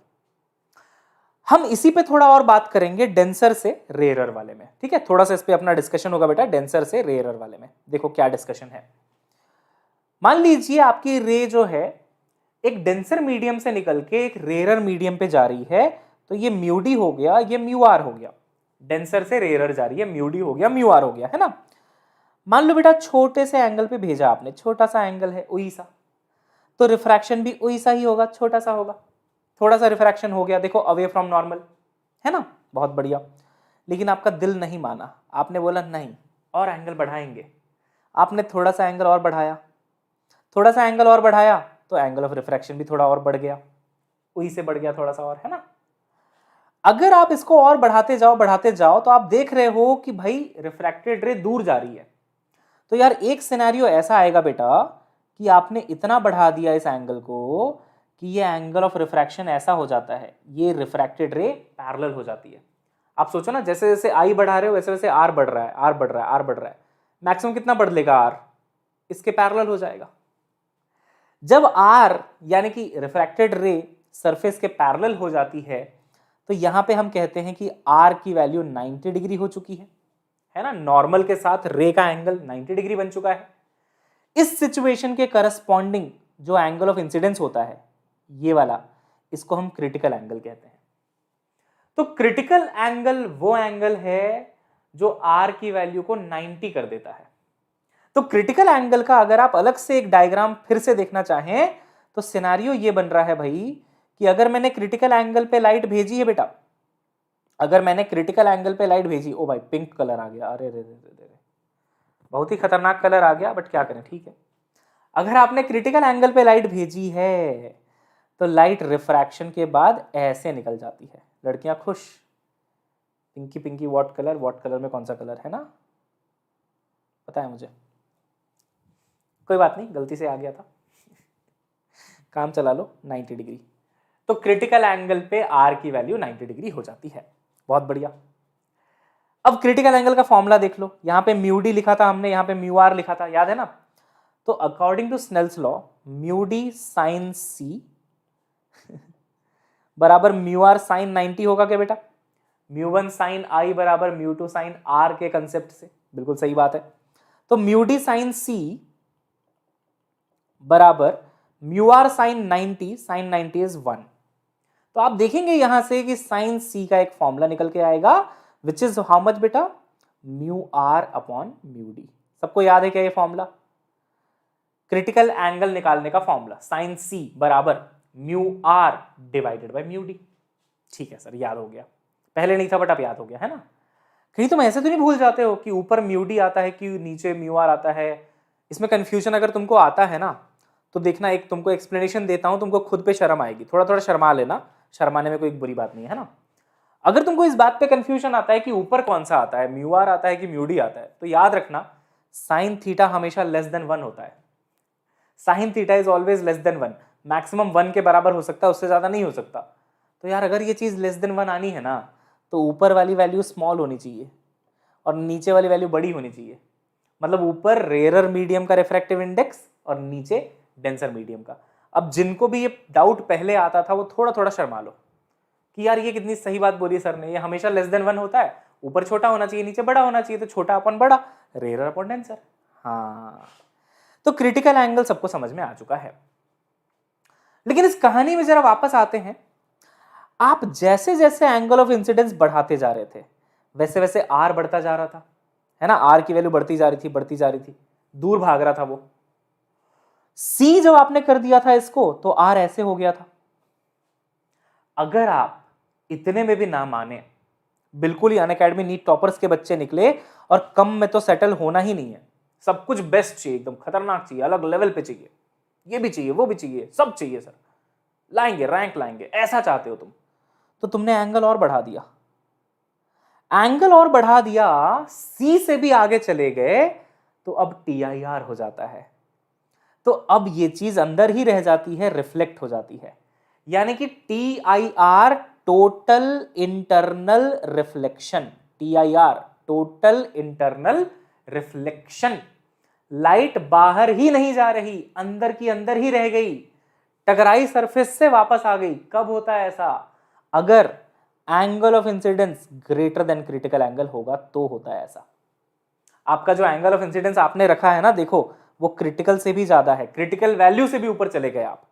हम इसी पे थोड़ा और बात करेंगे डेंसर से रेयरर वाले में, ठीक है। थोड़ा सा इस पे अपना डिस्कशन होगा बेटा डेंसर से रेयरर वाले में। देखो क्या डिस्कशन है। मान लीजिए आपकी रे जो है एक डेंसर मीडियम से निकल के एक रेयरर मीडियम पे जा रही है, तो ये म्यूडी हो गया, ये म्यू आर हो गया। डेंसर से रेयरर जा रही है, म्यूडी हो गया, म्यू आर हो गया, है ना। मान लो बेटा छोटे से एंगल पे भेजा आपने, छोटा सा एंगल है उई सा, तो रिफ्रैक्शन भी उई सा ही होगा, छोटा सा होगा। थोड़ा सा रिफ्रैक्शन हो गया, देखो अवे फ्रॉम नॉर्मल, है ना, बहुत बढ़िया। लेकिन आपका दिल नहीं माना, आपने बोला नहीं और एंगल बढ़ाएंगे। आपने थोड़ा सा एंगल और बढ़ाया, थोड़ा सा एंगल और बढ़ाया, तो एंगल ऑफ रिफ्रैक्शन भी थोड़ा और बढ़ गया, उई से बढ़ गया थोड़ा सा और, है ना। अगर आप इसको और बढ़ाते जाओ तो आप देख रहे हो कि भाई रिफ्रैक्टेड रे दूर जा रही है। तो यार एक सिनेरियो ऐसा आएगा बेटा कि आपने इतना बढ़ा दिया इस एंगल को कि ये एंगल ऑफ रिफ्रैक्शन ऐसा हो जाता है, ये रिफ्रैक्टेड रे पैरेलल हो जाती है। आप सोचो ना, जैसे जैसे आई बढ़ा रहे हो वैसे वैसे आर बढ़ रहा है, आर बढ़ रहा है, आर बढ़ रहा है। मैक्सिमम कितना बढ़ लेगा आर, इसके पैरेलल हो जाएगा। जब आर यानी कि रिफ्रैक्टेड रे सरफेस के पैरेलल हो जाती है, तो यहां पे हम कहते हैं कि आर की वैल्यू 90 डिग्री हो चुकी है ना। नॉर्मल के साथ रे का एंगल 90 डिग्री बन चुका है। इस सिचुएशन के करस्पॉन्डिंग जो एंगल ऑफ इंसिडेंस होता है ये वाला, इसको हम क्रिटिकल एंगल कहते हैं। तो क्रिटिकल एंगल वो एंगल है जो आर की वैल्यू को 90 कर देता है। तो क्रिटिकल एंगल का अगर आप अलग से एक डायग्राम फिर से देखना चाहें तो सिनेरियो ये बन रहा है भाई कि अगर मैंने क्रिटिकल एंगल पे लाइट भेजी है बेटा, अगर मैंने क्रिटिकल एंगल पे लाइट भेजी, ओ भाई पिंक कलर आ गया, अरे रे रे रे रे, बहुत ही खतरनाक कलर आ गया, बट क्या करें, ठीक है। अगर आपने क्रिटिकल एंगल पे लाइट भेजी है तो लाइट रिफ्रैक्शन के बाद ऐसे निकल जाती है। लड़कियां खुश, पिंकी पिंकी व्हाट कलर में कौन सा कलर है ना, पता है मुझे, कोई बात नहीं, गलती से आ गया था, काम चला लो। 90 डिग्री, तो क्रिटिकल एंगल पे आर की वैल्यू 90 डिग्री हो जाती है। बहुत बढ़िया। अब क्रिटिकल एंगल का फॉर्मूला देख लो, यहां पे म्यू डी लिखा था हमने, यहां पे म्यू आर लिखा था, याद है ना। तो according to Snell's law mu d sine c बराबर म्यू आर साइन 90 होगा क्या बेटा। μ1 साइन आई बराबर μ2 साइन आर के कंसेप्ट से, बिल्कुल सही बात है। तो म्यू डी साइन सी बराबर mu r sine 90, sine 90 is 1। तो आप देखेंगे यहां से कि साइन सी का एक फॉर्मूला निकल के आएगा विच इज हाउ मच बेटा, mu r upon mu d. सबको याद है क्या ये फॉर्मूला, क्रिटिकल एंगल निकालने का फॉर्मूला, साइन सी बराबर mu r divided by mu d. ठीक है सर, याद हो गया, पहले नहीं था बट अब याद हो गया, है ना। कहीं तुम ऐसे तो नहीं भूल जाते हो कि ऊपर म्यू डी आता है कि नीचे म्यू आर आता है। इसमें कंफ्यूजन अगर तुमको आता है ना तो देखना, एक तुमको एक्सप्लेनेशन देता हूं, तुमको खुद पे शर्म आएगी, थोड़ा थोड़ा शर्मा लेना, शर्माने में कोई बुरी बात नहीं है ना। अगर तुमको इस बात पे कंफ्यूजन आता है कि ऊपर कौन सा आता है, म्यू आर आता है कि म्यू डी आता है, तो याद रखना साइन थीटा हमेशा लेस देन 1 होता है। Sine theta is always less than 1, maximum 1 के बराबर हो सकता है, उससे ज्यादा नहीं हो सकता। तो यार अगर ये चीज लेस देन 1 आनी है ना तो ऊपर वाली वैल्यू स्मॉल होनी चाहिए और नीचे वाली वैल्यू बड़ी होनी चाहिए। मतलब ऊपर रेयरर मीडियम का रिफ्रैक्टिव इंडेक्स और नीचे डेंसर मीडियम का। अब जिनको भी ये डाउट पहले आता था वो थोड़ा थोड़ा शर्मा लो कि यार ये कितनी सही बात बोली सर ने, ये हमेशा लेस देन 1 होता है, ऊपर छोटा होना चाहिए नीचे बड़ा होना चाहिए, तो छोटा अपन बड़ा, रेयरर अपॉन डेंसर। हाँ, तो क्रिटिकल एंगल सबको समझ में आ चुका है। लेकिन इस कहानी में जरा वापस आते हैं। आप जैसे जैसे एंगल ऑफ इंसिडेंस बढ़ाते जा रहे थे वैसे वैसे आर बढ़ता जा रहा था, है ना। आर की वैल्यू बढ़ती जा रही थी, दूर भाग रहा था वो। सी जब आपने कर दिया था इसको तो आर ऐसे हो गया था। अगर आप इतने में भी ना माने, बिल्कुल ही अनअकैडमी नीट टॉपर्स के बच्चे निकले और कम में तो सेटल होना ही नहीं है, सब कुछ बेस्ट चाहिए, एकदम खतरनाक चाहिए, अलग लेवल पे चाहिए, ये भी चाहिए वो भी चाहिए, सब चाहिए सर, लाएंगे रैंक लाएंगे, ऐसा चाहते हो तुम, तो तुमने एंगल और बढ़ा दिया, एंगल और बढ़ा दिया, सी से भी आगे चले गए, तो अब TIR हो जाता है। तो अब ये चीज अंदर ही रह जाती है, रिफ्लेक्ट हो जाती है, यानी कि TIR total internal reflection, TIR total internal reflection. Light बाहर ही नहीं जा रही, अंदर की अंदर ही रह गई, टकराई सरफेस से वापस आ गई। कब होता है ऐसा? अगर angle of incidence greater than critical angle होगा तो होता है ऐसा। आपका जो एंगल ऑफ इंसिडेंस आपने रखा है ना, देखो वो क्रिटिकल से भी ज्यादा है, क्रिटिकल वैल्यू से भी ऊपर चले गए आप,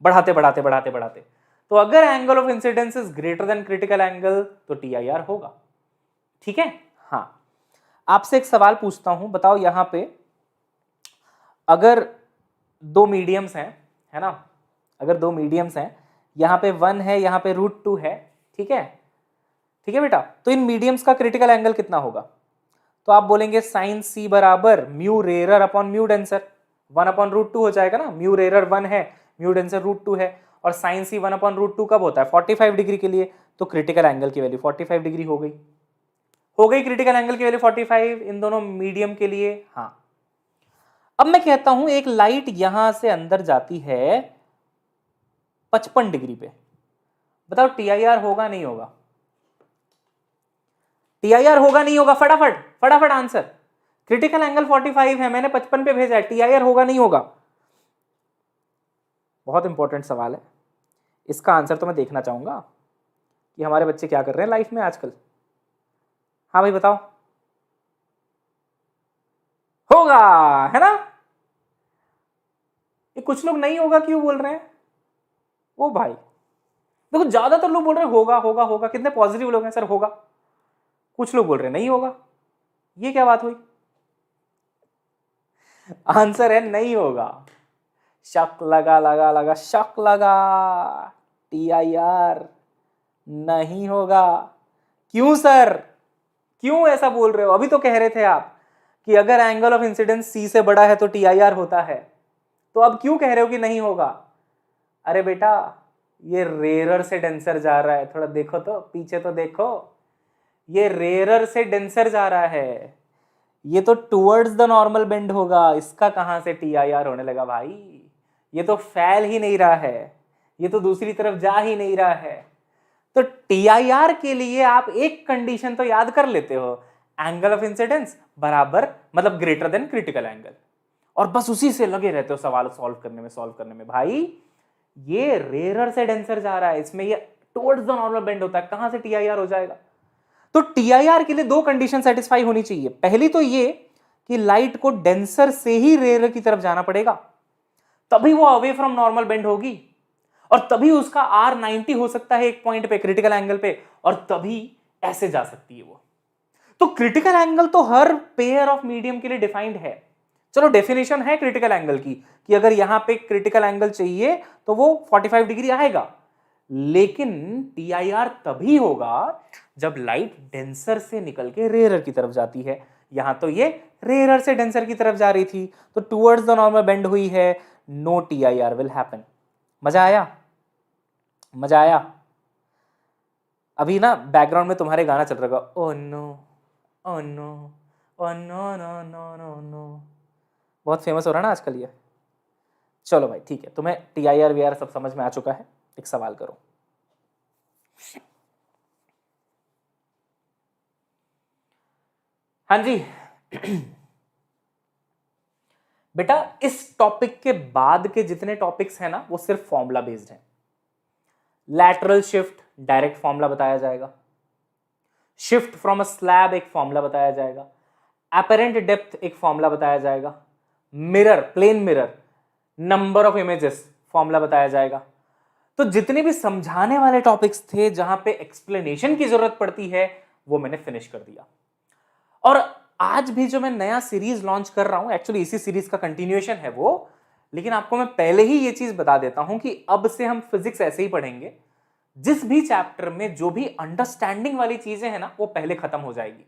बढ़ाते बढ़ाते बढ़ाते बढ़ाते। तो अगर angle of incidence is greater than critical angle तो TIR होगा। ठीक है। हाँ, आपसे एक सवाल पूछता हूं, बताओ यहां पे अगर दो मीडियम्स हैं, है ना, अगर दो मीडियम्स हैं, यहां पे 1 है, यहां पे √2 है, ठीक है, ठीक है बेटा, तो इन मीडियम्स का क्रिटिकल एंगल कितना होगा? तो आप बोलेंगे साइन सी बराबर mu rarer upon mu denser, 1/√2 हो जाएगा ना, म्यू रेरर 1 है, म्यू डेंसर √2 है, और साइन सी 1/√2 कब होता है? 45 डिग्री के लिए, तो क्रिटिकल एंगल की वैल्यू 45 डिग्री हो गई, हो गई क्रिटिकल एंगल की वैल्यू 45 इन दोनों मीडियम के लिए। हाँ, अब मैं कहता हूं एक लाइट यहां से अंदर जाती है 55 डिग्री पे, बताओ TIR होगा नहीं होगा? TIR होगा नहीं होगा? फटाफट फटाफट आंसर। क्रिटिकल एंगल 45 है, मैंने 55 पे भेजा है, TIR होगा नहीं होगा? बहुत इंपॉर्टेंट सवाल है, इसका आंसर तो मैं देखना चाहूंगा कि हमारे बच्चे क्या कर रहे हैं लाइफ में आजकल। हाँ भाई बताओ, होगा, है ना? ये कुछ लोग नहीं होगा क्यों बोल रहे हैं? ओ भाई देखो, ज्यादातर लोग बोल रहे हैं होगा होगा होगा, कितने पॉजिटिव लोग हैं सर, होगा। कुछ लोग बोल रहे हैं नहीं होगा, ये क्या बात हुई? आंसर है नहीं होगा। शक लगा लगा लगा, शक लगा, TIR नहीं होगा। क्यों सर, क्यों ऐसा बोल रहे हो? अभी तो कह रहे थे आप कि अगर एंगल ऑफ इंसिडेंस C से बड़ा है तो TIR होता है, तो अब क्यों कह रहे हो कि नहीं होगा? अरे बेटा, ये रेरर से डेंसर जा रहा है, थोड़ा देखो तो, पीछे तो देखो, ये रेरर से डेंसर जा रहा है, ये तो टुवर्ड्स द नॉर्मल बेंड होगा, इसका कहां से TIR होने लगा भाई? ये तो फैल ही नहीं रहा है, ये तो दूसरी तरफ जा ही नहीं रहा है। तो TIR के लिए आप एक कंडीशन तो याद कर लेते हो, एंगल ऑफ इंसिडेंस बराबर मतलब ग्रेटर देन क्रिटिकल एंगल, और बस उसी से लगे रहते हो सवाल सॉल्व करने में। भाई ये रेरर से डेंसर जा रहा है, इसमें ये टुवर्ड्स द नॉर्मल बेंड होता है, कहां से TIR हो जाएगा? तो TIR के लिए दो कंडीशन सेटिस्फाई होनी चाहिए। पहली तो ये कि लाइट को डेंसर से ही रेरर की तरफ जाना पड़ेगा, तभी वो अवे फ्रॉम नॉर्मल बेंड होगी, और तभी उसका R 90 हो सकता है एक पॉइंट पे, क्रिटिकल एंगल पे, और तभी ऐसे जा सकती है वो। तो क्रिटिकल एंगल तो हर पेयर ऑफ मीडियम के लिए डिफाइंड है। चलो डेफिनेशन है क्रिटिकल एंगल की कि अगर यहां पे क्रिटिकल एंगल चाहिए तो वो 45 डिग्री आएगा, लेकिन TIR तभी होगा जब लाइट डेंसर से निकल के रेरर की तरफ जाती है। यहां तो ये रेरर से डेंसर की तरफ जा रही थी, तो टुवर्ड्स द नॉर्मल बेंड हुई है, नो TIR विल हैपन। मजा आया? मजा आया? अभी ना बैकग्राउंड में तुम्हारे गाना चल रहा है, oh no oh no oh no no no no no, बहुत फेमस हो रहा है ना आजकल ये। चलो भाई ठीक है, तुम्हें TIR VIR सब समझ में आ चुका है, एक सवाल करो। हाँ जी बेटा, इस टॉपिक के बाद के जितने टॉपिक्स हैं ना वो सिर्फ फॉर्मूला बेस्ड हैं। लैटरल शिफ्ट डायरेक्ट फॉर्मूला बताया जाएगा, शिफ्ट फ्रॉम अ स्लैब एक फॉर्मूला बताया जाएगा, अपरेंट डेप्थ एक फॉर्मूला बताया जाएगा, mirror plane mirror, number of images formula बताया जाएगा। तो जितने भी समझाने वाले टॉपिक्स थे जहां पे एक्सप्लेनेशन की जरूरत पड़ती है वो मैंने फिनिश कर दिया। और आज भी जो मैं नया सीरीज लॉन्च कर रहा हूं, एक्चुअली इसी सीरीज का कंटिन्यूएशन है वो, लेकिन आपको मैं पहले ही ये चीज बता देता हूं कि अब से हम फिजिक्स ऐसे ही पढ़ेंगे, जिस भी चैप्टर में जो भी अंडरस्टैंडिंग वाली चीजें हैं ना वो पहले खत्म हो जाएगी।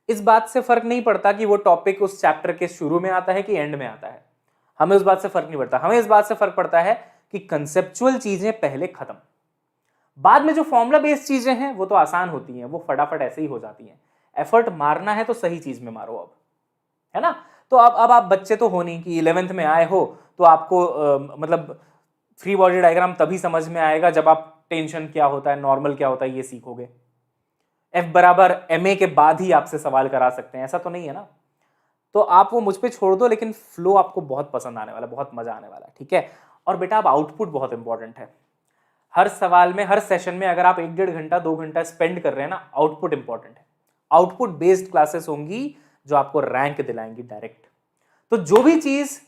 इस बात से फर्क नहीं पड़ता कि वो टॉपिक उस चैप्टर के शुरू में आता है कि एंड में आता है, हमें उस बात से फर्क नहीं पड़ता। हमें इस बात से फर्क पड़ता है कि कंसेप्चुअल चीजें पहले खत्म, बाद में जो फॉर्मूला बेस्ड चीजें हैं वो तो आसान होती हैं, वो फटाफट ऐसे ही हो जाती हैं। एफर्ट मारना है तो सही चीज में मारो अब, है ना। तो अब आप बच्चे तो हो नहीं कि 11th में आए हो तो आपको मतलब फ्री बॉडी डायग्राम तभी समझ में आएगा जब आप टेंशन क्या होता है, नॉर्मल क्या होता है ये सीखोगे। F बराबर ma के बाद ही आपसे सवाल करा सकते हैं, ऐसा तो नहीं है ना। तो आप वो मुझ पे छोड़ दो, लेकिन फ्लो आपको बहुत पसंद आने वाला है, बहुत मजा आने वाला है, ठीक है। और बेटा अब आउटपुट बहुत इंपॉर्टेंट है। हर सवाल में, हर सेशन में अगर आप 1-1.5 घंटा 2 घंटा स्पेंड कर रहे हैं ना, आउटपुट इंपॉर्टेंट है। आउटपुट बेस्ड क्लासेस होंगी जो आपको रैंक दिलाएंगी डायरेक्ट। तो जो भी चीज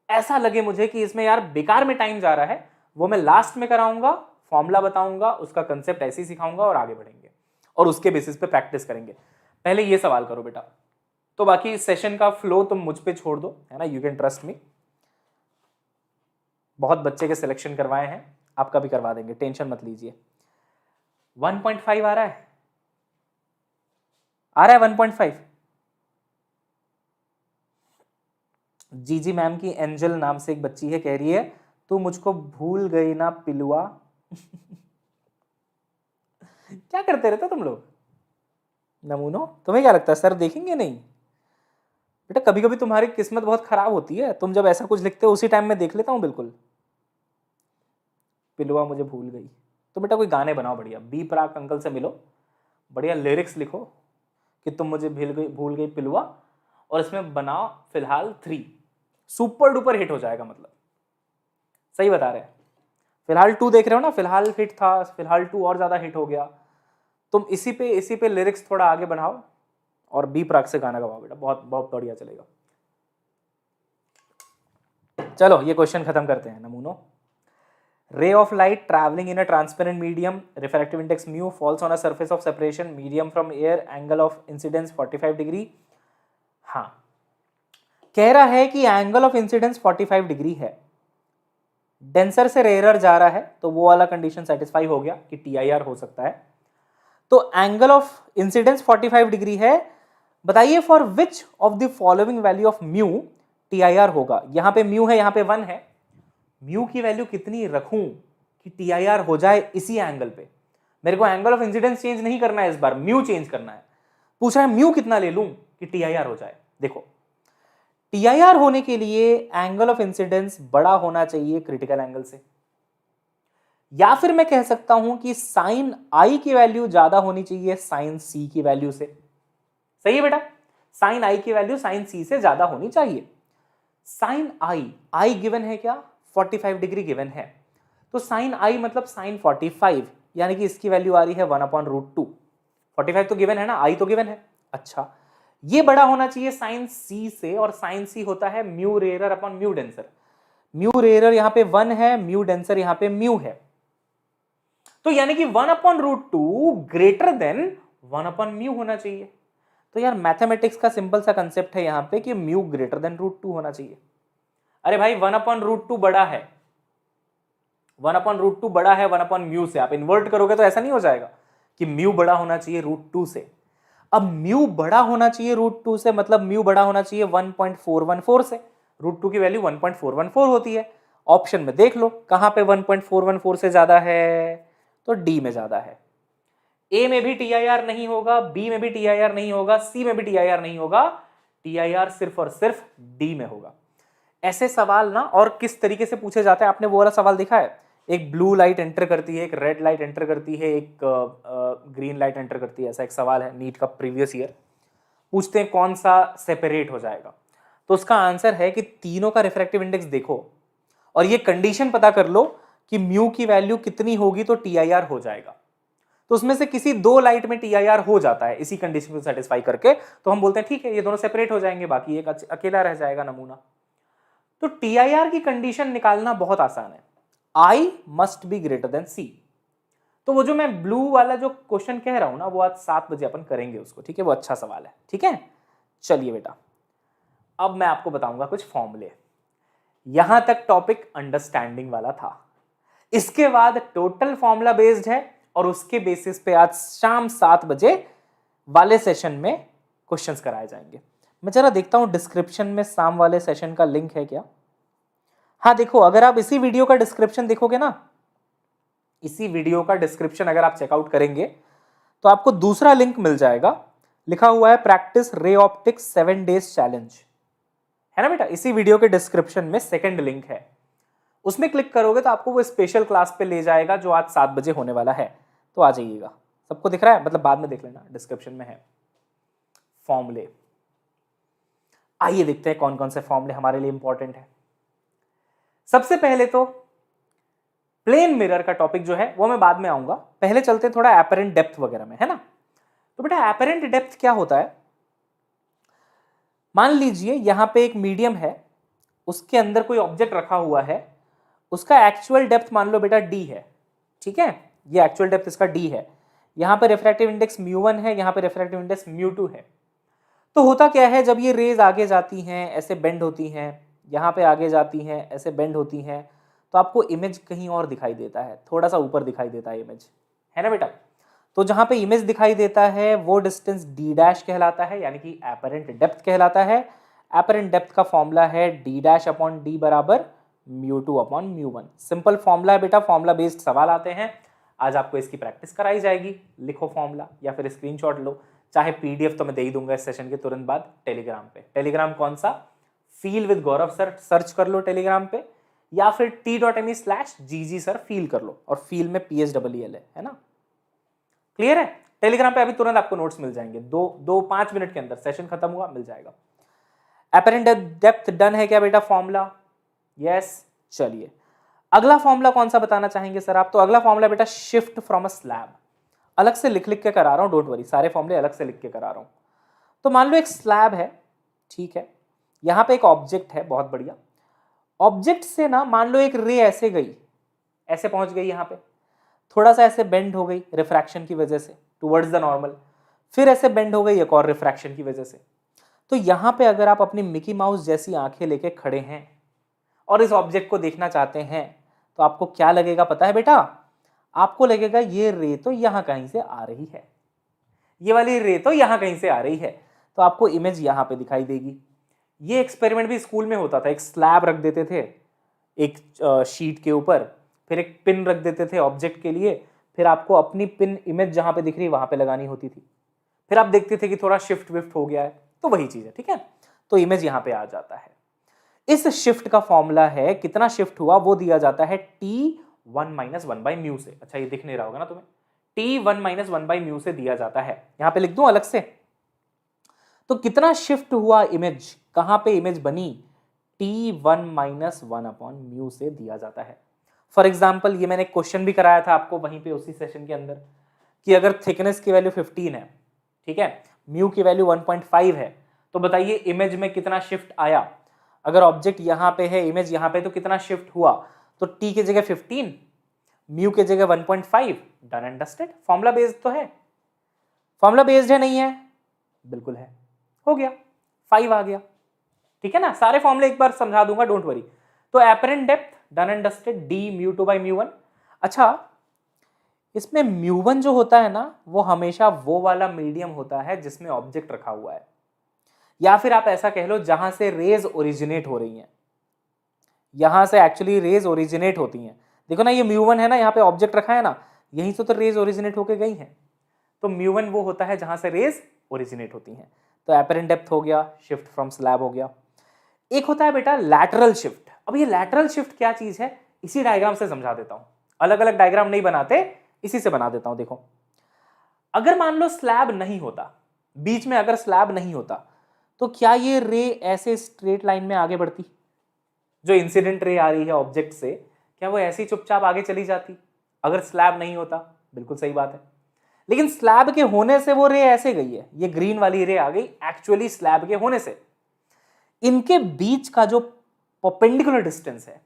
ऐसा लगे मुझे कि इसमें यार बेकार में टाइम जा रहा है, वो मैं लास्ट में कराऊंगा, फॉर्मूला बताऊंगा, उसका कंसेप्ट ऐसे ही सिखाऊंगा और आगे बढ़ेंगे और उसके बेसिस पे प्रैक्टिस करेंगे। पहले ये सवाल करो बेटा, तो बाकी इस सेशन का फ्लो तुम मुझ पे छोड़ दो, है ना। You can trust me. बहुत बच्चे के सिलेक्शन करवाए हैं, आपका भी करवा देंगे, टेंशन मत लीजिए। 1.5 आ रहा है, 1.5। जीजी मैम की एंजल नाम से एक बच्ची है, कह रही है तू मुझको भूल गई ना पिलुआ। क्या करते रहते तुम लोग नमूनो, तुम्हें क्या लगता है सर देखेंगे नहीं? बेटा कभी कभी तुम्हारी किस्मत बहुत खराब होती है, तुम जब ऐसा कुछ लिखते हो उसी टाइम में देख लेता हूं बिल्कुल। पिलुआ मुझे भूल गई, तो बेटा कोई गाने बनाओ बढ़िया, बी प्राक अंकल से मिलो, बढ़िया लिरिक्स लिखो कि तुम मुझे भूल गई पिलुआ, और इसमें बनाओ फिलहाल 3, सुपर डुपर हिट हो जाएगा। मतलब सही बता रहे हैं। फिलहाल 2 देख रहे हो ना, फिलहाल हिट था, फिलहाल 2 और ज्यादा हिट हो गया। तुम इसी पे लिरिक्स थोड़ा आगे बढ़ाओ और बी प्राक से गाना गवाओ बेटा, बहुत बहुत बढ़िया चलेगा। चलो ये क्वेश्चन खत्म करते हैं नमूनो। ray of light traveling in a transparent medium, refractive index mu, falls on a surface of separation medium from air, angle of incidence 45 degree. हाँ, कह रहा है कि एंगल ऑफ इंसिडेंस 45 डिग्री है, डेंसर से रेयर जा रहा है, तो वो वाला कंडीशन सेटिस्फाई हो गया कि TIR हो सकता है। तो एंगल ऑफ इंसिडेंस 45 डिग्री है, बताइए for which of the following value of mu TIR होगा। यहां पे म्यू है, यहां पे 1 है, म्यू की वैल्यू कितनी रखूं कि TIR हो जाए इसी एंगल पे। मेरे को एंगल ऑफ इंसिडेंस चेंज नहीं करना है, इस बार म्यू चेंज करना है। पूछ रहा है म्यू कितना ले लूं कि TIR हो जाए। देखो TIR होने के लिए एंगल ऑफ इंसिडेंस बड़ा होना चाहिए क्रिटिकल एंगल से, या फिर मैं कह सकता हूं कि साइन आई की वैल्यू ज्यादा होनी चाहिए साइन सी की वैल्यू से। सही है बेटा, साइन आई की वैल्यू साइन सी से ज्यादा होनी चाहिए। साइन आई गिवन है क्या, 45 डिग्री गिवन है, तो साइन आई मतलब साइन 45, यानी कि इसकी वैल्यू आ रही है 1/√2। 45 तो गिवन है ना, आई तो गिवन है। अच्छा, ये बड़ा होना चाहिए साइन सी से, और साइन सी होता है mu rarer upon mu denser. Mu rarer यहां पे 1 है, म्यू डेंसर यहां पे म्यू है, तो यानी कि 1/√2 ग्रेटर देन 1/म्यू होना चाहिए। तो यार मैथमेटिक्स का सिंपल सा कंसेप्ट है यहां पे कि म्यू ग्रेटर देन √2 होना चाहिए। अरे भाई 1/√2 बड़ा है, 1/√2 बड़ा है 1/म्यू से, आप इन्वर्ट करोगे तो ऐसा नहीं हो जाएगा कि म्यू बड़ा होना चाहिए √2 से। अब म्यू बड़ा होना चाहिए √2 से, मतलब म्यू बड़ा होना चाहिए 1.414 से। √2 की वैल्यू 1.414 होती है। ऑप्शन में देख लो कहां पे 1.414 से ज्यादा है, तो डी में ज्यादा है। ए में भी TIR नहीं होगा, बी में भी TIR नहीं होगा, सी में भी TIR नहीं होगा, TIR सिर्फ और सिर्फ डी में होगा। ऐसे सवाल ना और किस तरीके से पूछे जाते हैं, आपने वो वाला सवाल देखा है, एक ब्लू लाइट एंटर करती है, एक रेड लाइट एंटर करती है, एक ग्रीन लाइट एंटर करती है, ऐसा एक सवाल है नीट का प्रीवियस ईयर। पूछते हैं कौन सा सेपरेट हो जाएगा, तो उसका आंसर है कि तीनों का रिफ्रैक्टिव इंडेक्स देखो और ये कंडीशन पता कर लो कि म्यू की वैल्यू कितनी होगी तो TIR हो जाएगा। तो उसमें से किसी 2 लाइट में TIR हो जाता है इसी कंडीशन को सेटिस्फाई करके, तो हम बोलते हैं ठीक है ये दोनों सेपरेट हो जाएंगे, बाकी एक अकेला रह जाएगा नमूना। तो TIR की कंडीशन निकालना बहुत आसान है, I must be greater than C। तो वो जो मैं ब्लू वाला जो क्वेश्चन कह रहा हूं ना, वो आज 7 बजे अपन करेंगे उसको, ठीक है, वो अच्छा सवाल है, ठीक है। चलिए बेटा, अब मैं आपको बताऊंगा कुछ फॉर्मूले। यहां तक टॉपिक अंडरस्टैंडिंग वाला था। इसके बाद टोटल फॉर्मूला बेस्ड है और उसके बेसिस पे आज शाम 7 बजे वाले सेशन में क्वेश्चंस कराए जाएंगे। मैं जरा देखता हूं डिस्क्रिप्शन में शाम वाले सेशन का लिंक है क्या। हाँ देखो, अगर आप इसी वीडियो का डिस्क्रिप्शन देखोगे ना, इसी वीडियो का डिस्क्रिप्शन अगर आप चेकआउट करेंगे तो आपको दूसरा लिंक मिल जाएगा, लिखा हुआ है practice ray optics 7 days challenge, है ना बेटा। इसी वीडियो के डिस्क्रिप्शन में सेकंड लिंक है, उसमें क्लिक करोगे तो आपको वो स्पेशल क्लास पे ले जाएगा जो आज 7 बजे होने वाला है। तो आ जाइएगा। सबको दिख रहा है, मतलब बाद में देख लेना, डिस्क्रिप्शन में है फॉर्मूले। आइए देखते हैं कौन कौन से फॉर्मूले हमारे लिए इंपॉर्टेंट है। सबसे पहले तो प्लेन मिरर का टॉपिक जो है वो मैं बाद में आऊंगा, पहले चलते हैं थोड़ा एपरेंट डेप्थ वगैरह में, है ना। तो बेटा एपरेंट डेप्थ क्या होता है, मान लीजिए यहां पे एक मीडियम है, उसके अंदर कोई ऑब्जेक्ट रखा हुआ है, उसका एक्चुअल डेप्थ मान लो बेटा d है, ठीक है, ये एक्चुअल डेप्थ इसका d है, यहां पे रिफ्रैक्टिव इंडेक्स μ1 है, यहां पे रिफ्रैक्टिव इंडेक्स μ2 है। तो होता क्या है, जब ये रेज आगे जाती हैं ऐसे बेंड होती हैं, यहां पे आगे जाती हैं ऐसे बेंड होती हैं, तो आपको इमेज कहीं और दिखाई देता है, थोड़ा सा ऊपर दिखाई देता है इमेज, है ना बेटा। तो जहां पे इमेज दिखाई देता है वो डिस्टेंस d' कहलाता है, यानी कि एपरेंट डेप्थ कहलाता है। एपरेंट डेप्थ का फॉर्मूला है d' बराबर μ2/μ1। सिंपल फॉर्मूला है बेटा, फॉर्मूला बेस्ड सवाल आते हैं, आज आपको इसकी प्रैक्टिस कराई जाएगी। लिखो फॉर्मूला या फिर स्क्रीनशॉट लो, चाहे पीडीएफ तो मैं दे ही दूंगा इस सेशन के तुरंत बाद टेलीग्राम पे। टेलीग्राम कौन सा, feel with Gaurav sir search कर लो टेलीग्राम पे, या फिर t.me/gg सर फील कर लो, और फील में PHEEL है ना। क्लियर है, टेलीग्राम पे अभी तुरंत आपको नोट्स मिल जाएंगे, 5 मिनट के अंदर सेशन खत्म हुआ मिल जाएगा। एपरेंट डेप्थ डन है क्या बेटा फॉर्मूला, यस। चलिए अगला फॉर्मूला कौन सा बताना चाहेंगे सर आप, तो अगला फॉर्मूला बेटा शिफ्ट फ्रॉम अ स्लैब, अलग से लिख के करा रहा हूं, डोंट वरी, सारे फॉर्मूले अलग से लिख के करा रहा हूं। तो मान लो एक स्लैब है, ठीक है, यहां पे एक ऑब्जेक्ट है, बहुत बढ़िया। ऑब्जेक्ट से ना मान लो एक रे ऐसे गई, ऐसे पहुंच गई, यहां पे थोड़ा सा ऐसे बेंड हो गई रिफ्रैक्शन की वजह से टुवर्ड्स द नॉर्मल, फिर ऐसे बेंड हो गई एक और रिफ्रैक्शन की वजह से। तो यहां पे अगर आप अपनी मिकी माउस जैसी आंखें लेके खड़े हैं और इस ऑब्जेक्ट को देखना चाहते हैं, तो आपको क्या लगेगा पता है बेटा, आपको लगेगा ये रे तो यहां कहीं से आ रही है, ये वाली रे तो यहां कहीं से आ रही है, तो आपको इमेज यहां पे दिखाई देगी। ये एक्सपेरिमेंट भी स्कूल में होता था, एक स्लैब रख देते थे एक शीट के ऊपर, फिर एक पिन रख देते थे ऑब्जेक्ट के लिए, फिर आपको अपनी पिन इमेज जहां पे दिख रही है वहां पे लगानी होती थी, फिर आप देखते थे कि थोड़ा शिफ्ट विफ्ट हो गया है, तो वही चीज है, ठीक है। तो इमेज यहां पे आ जाता है। इस शिफ्ट का फॉर्मूला है, कितना शिफ्ट हुआ वो दिया जाता है t1 - 1/μ से। अच्छा ये दिख नहीं रहा होगा ना तुम्हें, t1 - 1/μ से दिया जाता है, यहां पे लिख दूं अलग से। तो कितना शिफ्ट हुआ इमेज, कहां पे इमेज बनी, t1 - 1/μ से दिया जाता है। फॉर एग्जाम्पल ये मैंने क्वेश्चन भी कराया था आपको वहीं पे उसी सेशन के अंदर, कि अगर थिकनेस की वैल्यू 15 है, ठीक है, म्यू की वैल्यू 1.5 है, तो बताइए इमेज में कितना शिफ्ट आया। अगर ऑब्जेक्ट यहां पे है, इमेज यहां पे, तो कितना शिफ्ट हुआ, तो t की जगह 15, म्यू की जगह 1.5, done and dusted. Formula based तो है, फॉर्मूला बेस्ड है नहीं है, बिल्कुल है, हो गया 5 आ गया, ठीक है ना। सारे फॉर्मूले एक बार समझा दूंगा, डोंट वरी। तो apparent depth done and dusted, d μ2/μ1। अच्छा इसमें μ1 जो होता है ना, वो हमेशा वो वाला मीडियम होता है जिसमें ऑब्जेक्ट रखा हुआ है, या फिर आप ऐसा कह लो जहां से रेज ओरिजिनेट हो रही हैं, यहां से एक्चुअली रेज ओरिजिनेट होती हैं। देखो ना ये μ1 है ना, यहाँ पे ऑब्जेक्ट रखा है ना, यहीं से तो रेज ओरिजिनेट होके गई हैं, तो μ1 वो होता है जहां से रेज ओरिजिनेट होती हैं। तो एपरेंट डेप्थ हो गया, शिफ्ट फ्रॉम स्लैब हो गया। एक होता है बेटा लैटरल शिफ्ट। अब ये लैटरल शिफ्ट क्या चीज है, इसी डायग्राम से समझा देता हूं, अलग अलग डायग्राम नहीं बनाते, इसी से बना देता हूं। देखो अगर मान लो स्लैब नहीं होता, बीच में अगर स्लैब नहीं होता, तो क्या ये रे ऐसे स्ट्रेट लाइन में आगे बढ़ती, जो इंसिडेंट रे आ रही है ऑब्जेक्ट से, क्या वो ऐसी चुपचाप आगे चली जाती अगर स्लैब नहीं होता। बिल्कुल सही बात है, लेकिन स्लैब के होने से वो रे ऐसे गई है, ये ग्रीन वाली रे आ गई एक्चुअली स्लैब के होने से। इनके बीच का जो परपेंडिकुलर डिस्टेंस है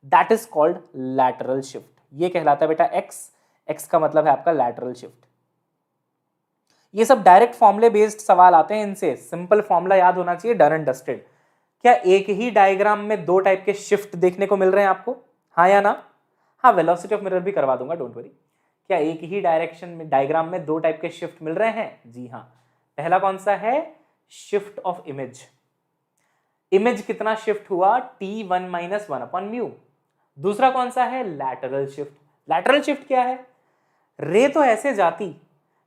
that is called lateral shift, ये कहलाता है बेटा एक्स का मतलब है आपका लैटरल शिफ्ट। ये सब डायरेक्ट फॉर्मूले बेस्ड सवाल आते हैं, इनसे सिंपल फॉर्मूला याद होना चाहिए, डन एंड डस्टेड, क्या एक ही डायग्राम में दो टाइप के शिफ्ट देखने को मिल रहे हैं आपको, हाँ या ना? हाँ, वेलोसिटी ऑफ मिरर भी करवा दूंगा, डोंट वरी। क्या एक ही डायरेक्शन में डायग्राम में दो टाइप के शिफ्ट मिल रहे हैं? जी हाँ। पहला कौन सा है? Shift of image. इमेज कितना शिफ्ट हुआ? t1 - 1 upon mu. दूसरा कौन सा है? Lateral shift. लैटरल शिफ्ट क्या है? रे तो ऐसे जाती,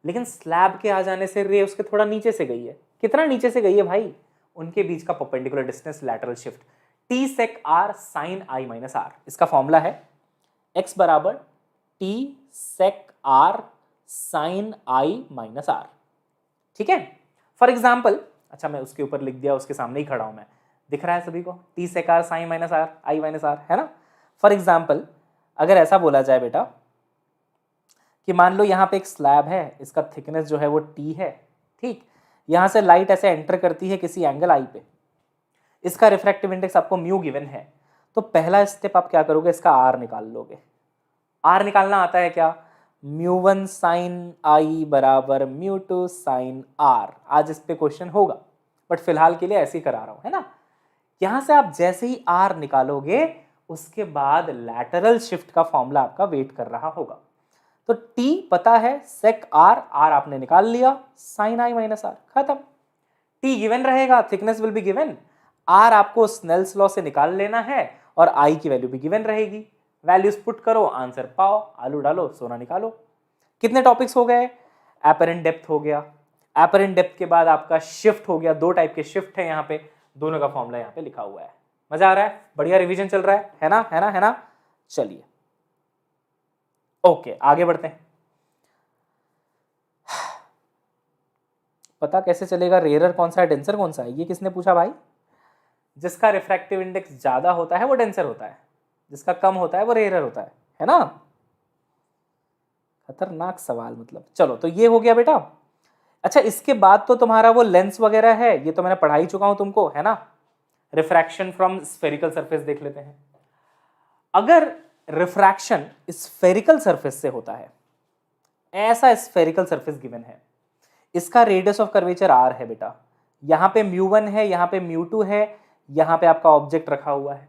लेकिन स्लैब के आ जाने से रे उसके थोड़ा नीचे से गई है। कितना नीचे से गई है भाई? उनके बीच का perpendicular distance, lateral shift. t sec r sin i - r। इसका फॉर्मूला है x बराबर t sec r sin i - r। ठीक है। फॉर एग्जाम्पल, अच्छा मैं उसके ऊपर लिख दिया, उसके सामने ही खड़ा हूं मैं, दिख रहा है सभी को? t sec r sin - r i - r, है ना? फॉर एग्जाम्पल अगर ऐसा बोला जाए बेटा कि मान लो यहाँ पे एक स्लैब है, इसका थिकनेस जो है वो t है, ठीक। यहाँ से लाइट ऐसे एंटर करती है किसी एंगल i पे, इसका रिफ्रैक्टिव इंडेक्स आपको म्यू गिवन है, तो पहला स्टेप आप क्या करोगे? इसका r निकाल लोगे। r निकालना आता है क्या? μ1 sin i बराबर μ2 sin r। आज इस पे क्वेश्चन होगा, बट फिलहाल के लिए ऐसे ही करा रहा हूं, है ना? यहां से आप जैसे ही r निकालोगे, उसके बाद लैटरल शिफ्ट का फॉर्मूला आपका वेट कर रहा होगा। तो t पता है, sec r, r आपने निकाल लिया, sin i - r, खत्म। t गिवन रहेगा, thickness will be given, r आपको स्नेल्स लॉ से निकाल लेना है और i की वैल्यू भी गिवन रहेगी। वैल्यूज पुट करो, आंसर पाओ, आलू डालो, सोना निकालो। कितने टॉपिक्स हो गए? एपरेंट डेप्थ हो गया, एपरेंट डेप्थ के बाद आपका शिफ्ट हो गया, दो टाइप के शिफ्ट है यहाँ पे, दोनों का फॉर्मूला यहाँ पे लिखा हुआ है। मजा आ रहा है? बढ़िया रिवीजन चल रहा है ना? है ना? है ना? चलिए ओके, आगे बढ़ते हैं। पता कैसे चलेगा रेयरर कौन सा है, डेंसर कौन सा है? ये किसने पूछा भाई? जिसका रिफ्रैक्टिव इंडेक्स ज्यादा होता है वो डेंसर होता है, जिसका कम होता है वो रेयरर होता है ना? खतरनाक सवाल मतलब। चलो, तो ये हो गया बेटा। अच्छा, इसके बाद तो तुम्हारा वो लेंस वगैरह है, ये तो मैंने पढ़ा ही चुका हूं तुमको, है ना? रिफ्रैक्शन फ्रॉम स्फेरिकल सरफेस देख लेते हैं। अगर रिफ्रैक्शन स्फेरिकल सरफेस से होता है, ऐसा स्फेरिकल सरफेस गिवन है, इसका रेडियस ऑफ कर्वेचर r है बेटा, यहां पे μ1 है, यहां पे μ2 है, यहां पे आपका ऑब्जेक्ट रखा हुआ है।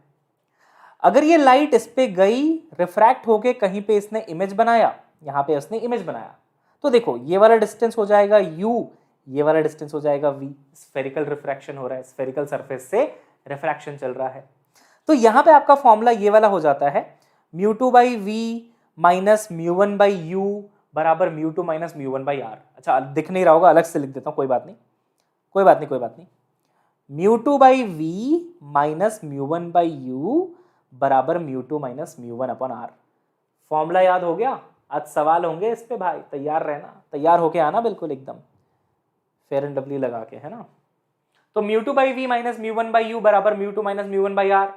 अगर ये लाइट इस पे गई, रिफ्रैक्ट होके कहीं पे इसने इमेज बनाया, यहां पे उसने इमेज बनाया, तो देखो ये वाला डिस्टेंस हो जाएगा u, ये वाला डिस्टेंस हो जाएगा v। स्फेरिकल रिफ्रैक्शन हो रहा है, स्फेरिकल सरफेस से रिफ्रैक्शन चल रहा है। तो यहां पे आपका फॉर्मूला ये वाला हो जाता है, μ2/v माइनस μ1/u बराबर μ2 माइनस μ1/r। अच्छा, दिख नहीं रहा होगा, अलग से लिख देता हूं, कोई बात नहीं, कोई बात नहीं, कोई बात नहीं। μ2/v माइनस μ1/u बराबर μ2 माइनस μ1/r। फॉर्मूला याद हो गया? आज सवाल होंगे इस पे भाई, तैयार रहना, तैयार होके आना बिल्कुल एकदम फेयर एंड लवली लगा के, है ना? तो μ2/v माइनस μ1/u बराबर μ2 माइनस μ1/r।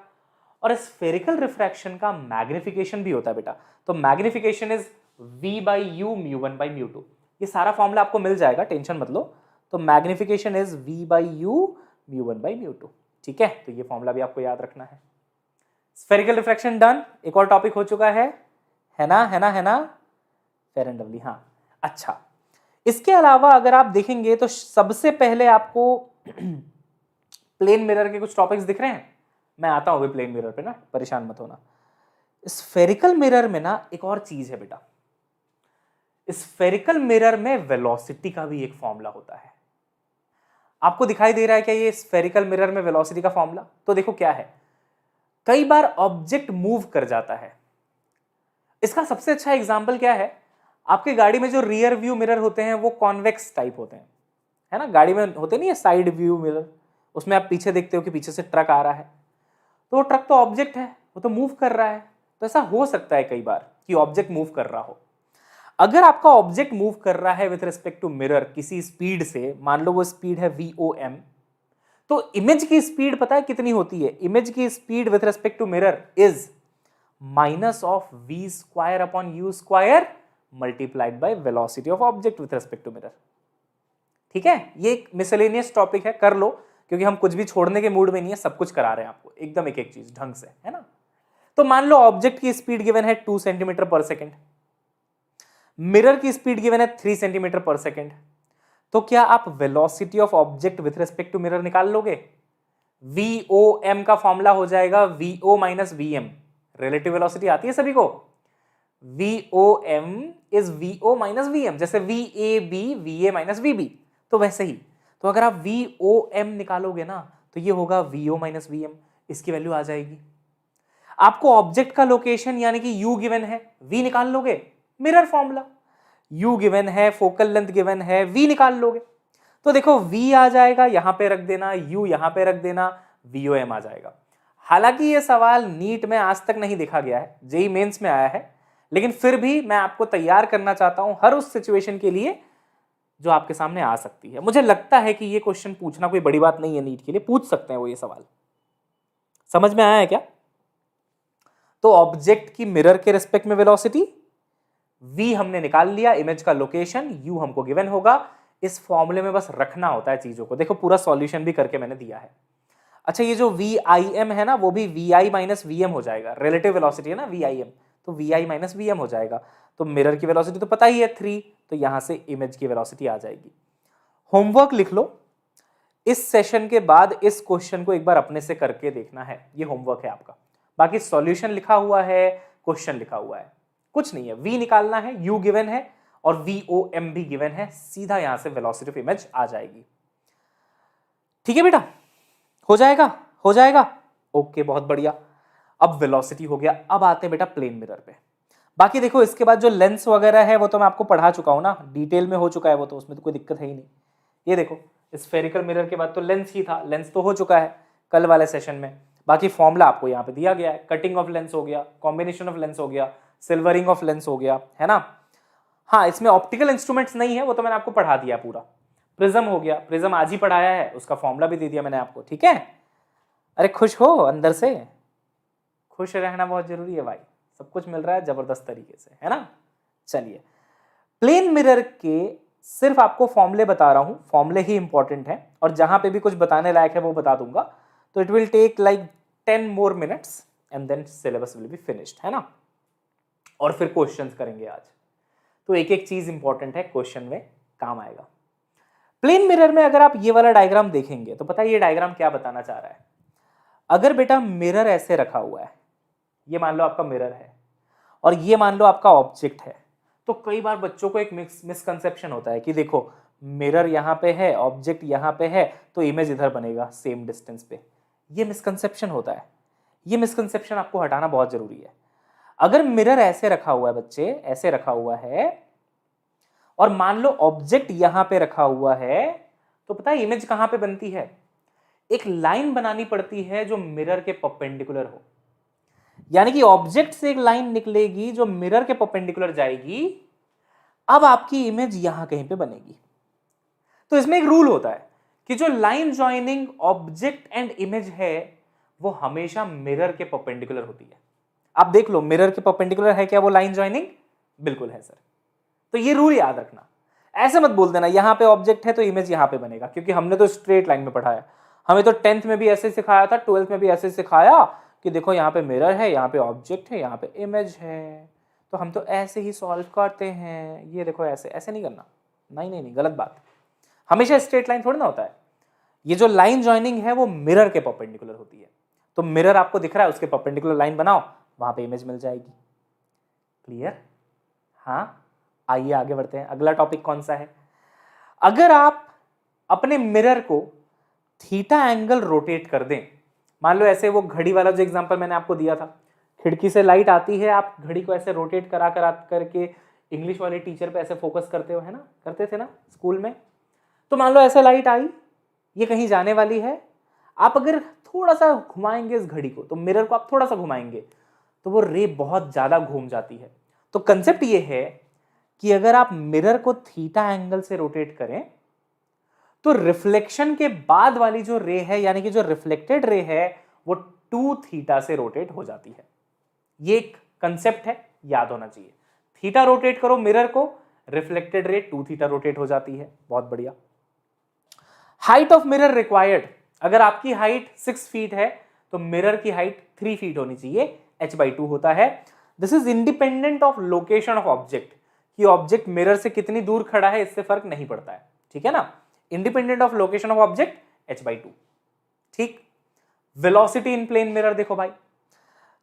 और स्फेरिकल रिफ्रैक्शन का मैग्निफिकेशन भी होता है बेटा, तो मैग्निफिकेशन इज v/u μ1/μ2। ये सारा फॉर्मूला आपको मिल जाएगा, टेंशन मत लो। तो मैग्निफिकेशन इज v/u μ1/μ2। ठीक है, तो ये फॉर्मूला भी आपको याद रखना है। Spherical refraction done. एक और टॉपिक हो चुका है ना? है ना? है ना? फेयर एंड लवली, हाँ। अच्छा, इसके अलावा अगर आप देखेंगे तो सबसे पहले आपको प्लेन मिरर के कुछ टॉपिक्स दिख रहे हैं। मैं आता हूं प्लेन मिरर पे ना, परेशान मत होना। स्फेरिकल मिरर में ना एक और चीज है बेटा, स्फेरिकल मिरर में वेलोसिटी का भी एक फॉर्मूला होता है। आपको दिखाई दे रहा है क्या ये स्फेरिकल मिरर में वेलोसिटी का फॉर्मूला? तो देखो क्या है, कई बार ऑब्जेक्ट मूव कर जाता है। इसका सबसे अच्छा एग्जांपल क्या है? आपकी गाड़ी में जो रियर व्यू मिरर होते हैं वो कॉन्वेक्स टाइप होते हैं, है ना? गाड़ी में होते नहीं है साइड व्यू मिरर, उसमें आप पीछे देखते हो कि पीछे से ट्रक आ रहा है, तो वो ट्रक तो ऑब्जेक्ट है, वो तो मूव कर रहा है। तो ऐसा हो सकता है कई बार कि ऑब्जेक्ट मूव कर रहा हो। अगर आपका ऑब्जेक्ट मूव कर रहा है विथ रिस्पेक्ट टू मिरर किसी स्पीड से, मान लो वो स्पीड है VOM, तो इमेज की स्पीड पता है कितनी होती है? इमेज की speed with respect to mirror is minus of v² अपॉन u² multiplied by velocity of object with respect to mirror. ठीक है, ये एक मिसलेनियस टॉपिक है, कर लो, क्योंकि हम कुछ भी छोड़ने के मूड में नहीं है, सब कुछ करा रहे हैं आपको एकदम एक एक चीज ढंग से, है ना? तो मान लो ऑब्जेक्ट की स्पीड गिवन है 2 सेंटीमीटर पर सेकेंड, मिरर की स्पीड गिवन है 3 सेंटीमीटर पर सेकेंड, तो क्या आप velocity of object with respect to mirror निकाल लोगे? VOM का फॉर्मूला हो जाएगा VO minus VM। Relative velocity आती है सभी को? VOM is VO minus VM, जैसे VAB VA माइनस VB, तो वैसे ही। तो अगर आप VOM निकालोगे ना तो ये होगा VO माइनस VM, इसकी वैल्यू आ जाएगी। आपको ऑब्जेक्ट का लोकेशन यानी कि U गिवन है, V निकाल लोगे, मिरर फॉर्मूला। U गिवन है, फोकल लेंथ गिवन है, V निकाल लोगे। तो देखो V आ जाएगा, यहां पे रख देना, U यहां पे रख देना, VOM आ जाएगा। हालांकि ये सवाल नीट में आज तक नहीं देखा गया है, जेई मेंस में आया है, लेकिन फिर भी मैं आपको तैयार करना चाहता हूं हर उस सिचुएशन के लिए जो आपके सामने आ सकती है। मुझे लगता है कि ये क्वेश्चन पूछना कोई बड़ी बात नहीं है, नीट के लिए पूछ सकते हैं वो ये सवाल। समझ में आया है क्या? तो ऑब्जेक्ट की मिरर के रिस्पेक्ट में वेलोसिटी, V हमने निकाल लिया, इमेज का लोकेशन, U हमको गिवन होगा। इस फॉर्मूले में बस रखना होता है चीजों को। देखो पूरा सॉल्यूशन भी करके मैंने दिया है। अच्छा, ये जो VIM है ना, वो भी VI माइनस VM हो जाएगा। रिलेटिव वेलोसिटी है ना VIM, तो VI माइनस VM हो जाएगा। तो मिरर की वेलोसिटी तो पता ही है 3, तो यहां से इमेज की वेलोसिटी आ जाएगी। होमवर्क लिख लो, इस सेशन के बाद इस क्वेश्चन को एक बार अपने से करके देखना है, ये होमवर्क है आपका। बाकी सॉल्यूशन लिखा हुआ है, क्वेश्चन लिखा हुआ है, कुछ नहीं है। V निकालना है, U गिवन है और VOM भी गिवन है, सीधा यहां से वेलोसिटी ऑफ इमेज आ जाएगी। ठीक है बेटा, हो जाएगा, हो जाएगा, ओके, बहुत बढ़िया। अब वेलोसिटी हो गया, अब आते हैं बेटा प्लेन मिरर पे। बाकी देखो इसके बाद जो लेंस वगैरह है वो तो मैं आपको पढ़ा चुका हूं ना, डिटेल में हो चुका है वो, तो उसमें तो कोई दिक्कत है ही नहीं। ये देखो स्फेरिकल मिरर के बाद तो लेंस ही था, लेंस तो हो चुका है कल वाले सेशन में। बाकी फॉर्मूला आपको यहाँ पे दिया गया है, कटिंग ऑफ लेंस हो गया, कॉम्बिनेशन ऑफ लेंस हो गया, सिल्वरिंग ऑफ लेंस हो गया, है ना। हाँ, इसमें ऑप्टिकल इंस्ट्रूमेंट्स नहीं है, वो तो मैंने आपको पढ़ा दिया पूरा। प्रिज्म हो गया, प्रिज्म आज ही पढ़ाया है, उसका फॉर्मूला भी दे दिया मैंने आपको, ठीक है। अरे खुश हो, अंदर से खुश रहना बहुत जरूरी है भाई, सब कुछ मिल रहा है जबरदस्त तरीके से, है ना। चलिए, प्लेन मिरर के सिर्फ आपको फॉर्मूले बता रहा हूं, फॉर्मूले ही इंपॉर्टेंट है, और जहां पे भी कुछ बताने लायक है वो बता दूंगा। तो it will take like 10 more minutes and then syllabus will be finished, है ना। और फिर क्वेश्चंस करेंगे आज, तो एक एक चीज इंपॉर्टेंट है, क्वेश्चन में काम आएगा। प्लेन मिरर में अगर आप ये वाला डायग्राम देखेंगे तो पता है ये डायग्राम क्या बताना चाह रहा है। अगर बेटा मिरर ऐसे रखा हुआ है, ये मान लो आपका मिरर है और ये मान लो आपका ऑब्जेक्ट है, तो कई बार बच्चों को एक मिसकंसेप्शन होता है कि देखो मिरर यहाँ पे है, ऑब्जेक्ट यहाँ पे है, तो इमेज इधर बनेगा सेम डिस्टेंस पे। ये मिसकंसेप्शन होता है, ये मिसकंसेप्शन आपको हटाना बहुत जरूरी है। अगर मिरर ऐसे रखा हुआ है बच्चे, ऐसे रखा हुआ है, और मान लो ऑब्जेक्ट यहां पे रखा हुआ है, तो पता है इमेज कहां पे बनती है? एक लाइन बनानी पड़ती है जो मिरर के परपेंडिकुलर हो, यानी कि ऑब्जेक्ट से एक लाइन निकलेगी जो मिरर के परपेंडिकुलर जाएगी, अब आपकी इमेज यहां कहीं पे बनेगी। तो इसमें एक रूल होता है कि जो line joining object and image है वो हमेशा मिरर के परपेंडिकुलर होती है। आप देख लो मिरर के परपेंडिकुलर है क्या वो लाइन जॉइनिंग? बिल्कुल है सर। तो ये रूल याद रखना, ऐसे मत बोल देना यहां पे ऑब्जेक्ट है तो इमेज यहां पे बनेगा, क्योंकि हमने तो स्ट्रेट लाइन में पढ़ाया। हमें तो 10th में भी ऐसे सिखाया था, 12th में भी ऐसे सिखाया कि देखो यहाँ पे मिरर है, यहाँ पे ऑब्जेक्ट है, यहाँ पे इमेज है, तो हम तो ऐसे ही सॉल्व करते हैं। ये देखो ऐसे ऐसे नहीं करना, नहीं नहीं नहीं, गलत बात। हमेशा स्ट्रेट लाइन थोड़ी ना होता है। ये जो लाइन जॉइनिंग है वो मिरर के परपेंडिकुलर होती है। तो मिरर आपको दिख रहा है, उसके परपेंडिकुलर लाइन बनाओ, वहां पे इमेज मिल जाएगी। क्लियर? हाँ, आइए आगे बढ़ते हैं। अगला टॉपिक कौन सा है? अगर आप अपने मिरर को थीटा एंगल रोटेट कर दें, मान लो ऐसे, वो घड़ी वाला जो एग्जांपल मैंने आपको दिया था, खिड़की से लाइट आती है, आप घड़ी को ऐसे रोटेट करा करके इंग्लिश वाले टीचर पे ऐसे फोकस करते हो, है ना, करते थे ना स्कूल में। तो मान लो ऐसे लाइट आई, ये कहीं जाने वाली है, आप अगर थोड़ा सा घुमाएंगे इस घड़ी को, तो मिरर को आप थोड़ा सा घुमाएंगे तो वो रे बहुत ज्यादा घूम जाती है। तो कंसेप्ट ये है कि अगर आप मिरर को थीटा एंगल से रोटेट करें तो रिफ्लेक्शन के बाद वाली जो रे है, यानी कि जो रिफ्लेक्टेड रे है, वो 2 थीटा से रोटेट हो जाती है। ये एक कंसेप्ट है, याद होना चाहिए। थीटा रोटेट करो मिरर को, रिफ्लेक्टेड रे 2 थीटा रोटेट हो जाती है। बहुत बढ़िया। हाइट ऑफ मिरर रिक्वायर्ड, अगर आपकी हाइट 6 फीट है तो मिरर की हाइट 3 फीट होनी चाहिए, h/2 होता है। This is independent of location of object, कि ऑब्जेक्ट मिरर से कितनी दूर खड़ा है इससे फर्क नहीं पड़ता है, ठीक है ना। Independent of location of object h/2, ठीक। वेलोसिटी इन प्लेन मिरर देखो भाई,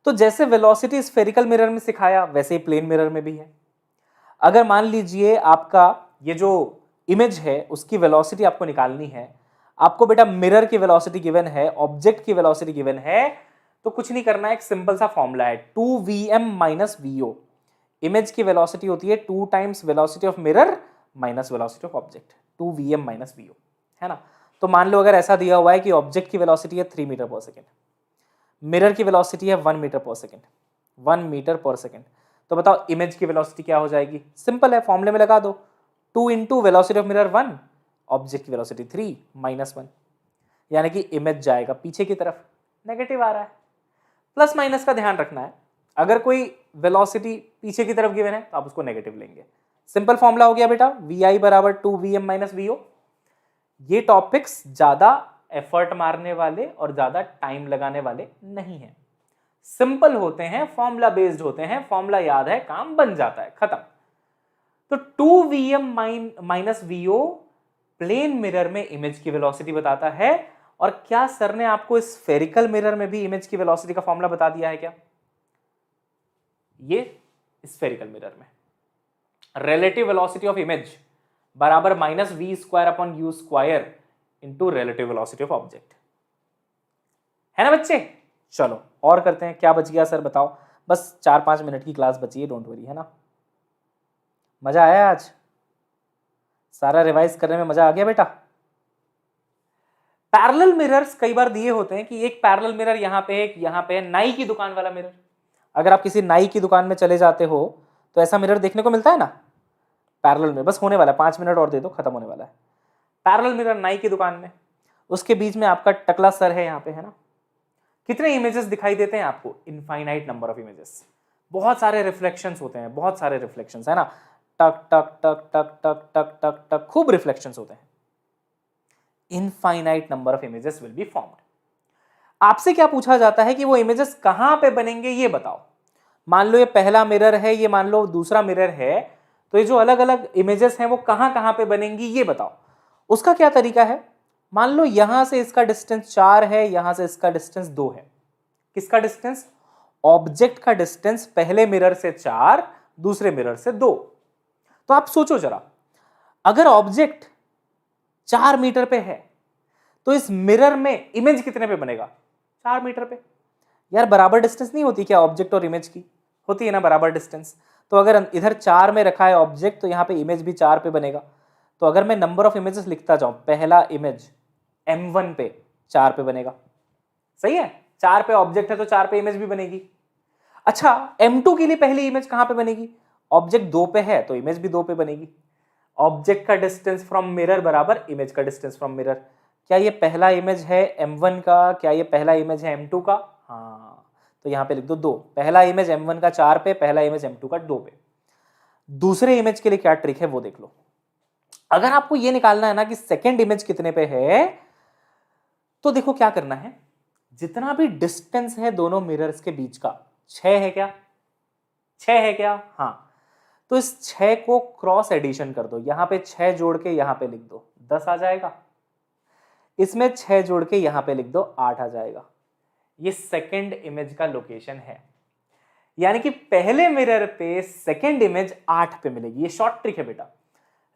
तो जैसे वेलोसिटी स्फेरिकल मिरर में सिखाया वैसे ही प्लेन मिरर में भी है। अगर मान लीजिए आपका ये जो इमेज है उसकी वेलोसिटी आपको निकालनी है, आपको बेटा मिरर की वेलोसिटी गिवन है, ऑब्जेक्ट की वेलोसिटी गिवन है, तो कुछ नहीं करना है, एक सिंपल सा फॉर्मूला है 2vm माइनस vo। इमेज की वेलोसिटी होती है 2 times velocity of mirror minus velocity of object, 2vm minus vo, है ना। तो मान लो अगर ऐसा दिया हुआ है कि ऑब्जेक्ट की वेलोसिटी है 3 मीटर पर सेकेंड, मिरर की वेलोसिटी है 1 मीटर पर सेकेंड, 1 मीटर पर सेकेंड, तो बताओ इमेज की वेलोसिटी क्या हो जाएगी? सिंपल है, फॉर्मूले में लगा दो, 2 into velocity of mirror 1, object की वेलोसिटी 3 माइनस 1, यानी कि इमेज जाएगा पीछे की तरफ, नेगेटिव आ रहा है। प्लस माइनस का ध्यान रखना है, अगर कोई वेलोसिटी पीछे की तरफ गिवन है तो आप उसको नेगेटिव लेंगे। सिंपल फॉर्मूला हो गया बेटा, vi बराबर 2vm माइनस vo। ये टॉपिक्स ज्यादा एफर्ट मारने वाले और ज्यादा टाइम लगाने वाले नहीं है, सिंपल होते हैं, फॉर्मूला बेस्ड होते हैं, फॉर्मूला याद है, काम बन जाता है, खत्म। तो 2vm minus vo plane mirror में इमेज की वेलोसिटी बताता है। और क्या सर ने आपको स्फेरिकल मिरर में भी इमेज की वेलोसिटी का फॉर्मूला बता दिया है क्या? ये स्फेरिकल मिरर में रिलेटिव वेलोसिटी ऑफ इमेज बराबर minus v square upon u square into relative velocity of object, है ना बच्चे। चलो और करते हैं, क्या बच गया सर बताओ? बस 4-5 मिनट की क्लास बची है, डोंट वरी, है ना। मजा आया आज? सारा रिवाइज करने में मजा आ गया बेटा? पैरेलल मिरर्स कई बार दिए होते हैं कि एक पैरेलल मिरर यहां पे, एक यहां पे, नाई की दुकान वाला मिरर। अगर आप किसी नाई की दुकान में चले जाते हो तो ऐसा मिरर देखने को मिलता है ना पैरेलल में। बस होने वाला है, 5 मिनट और दे दो, खत्म होने वाला है। पैरेलल मिरर नाई की दुकान में, उसके बीच में आपका टकला सर है यहाँ पे, है ना। कितने इमेजेस दिखाई देते हैं आपको? इनफाइनाइट नंबर ऑफ इमेजेस, बहुत सारे रिफ्लेक्शंस होते हैं, बहुत सारे रिफ्लेक्शंस, है ना। टक टक टक टक टक टक टक टक, खूब रिफ्लेक्शंस होते हैं। Infinite number of images will be formed. आपसे क्या पूछा जाता है कि वो इमेजेस कहां पे बनेंगे ये बताओ। मान लो ये पहला मिरर है, ये मान लो दूसरा मिरर है, तो ये जो अलग अलग इमेजेस हैं वो कहां कहां पे बनेंगी ये बताओ। उसका क्या तरीका है? मान लो यहां से इसका डिस्टेंस 4 है, यहां से इसका डिस्टेंस 2 है। किसका डिस्टेंस? ऑब्जेक्ट का डिस्टेंस पहले मिरर से 4, दूसरे मिरर से 2। तो आप सोचो जरा, अगर ऑब्जेक्ट 4 मीटर पे है तो इस मिरर में इमेज कितने पे बनेगा? 4 मीटर पे। यार बराबर डिस्टेंस नहीं होती क्या ऑब्जेक्ट और इमेज की? होती है ना बराबर डिस्टेंस। तो अगर इधर 4 में रखा है ऑब्जेक्ट तो यहां पे इमेज भी 4 पे बनेगा। तो अगर मैं नंबर ऑफ इमेजेस लिखता जाऊं, पहला इमेज m1 पे 4 पे बनेगा, सही है। 4 पे ऑब्जेक्ट है तो 4 पे इमेज भी बनेगी। अच्छा, m2 के लिए पहली इमेज कहां पे बनेगी? ऑब्जेक्ट 2 पे है तो इमेज भी 2 पे बनेगी। ऑब्जेक्ट का डिस्टेंस फ्रॉम मिरर बराबर इमेज का डिस्टेंस फ्रॉम मिरर। क्या ये पहला इमेज है m1 का? क्या ये पहला इमेज है m2 का? हाँ, तो यहां पे लिख दो 2। पहला इमेज m1 का 4 पे, पहला इमेज m2 का 2 पे। दूसरे इमेज के लिए क्या ट्रिक है वो देख लो। अगर आपको ये निकालना है ना कि सेकेंड इमेज कितने पे है, तो देखो क्या करना है, जितना भी डिस्टेंस है दोनों मिरर्स के बीच का, 6 है क्या? 6 है क्या? हाँ, तो इस 6 को क्रॉस एडिशन कर दो, यहां पे 6 जोड़ के यहां पे लिख दो, 10 आ जाएगा। इसमें 6 जोड़ के यहां पे लिख दो, 8 आ जाएगा। ये सेकेंड इमेज का लोकेशन है, यानी कि पहले मिरर पे सेकेंड इमेज 8 पे मिलेगी। ये शॉर्ट ट्रिक है बेटा,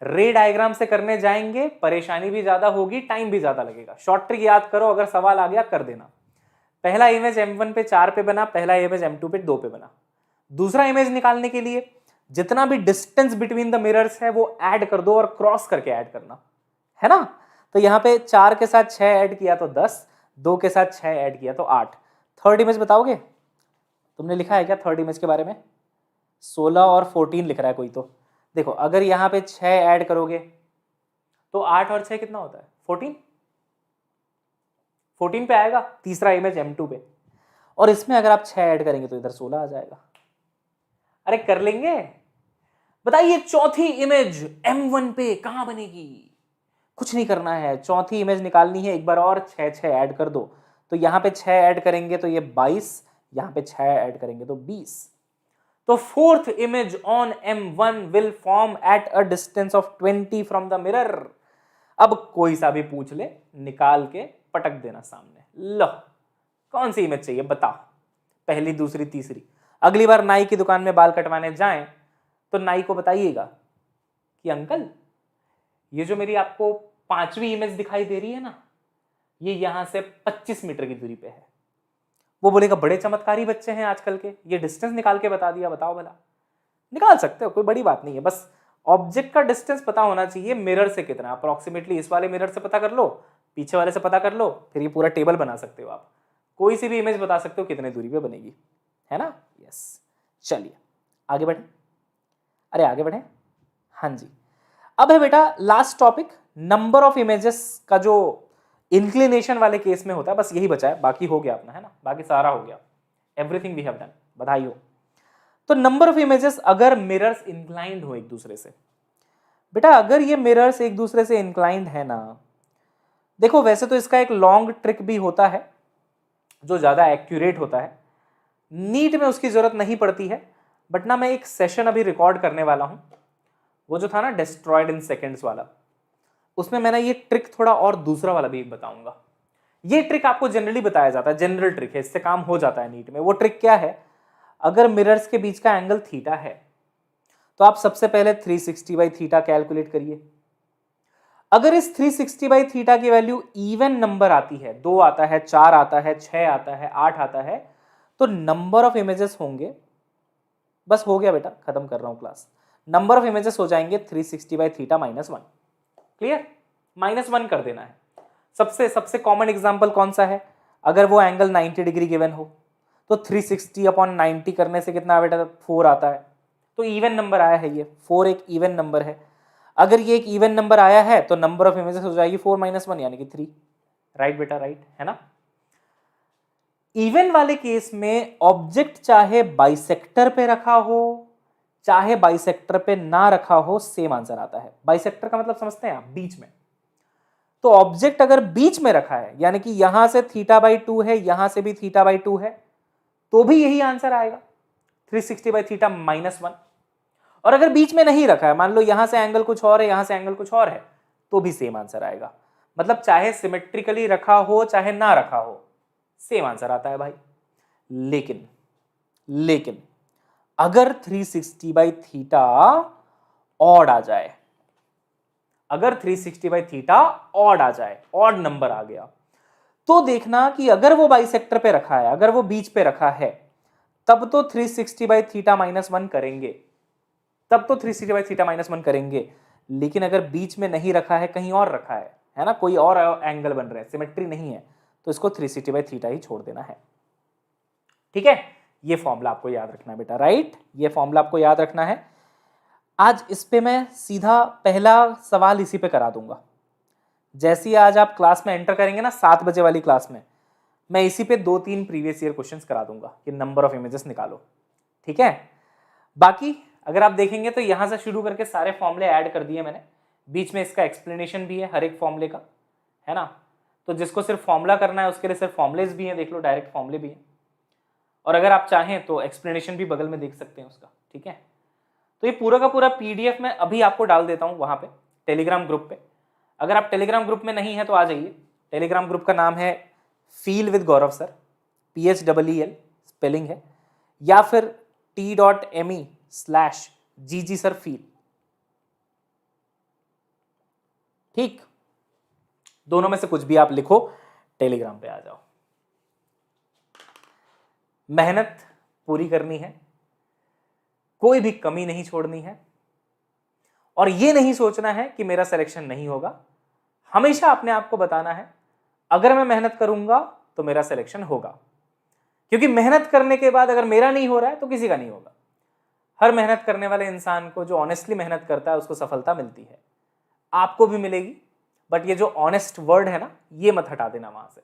रे डायग्राम से करने जाएंगे परेशानी भी ज्यादा होगी, टाइम भी ज्यादा लगेगा। शॉर्ट ट्रिक याद करो, अगर सवाल आ गया कर देना। पहला इमेज m1 पे 4 पे बना, पहला इमेज m2 पे 2 पे बना। दूसरा इमेज निकालने के लिए जितना भी डिस्टेंस बिटवीन द मिरर्स है वो ऐड कर दो और क्रॉस करके ऐड करना, है ना। तो यहां पे 4 के साथ 6 ऐड किया तो 10, 2 के साथ 6 ऐड किया तो 8। थर्ड इमेज बताओगे? तुमने लिखा है क्या थर्ड इमेज के बारे में? 16 और 14 लिख रहा है कोई तो। देखो अगर यहां पे 6 ऐड करोगे तो 8 और 6 कितना होता है? 14। 14 पे आएगा तीसरा इमेज m2 पे, और इसमें अगर आप 6 ऐड करेंगे तो इधर 16 आ जाएगा। अरे कर लेंगे। बताइए चौथी इमेज m1 पे कहां बनेगी? कुछ नहीं करना है, चौथी इमेज निकालनी है, एक बार और 6 ऐड कर दो। तो यहां पे 6 ऐड करेंगे तो ये 22, यहां पे 6 ऐड करेंगे तो 20। तो fourth image on m1 will form at a distance of 20 from the mirror. अब कोई सा भी पूछ ले, निकाल के पटक देना सामने। लो कौन सी इमेज चाहिए बताओ, पहली, दूसरी, तीसरी। अगली बार नाई की दुकान में बाल कटवाने जाएं तो नाई को बताइएगा कि अंकल ये जो मेरी आपको 5वीं इमेज दिखाई दे रही है ना, ये यहां से 25 मीटर की दूरी पे है। वो बोलेगा बड़े चमत्कारी बच्चे हैं आजकल के, ये डिस्टेंस निकाल के बता दिया, बताओ भला। निकाल सकते हो, कोई बड़ी बात नहीं है, बस ऑब्जेक्ट का डिस्टेंस पता होना चाहिए मिरर से कितना, अप्रोक्सीमेटली इस वाले मिरर से पता कर लो, पीछे वाले से पता कर लो, फिर ये पूरा टेबल बना सकते हो आप, कोई सी भी इमेज बता सकते हो कितने दूरी पे बनेगी, है ना। यस, चलिए आगे बढ़े। अरे आगे बढ़े, हाँ जी। अब है बेटा last topic, number of images का जो इंक्लिनेशन वाले केस में होता है, बस यही बचा है, बाकी हो गया अपना, है ना, बाकी सारा हो गया, एवरीथिंग वी हैव डन, बधाई हो। तो नंबर ऑफ इमेजेस अगर मिरर्स इंक्लाइंड हो एक दूसरे से, बेटा अगर ये मिरर्स एक दूसरे से इंक्लाइंड है ना, देखो वैसे तो इसका एक लॉन्ग ट्रिक भी होता है जो ज्यादा एक्यूरेट होता है, नीट में उसकी जरूरत नहीं पड़ती है, बट ना मैं एक सेशन अभी रिकॉर्ड करने वाला हूं, वो जो था ना डिस्ट्रॉयड इन सेकेंड्स वाला, उसमें मैंने ये ट्रिक थोड़ा और दूसरा वाला भी बताऊंगा। ये ट्रिक आपको जनरली बताया जाता है, जनरल ट्रिक है, इससे काम हो जाता है नीट में। वो ट्रिक क्या है, अगर मिरर्स के बीच का एंगल थीटा है तो आप सबसे पहले 360 बाई थीटा कैलकुलेट करिए। अगर इस 360 बाई थीटा की वैल्यू इवन नंबर आती है, 2 आता है, 4 आता है, 6 आता है, 8 आता है, तो नंबर ऑफ इमेजेस होंगे, बस हो गया बेटा, खत्म कर रहा हूं क्लास, नंबर ऑफ इमेजेस हो जाएंगे 360 बाई थीटा -1। क्लियर, -1 कर देना है। सबसे कॉमन एग्जांपल कौन सा है, अगर वो एंगल 90 डिग्री गिवन हो तो 360 अपॉन 90 करने से कितना बेटा 4 आता है, तो इवन नंबर आया है, ये 4 एक इवन नंबर है। अगर ये एक इवन नंबर आया है तो नंबर ऑफ इमेजेस हो जाएगी 4 - 1 यानी कि 3। राइट बेटा, राइट है ना। इवन वाले केस में ऑब्जेक्ट चाहे बाइसेक्टर पे रखा हो चाहे बाइसेक्टर पे ना रखा हो, सेम आंसर आता है। बाइसेक्टर का मतलब समझते हैं आप, बीच में। तो ऑब्जेक्ट अगर बीच में रखा है, यानी कि यहां से θ/2 है, यहां से भी θ/2 है, तो भी यही आंसर आएगा 360 बाई थीटा -1। और अगर बीच में नहीं रखा है, मान लो यहां से एंगल कुछ और है, यहां से एंगल कुछ और है, तो भी सेम आंसर आएगा। मतलब चाहे सिमेट्रिकली रखा हो चाहे ना रखा हो, सेम आंसर आता है भाई। लेकिन अगर 360 बाई थीटा ऑड आ जाए, अगर 360 बाई थीटा ऑड आ जाए, ऑड नंबर आ गया, तो देखना कि अगर वो बाइसेक्टर पे रखा है, अगर वो बीच पे रखा है, तब तो 360 बाई थीटा -1 करेंगे, तब तो 360 बाई थीटा -1 करेंगे। लेकिन अगर बीच में नहीं रखा है, कहीं और रखा है ना, कोई और एंगल बन रहा है, सिमेट्री नहीं है, तो इसको 360 बाई थीटा ही छोड़ देना है। ठीक है, ये फॉर्मूला आपको याद रखना है बेटा, राइट, ये फॉर्मूला आपको याद रखना है। आज इस पे मैं सीधा पहला सवाल इसी पे करा दूंगा। जैसे ही आज आप क्लास में एंटर करेंगे ना, 7 बजे वाली क्लास में, मैं इसी पे 2-3 प्रीवियस ईयर क्वेश्चंस करा दूंगा कि नंबर ऑफ इमेजेस निकालो। ठीक है, बाकी अगर आप देखेंगे तो यहां से शुरू करके सारे फॉर्मूले ऐड कर दिए मैंने, बीच में इसका एक्सप्लेनेशन भी है हर एक फॉर्मूले का, है ना। तो जिसको सिर्फ फॉर्मूला करना है उसके लिए सिर्फ फॉर्मुलेज भी हैं, देख लो, डायरेक्ट फॉर्मूले भी हैं, और अगर आप चाहें तो एक्सप्लेनेशन भी बगल में देख सकते हैं उसका। ठीक है, तो ये पूरा का पूरा PDF मैं अभी आपको डाल देता हूं वहां पे टेलीग्राम ग्रुप पे। अगर आप टेलीग्राम ग्रुप में नहीं है तो आ जाइए। टेलीग्राम ग्रुप का नाम है feel with Gaurav sir, PHEEL spelling है, या फिर t.me/GG सर फील। ठीक, दोनों में से कुछ भी आप लिखो, टेलीग्राम पे आ जाओ। मेहनत पूरी करनी है, कोई भी कमी नहीं छोड़नी है, और ये नहीं सोचना है कि मेरा सिलेक्शन नहीं होगा। हमेशा अपने आप को बताना है, अगर मैं मेहनत करूंगा तो मेरा सिलेक्शन होगा, क्योंकि मेहनत करने के बाद अगर मेरा नहीं हो रहा है तो किसी का नहीं होगा। हर मेहनत करने वाले इंसान को, जो ऑनेस्टली मेहनत करता है, उसको सफलता मिलती है, आपको भी मिलेगी। बट ये जो ऑनेस्ट वर्ड है ना, ये मत हटा देना वहां से।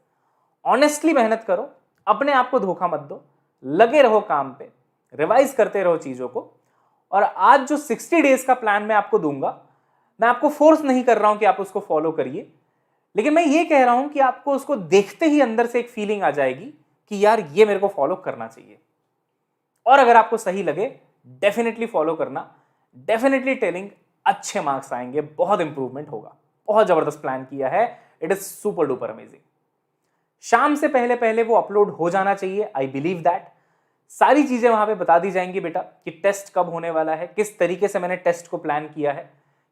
ऑनेस्टली मेहनत करो, अपने आप को धोखा मत दो, लगे रहो काम पे, रिवाइज करते रहो चीजों को। और आज जो 60 डेज का प्लान मैं आपको दूंगा, मैं आपको फोर्स नहीं कर रहा हूं कि आप उसको फॉलो करिए, लेकिन मैं ये कह रहा हूं कि आपको उसको देखते ही अंदर से एक फीलिंग आ जाएगी कि यार ये मेरे को फॉलो करना चाहिए। और अगर आपको सही लगे, डेफिनेटली फॉलो करना, डेफिनेटली टेलिंग, अच्छे मार्क्स आएंगे, बहुत इंप्रूवमेंट होगा। बहुत जबरदस्त प्लान किया है, it is super duper amazing. शाम से पहले पहले वो अपलोड हो जाना चाहिए। आई बिलीव दैट सारी चीजें वहां पे बता दी जाएंगी बेटा कि टेस्ट कब होने वाला है, किस तरीके से मैंने टेस्ट को प्लान किया है,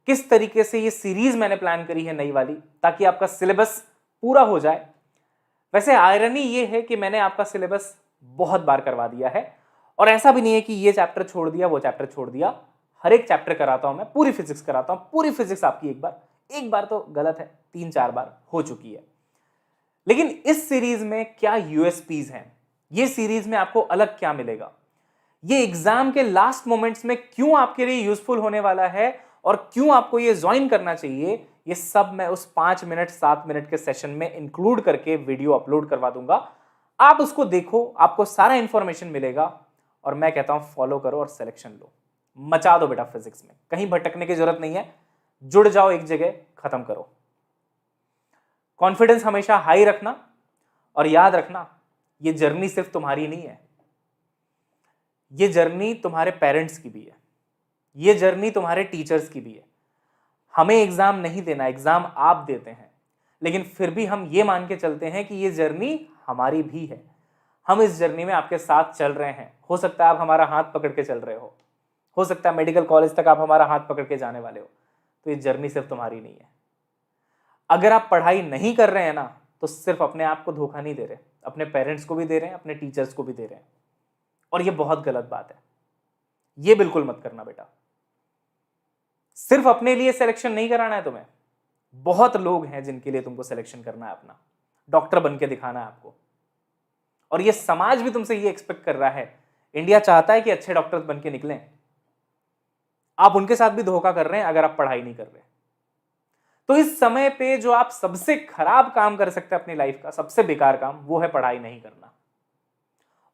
किस तरीके से ये सीरीज मैंने प्लान करी है नई वाली, ताकि आपका सिलेबस पूरा हो जाए। वैसे आयरनी ये है कि मैंने आपका सिलेबस बहुत बार करवा दिया है, और ऐसा भी नहीं है कि ये चैप्टर छोड़ दिया वो चैप्टर छोड़ दिया। हर एक चैप्टर कराता हूं मैं, पूरी फिजिक्स कराता हूं। पूरी फिजिक्स आपकी एक बार तो गलत है, 3-4 बार हो चुकी है। लेकिन इस सीरीज में क्या यूएसपीज हैं, ये सीरीज में आपको अलग क्या मिलेगा, ये एग्जाम के लास्ट मोमेंट्स में क्यों आपके लिए यूजफुल होने वाला है और क्यों आपको ये ज्वाइन करना चाहिए, ये सब मैं उस 5 मिनट 7 मिनट के सेशन में इंक्लूड करके वीडियो अपलोड करवा दूंगा। आप उसको देखो, आपको सारा इंफॉर्मेशन मिलेगा, और मैं कहता हूं फॉलो करो और सिलेक्शन लो, मचा दो बेटा फिजिक्स में। कहीं भटकने की जरूरत नहीं है, जुड़ जाओ एक जगह, खत्म करो। कॉन्फिडेंस हमेशा हाई रखना, और याद रखना ये जर्नी सिर्फ तुम्हारी नहीं है, ये जर्नी तुम्हारे पेरेंट्स की भी है, ये जर्नी तुम्हारे टीचर्स की भी है। हमें एग्जाम नहीं देना, एग्जाम आप देते हैं, लेकिन फिर भी हम ये मान के चलते हैं कि ये जर्नी हमारी भी है। हम इस जर्नी में आपके साथ चल रहे हैं। हो सकता है आप हमारा हाथ पकड़ के चल रहे हो सकता है मेडिकल कॉलेज तक आप हमारा हाथ पकड़ के जाने वाले हो। तो ये जर्नी सिर्फ तुम्हारी नहीं है। अगर आप पढ़ाई नहीं कर रहे हैं ना, तो सिर्फ अपने आप को धोखा नहीं दे रहे, अपने पेरेंट्स को भी दे रहे हैं, अपने टीचर्स को भी दे रहे हैं, और ये बहुत गलत बात है। ये बिल्कुल मत करना बेटा। सिर्फ अपने लिए सिलेक्शन नहीं कराना है तुम्हें, बहुत लोग हैं जिनके लिए तुमको सिलेक्शन करना है अपना। डॉक्टर बन के दिखाना है आपको, और ये समाज भी तुमसे ये एक्सपेक्ट कर रहा है। इंडिया चाहता है कि अच्छे डॉक्टर्स बन के निकलें। आप उनके साथ भी धोखा कर रहे हैं अगर आप पढ़ाई नहीं कर रहे। तो इस समय पे जो आप सबसे खराब काम कर सकते हैं अपनी लाइफ का, सबसे बेकार काम, वो है पढ़ाई नहीं करना।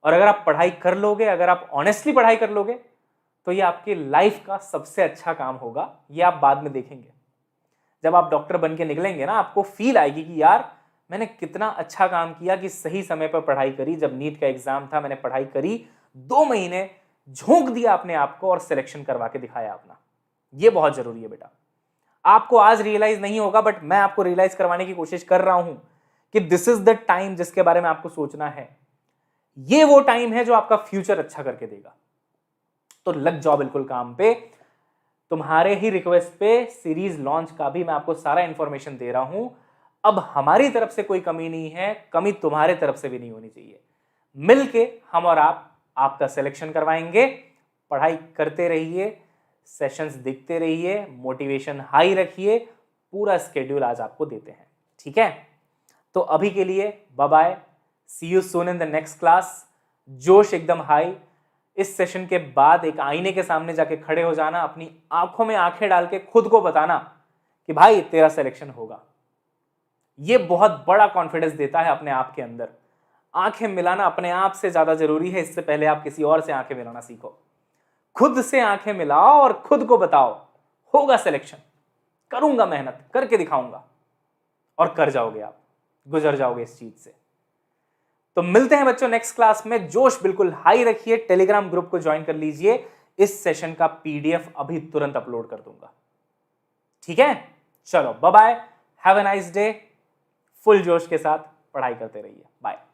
और अगर आप पढ़ाई कर लोगे, अगर आप ऑनेस्टली पढ़ाई कर लोगे, तो ये आपकी लाइफ का सबसे अच्छा काम होगा। ये आप बाद में देखेंगे, जब आप डॉक्टर बन के निकलेंगे ना, आपको फील आएगी कि यार मैंने कितना अच्छा काम किया कि सही समय पर पढ़ाई करी। जब नीट का एग्जाम था, मैंने पढ़ाई करी, 2 महीने झोंक दिया अपने आप को और सिलेक्शन करवा के दिखाया अपना। ये बहुत जरूरी है बेटा। आपको आज रियलाइज नहीं होगा, बट मैं आपको रियलाइज करवाने की कोशिश कर रहा हूं कि दिस इज द टाइम जिसके बारे में आपको सोचना है। ये वो टाइम है जो आपका फ्यूचर अच्छा करके देगा। तो लग जाओ बिल्कुल काम पे। तुम्हारे ही रिक्वेस्ट पे सीरीज लॉन्च का भी मैं आपको सारा इंफॉर्मेशन दे रहा हूं। अब हमारी तरफ से कोई कमी नहीं है, कमी तुम्हारे तरफ से भी नहीं होनी चाहिए। मिलके हम और आप आपका सिलेक्शन करवाएंगे। पढ़ाई करते रहिए, सेशंस देखते रहिए, मोटिवेशन हाई रखिए। पूरा स्केड्यूल आज आपको देते हैं, ठीक है? तो अभी के लिए bye bye, see you soon in the next class. जोश एकदम हाई। इस सेशन के बाद एक आईने के सामने जाके खड़े हो जाना, अपनी आंखों में आंखें डाल के खुद को बताना कि भाई तेरा सिलेक्शन होगा। ये बहुत बड़ा कॉन्फिडेंस देता है अपने आप के अंदर। आंखें मिलाना अपने आप से ज्यादा जरूरी है, इससे पहले आप किसी और से आंखें मिलाना सीखो। खुद से आंखें मिलाओ और खुद को बताओ होगा सिलेक्शन, करूंगा, मेहनत करके दिखाऊंगा, और कर जाओगे आप, गुजर जाओगे इस चीज से। तो मिलते हैं बच्चों नेक्स्ट क्लास में। जोश बिल्कुल हाई रखिए, टेलीग्राम ग्रुप को ज्वाइन कर लीजिए। इस सेशन का पीडीएफ अभी तुरंत अपलोड कर दूंगा, ठीक है? चलो bye bye, have a nice day. Full जोश के साथ पढ़ाई करते रहिए। बाय।